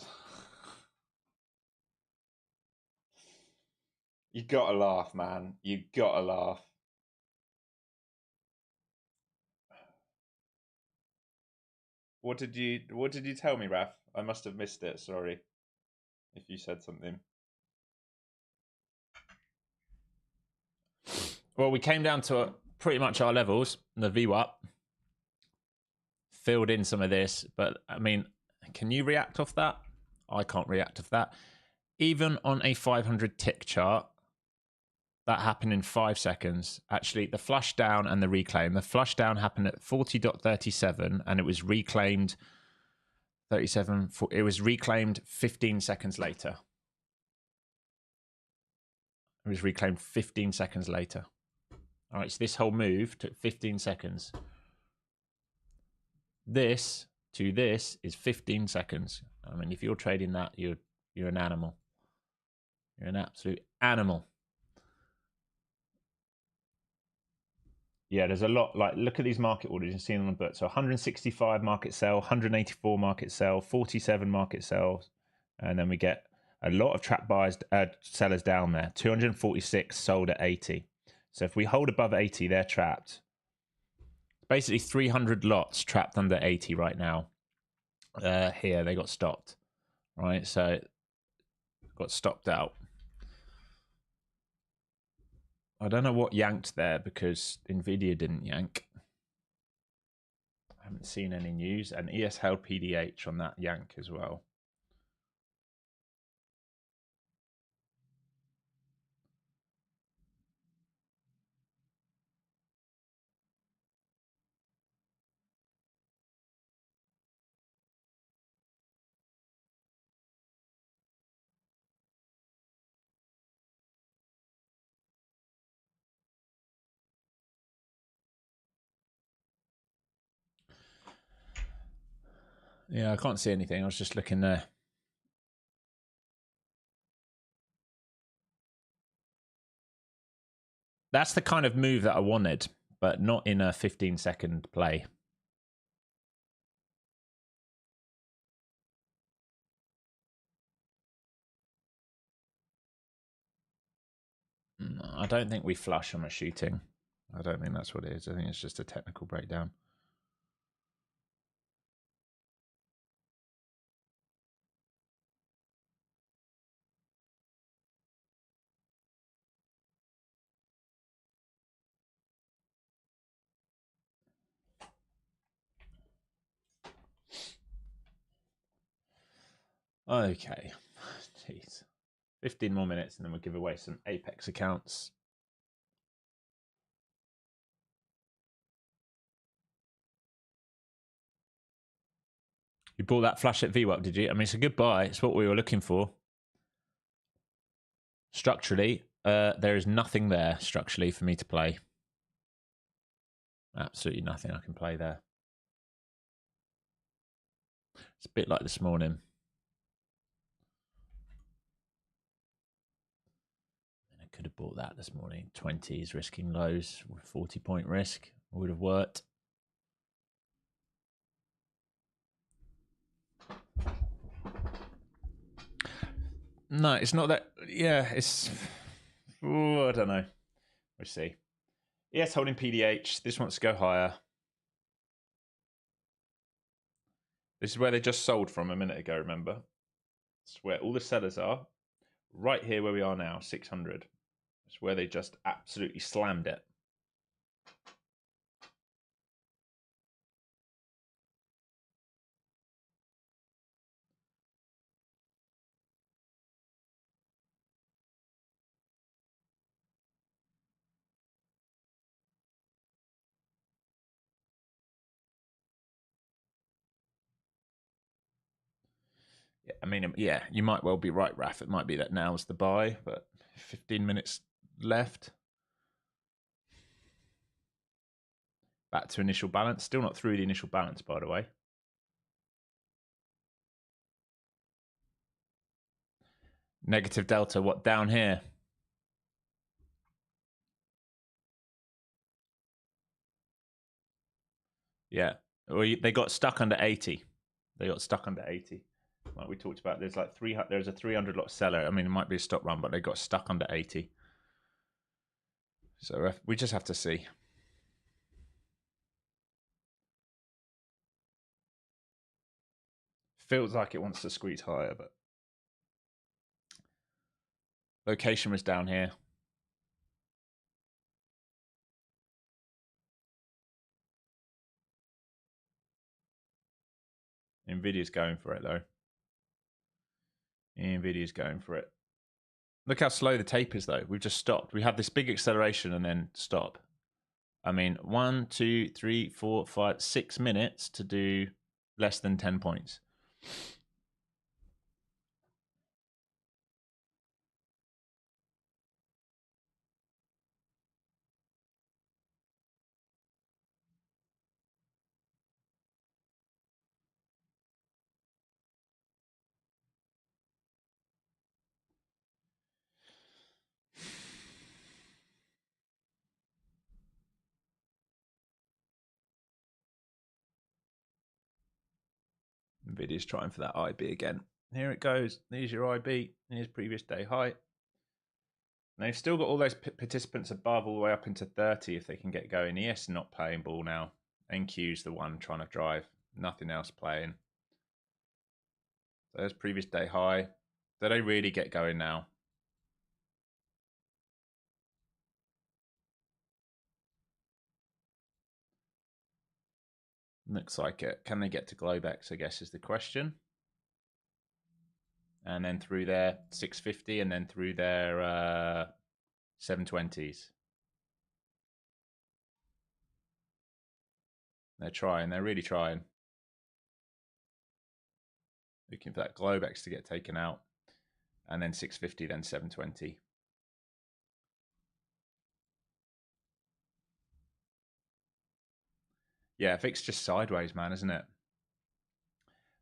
You gotta laugh, man. You gotta laugh. What did you tell me, Raf? I must have missed it, sorry. If you said something. Well, we came down to pretty much our levels, the VWAP. Filled in some of this, but I mean, can you react off that? I can't react off that. Even on a 500 tick chart, that happened in 5 seconds. Actually, the flush down and the reclaim. The flush down happened at 40.37 and it was reclaimed 37. It was reclaimed 15 seconds later. It was reclaimed 15 seconds later. All right, so this whole move took 15 seconds. This to this is 15 seconds. I mean, if you're trading that, you're an animal. You're an absolute animal. Yeah, there's a lot. Like, look at these market orders. You see them on the book. So 165 market sell, 184 market sell, 47 market sells, and then we get a lot of trap buyers, sellers down there. 246 sold at 80. So if we hold above 80, they're trapped. Basically, 300 lots trapped under 80 right now. Here they got stopped. Right, so got stopped out. I don't know what yanked there because Nvidia didn't yank. I haven't seen any news, and ES held PDH on that yank as well. Yeah, I can't see anything. I was just looking there. That's the kind of move that I wanted, but not in a 15-second play. I don't think we flush on a shooting. I don't think that's what it is. I think it's just a technical breakdown. Okay. Jeez. 15 more minutes and then we'll give away some Apex accounts. You bought that flush at VWAP, did you? I mean, it's a good buy. It's what we were looking for. Structurally, there is nothing there structurally for me to play. Absolutely nothing I can play there. It's a bit like this morning. Could have bought that this morning. 20s risking lows with 40-point risk would have worked. No, it's not that. Yeah, it's. Oh, I don't know. We'll see. Yes, holding PDH. This wants to go higher. This is where they just sold from a minute ago, remember? It's where all the sellers are. Right here where we are now, 600. It's where they just absolutely slammed it. Yeah, I mean, yeah, you might well be right, Raf. It might be that now's the buy, but 15 minutes left. Back to initial balance. Still not through the initial balance, by the way. Negative delta, what, down here? Yeah. Well, they got stuck under 80. They got stuck under 80. Like we talked about, there's like there's a 300 lot seller. I mean, it might be a stop run, but they got stuck under 80. So we just have to see. Feels like it wants to squeeze higher, but location was down here. Nvidia's going for it, though. Nvidia's going for it. Look how slow the tape is, though. We've just stopped. We have this big acceleration and then stop. I mean, 1, 2, 3, 4, 5, 6 minutes to do less than 10 points. Nvidia's trying for that IB again. Here it goes. There's your IB. Here's previous day high. And they've still got all those participants above all the way up into 30 if they can get going. ES not playing ball now. NQ's the one trying to drive. Nothing else playing. So there's previous day high. Do they really get going now? Looks like it. Can they get to Globex, I guess, is the question. And then through their 650 and then through their 720s. They're trying. They're really trying. Looking for that Globex to get taken out. And then 650, then 720. Yeah, VIX just sideways, man, isn't it?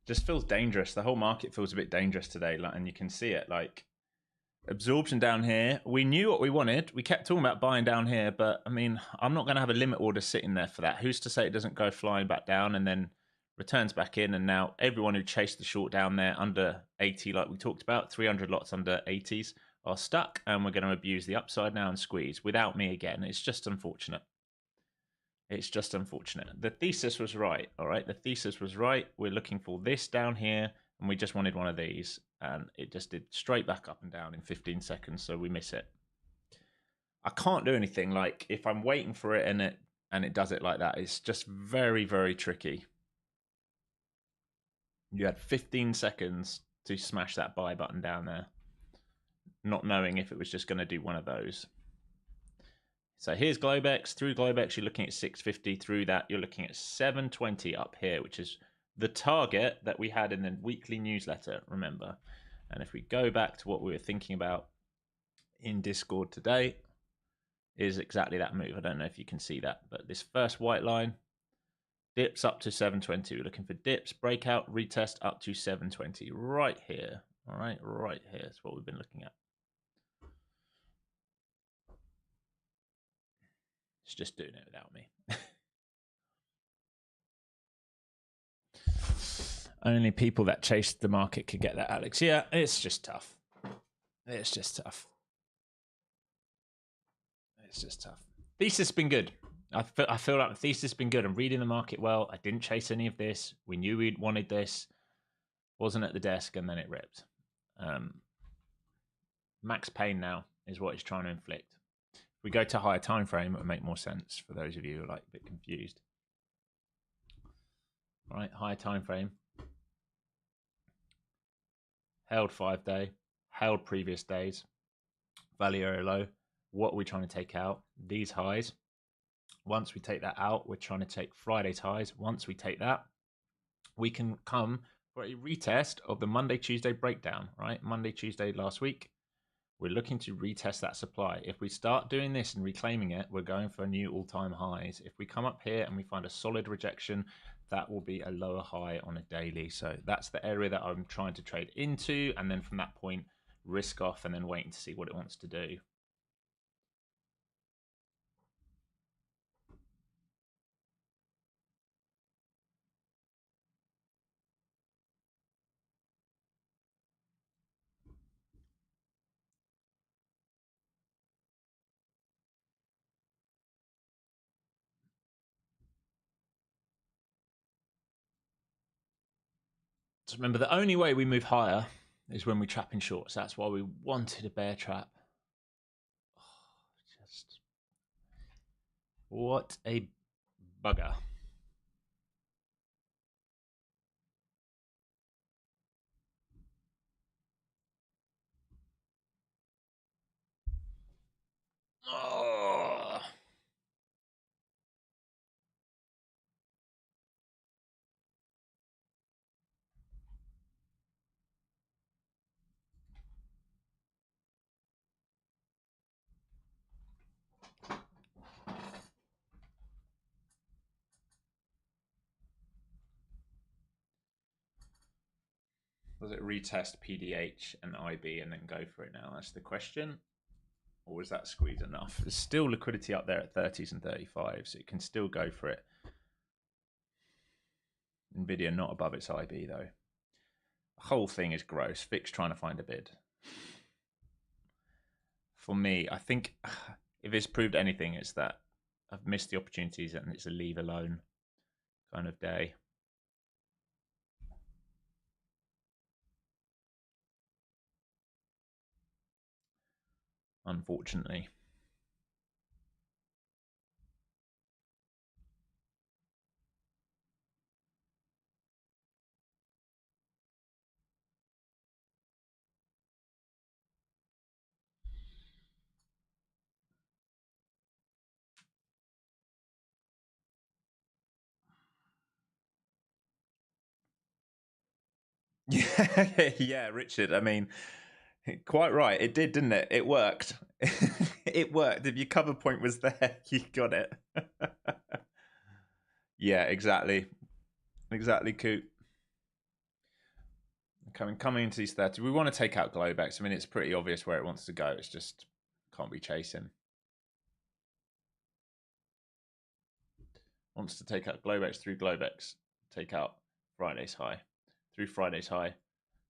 Just feels dangerous. The whole market feels a bit dangerous today, and you can see it. Like absorption down here. We knew what we wanted. We kept talking about buying down here, but I mean, I'm not going to have a limit order sitting there for that. Who's to say it doesn't go flying back down and then returns back in? And now everyone who chased the short down there under 80, like we talked about, 300 lots under 80s are stuck, and we're going to abuse the upside now and squeeze without me again. It's just unfortunate. It's just unfortunate. The thesis was right, all right? The thesis was right. We're looking for this down here, and we just wanted one of these, and it just did straight back up and down in 15 seconds, so we miss it. I can't do anything. Like, if I'm waiting for it and it does it like that, it's just very, very tricky. You had 15 seconds to smash that buy button down there, not knowing if it was just going to do one of those. So here's Globex. Through Globex, you're looking at 650. Through that, you're looking at 720 up here, which is the target that we had in the weekly newsletter, remember. And if we go back to what we were thinking about in Discord today, is exactly that move. I don't know if you can see that, but this first white line dips up to 720. We're looking for dips, breakout, retest up to 720 right here. All right, right here. That's what we've been looking at. It's just doing it without me. Only people that chased the market could get that, Alex. Yeah, it's just tough. It's just tough. It's just tough. Thesis has been good. I feel like the thesis has been good. I'm reading the market well. I didn't chase any of this. We knew we wanted this. Wasn't at the desk, and then it ripped. Max pain now is what it's trying to inflict. If we go to higher time frame, it would make more sense for those of you who are like a bit confused. All right, higher time frame. Held 5 day, held previous days, value area low. What are we trying to take out? These highs. Once we take that out, we're trying to take Friday's highs. Once we take that, we can come for a retest of the Monday, Tuesday breakdown, right? Monday, Tuesday last week. We're looking to retest that supply. If we start doing this and reclaiming it, we're going for new all-time highs. If we come up here and we find a solid rejection, that will be a lower high on a daily. So that's the area that I'm trying to trade into. And then from that point, risk off and then waiting to see what it wants to do. So remember, the only way we move higher is when we trap in shorts. That's why we wanted a bear trap. Oh, just what a bugger. Oh. Does it retest PDH and IB and then go for it now? That's the question. Or was that squeeze enough? There's still liquidity up there at 30s and 35s, so it can still go for it. Nvidia not above its IB though. The whole thing is gross. Vic's trying to find a bid. For me, I think if it's proved anything, it's that I've missed the opportunities and it's a leave alone kind of day. Unfortunately. Yeah, yeah, Richard. I mean, quite right. It did, didn't it? It worked. It worked. If your cover point was there, you got it. Yeah, exactly. Exactly, Coop. Coming into these 30. We want to take out Globex. I mean, it's pretty obvious where it wants to go. It's just can't be chasing. Wants to take out Globex through Globex. Take out Friday's high. Through Friday's high.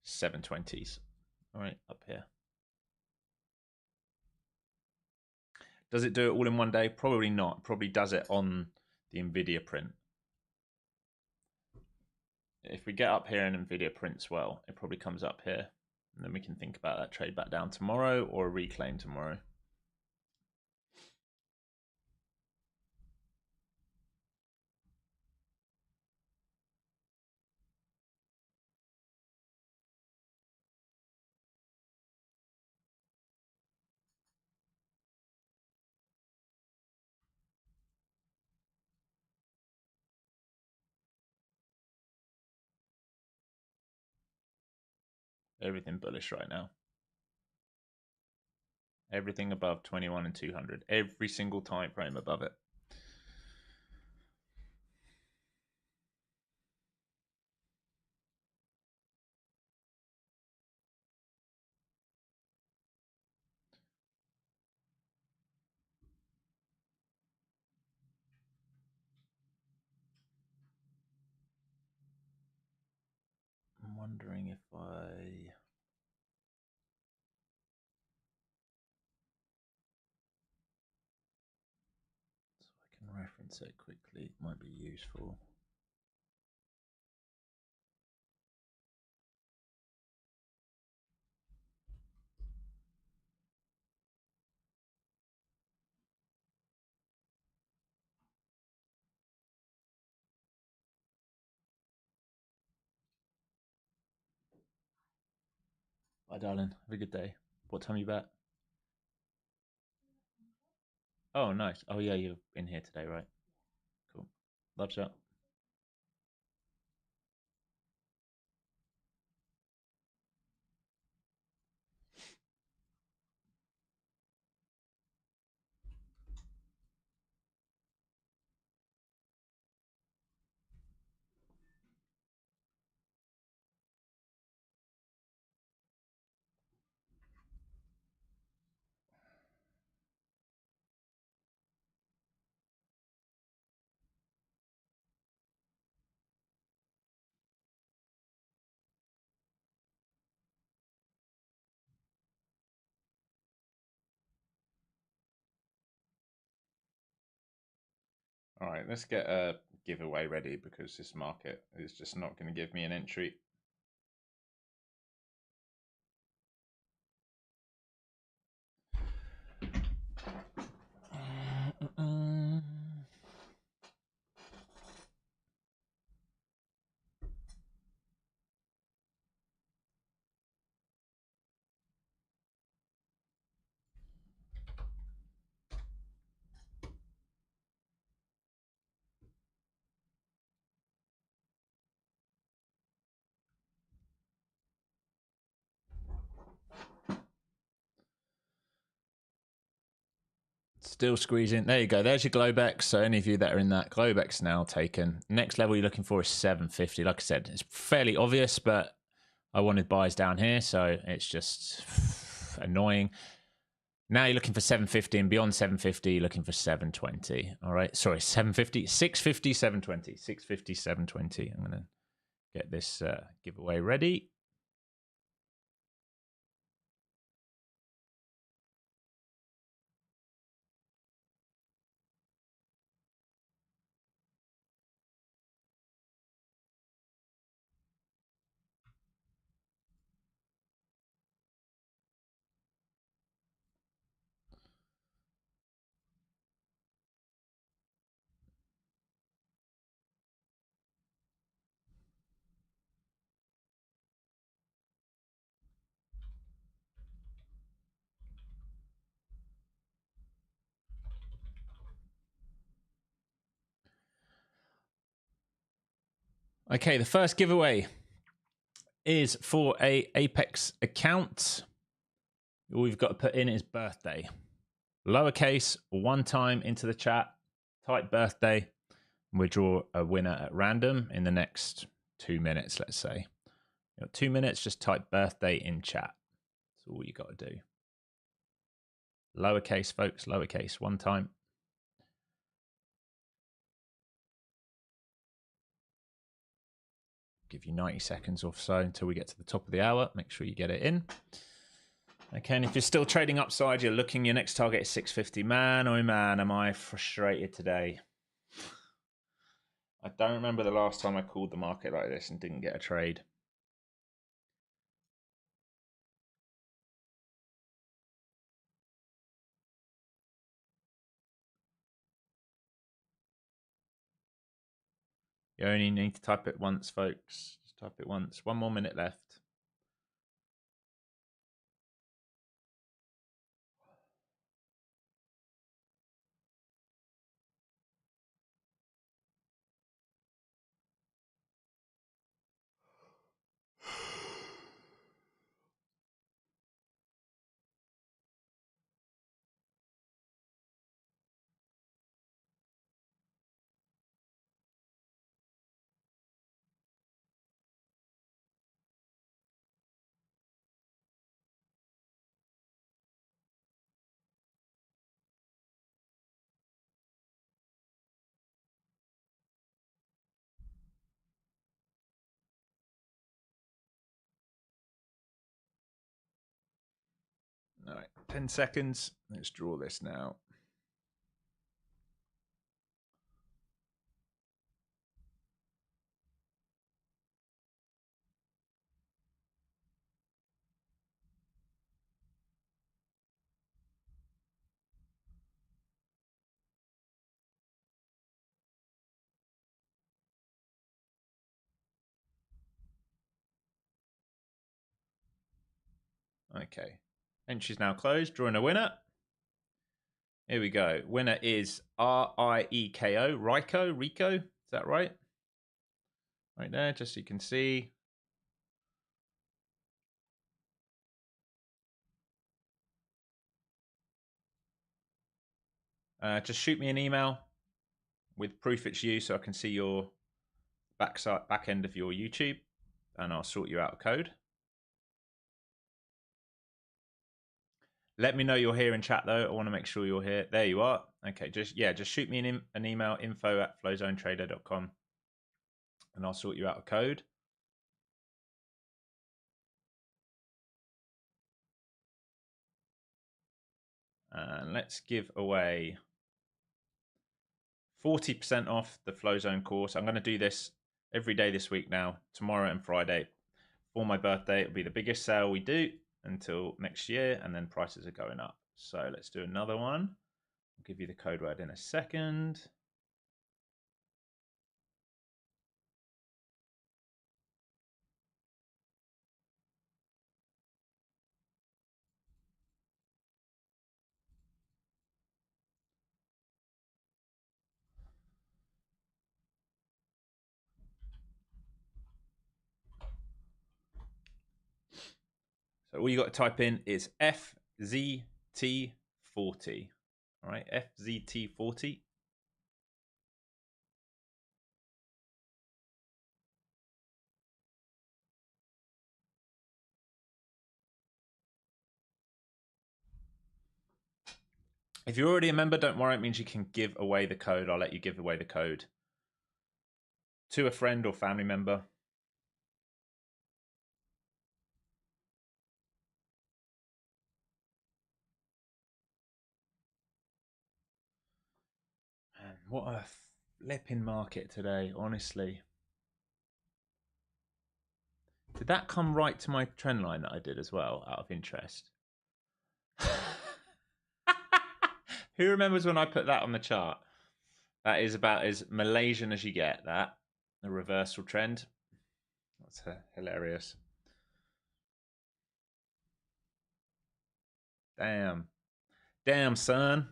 720s. All right, up here. Does it do it all in one day? Probably not. Probably does it on the NVIDIA print. If we get up here and NVIDIA prints well, it probably comes up here. And then we can think about that trade back down tomorrow or a reclaim tomorrow. Everything bullish right now. Everything above 21 and 200. Every single time frame above it. wondering if I can reference it quickly. It might be useful. Bye, darling. Have a good day. What time are you back? Oh, nice. Oh, yeah, you're in here today, right? Cool. Love shot. All right, let's get a giveaway ready because this market is just not going to give me an entry. Still squeezing. There you go. There's your Globex. So any of you that are in that, Globex now taken. Next level you're looking for is 750. Like I said, it's fairly obvious, but I wanted buys down here, so it's just annoying. Now you're looking for 750 and beyond 750, you're looking for 720. All right. Sorry, 750, 650, 720. 650, 720. I'm going to get this giveaway ready. Okay, the first giveaway is for a Apex account. All we've got to put in is birthday. Lowercase, one time into the chat, type birthday, and we draw a winner at random in the next 2 minutes, let's say. You got 2 minutes, just type birthday in chat. That's all you got to do. Lowercase, folks, lowercase, one time. Give you 90 seconds or so until we get to the top of the hour. Make sure you get it in. Okay, and if you're still trading upside, you're looking, your next target is 650. Man, oh man, am I frustrated today. I don't remember the last time I called the market like this and didn't get a trade. You only need to type it once, folks. Just type it once. 1 more minute left. All right, 10 seconds. Let's draw this now. Okay. Entry's now closed. Drawing a winner. Here we go. Winner is R-I-E-K-O. Rico. Is that right? Right there, just so you can see. Just shoot me an email with proof it's you so I can see your back end of your YouTube, and I'll sort you out a code. Let me know you're here in chat though. I want to make sure you're here. There you are. Okay, just shoot me an email, info@flowzonetrader.com, and I'll sort you out a code. And let's give away 40% off the Flowzone course. I'm going to do this every day this week now, tomorrow and Friday. For my birthday, it'll be the biggest sale we do until next year, and then prices are going up. So let's do another one. I'll give you the code word in a second. So all you got to type in is FZT40. All right, FZT40. If you're already a member, don't worry. It means you can give away the code. I'll let you give away the code to a friend or family member. Man, what a flipping market today, honestly. Did that come right to my trend line that I did as well, out of interest? Who remembers when I put that on the chart? That is about as Malaysian as you get, that. The reversal trend. That's hilarious. Damn. Damn, son.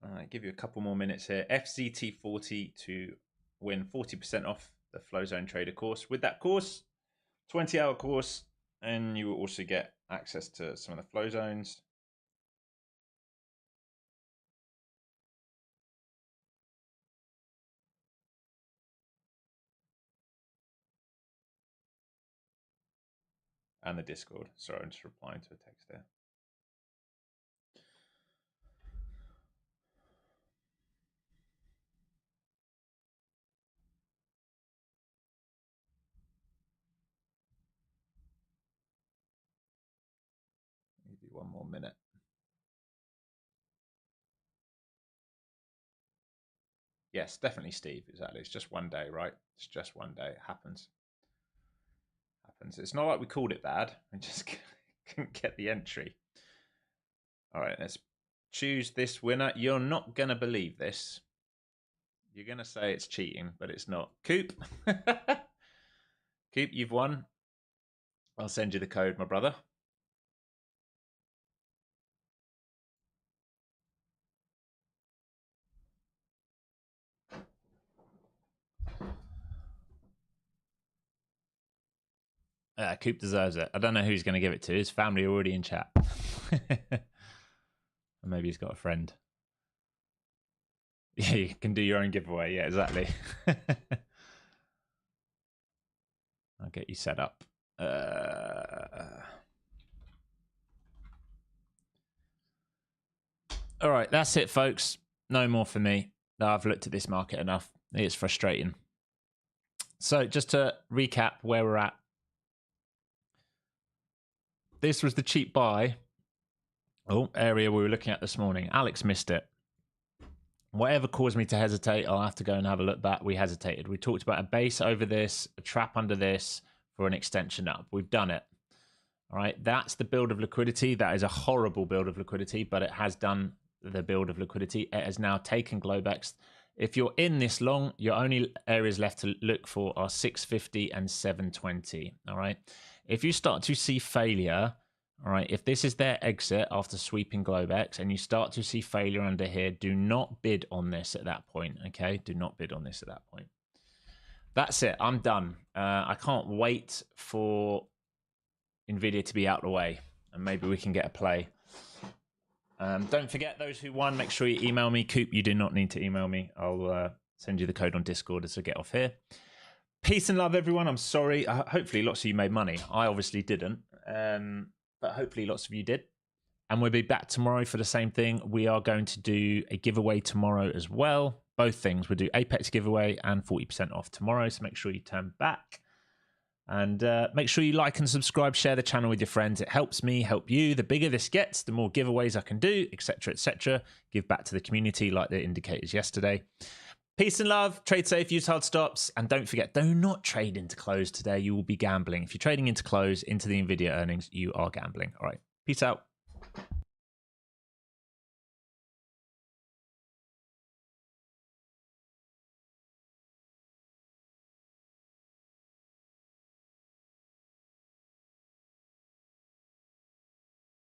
All right, give you a couple more minutes here. FZT40 to win 40% off the Flowzone Trader course. With that course, 20-hour course, and you will also get access to some of the flow zones. And the Discord. Sorry, I'm just replying to a text there. Maybe one more minute. Yes, definitely Steve. Exactly. It's just one day, right? It's just one day. It happens. It's not like we called it bad. We just couldn't get the entry. All right, let's choose this winner. You're not going to believe this. You're going to say it's cheating, but it's not. Coop. Coop, you've won. I'll send you the code, my brother. Coop deserves it. I don't know who he's going to give it to. His family are already in chat. Or maybe he's got a friend. Yeah, you can do your own giveaway. Yeah, exactly. I'll get you set up. All right, that's it, folks. No more for me. I've looked at this market enough. It's frustrating. So just to recap where we're at this was the cheap buy area we were looking at this morning. Alex missed it. Whatever caused me to hesitate, I'll have to go and have a look back. We hesitated. We talked about a base over this, a trap under this for an extension up. We've done it. All right, that's the build of liquidity. That is a horrible build of liquidity, but it has done the build of liquidity. It has now taken Globex. If you're in this long, your only areas left to look for are 650 and 720. All right, if you start to see failure, all right, if this is their exit after sweeping Globex and you start to see failure under here, do not bid on this at that point, okay? Do not bid on this at that point. That's it. I'm done. I can't wait for NVIDIA to be out of the way and maybe we can get a play. Don't forget, those who won, make sure you email me. Coop, you do not need to email me. I'll send you the code on Discord as I get off here. Peace and love, everyone. I'm sorry. Hopefully lots of you made money. I obviously didn't. But hopefully lots of you did. And we'll be back tomorrow for the same thing. We are going to do a giveaway tomorrow as well. Both things. We'll do Apex giveaway and 40% off tomorrow. So make sure you turn back. And make sure you like and subscribe. Share the channel with your friends. It helps me help you. The bigger this gets, the more giveaways I can do, etc., etc. Give back to the community like the indicators yesterday. Peace and love. Trade safe. Use hard stops. And don't forget, do not trade into close today. You will be gambling. If you're trading into close, into the NVIDIA earnings, you are gambling. All right. Peace out.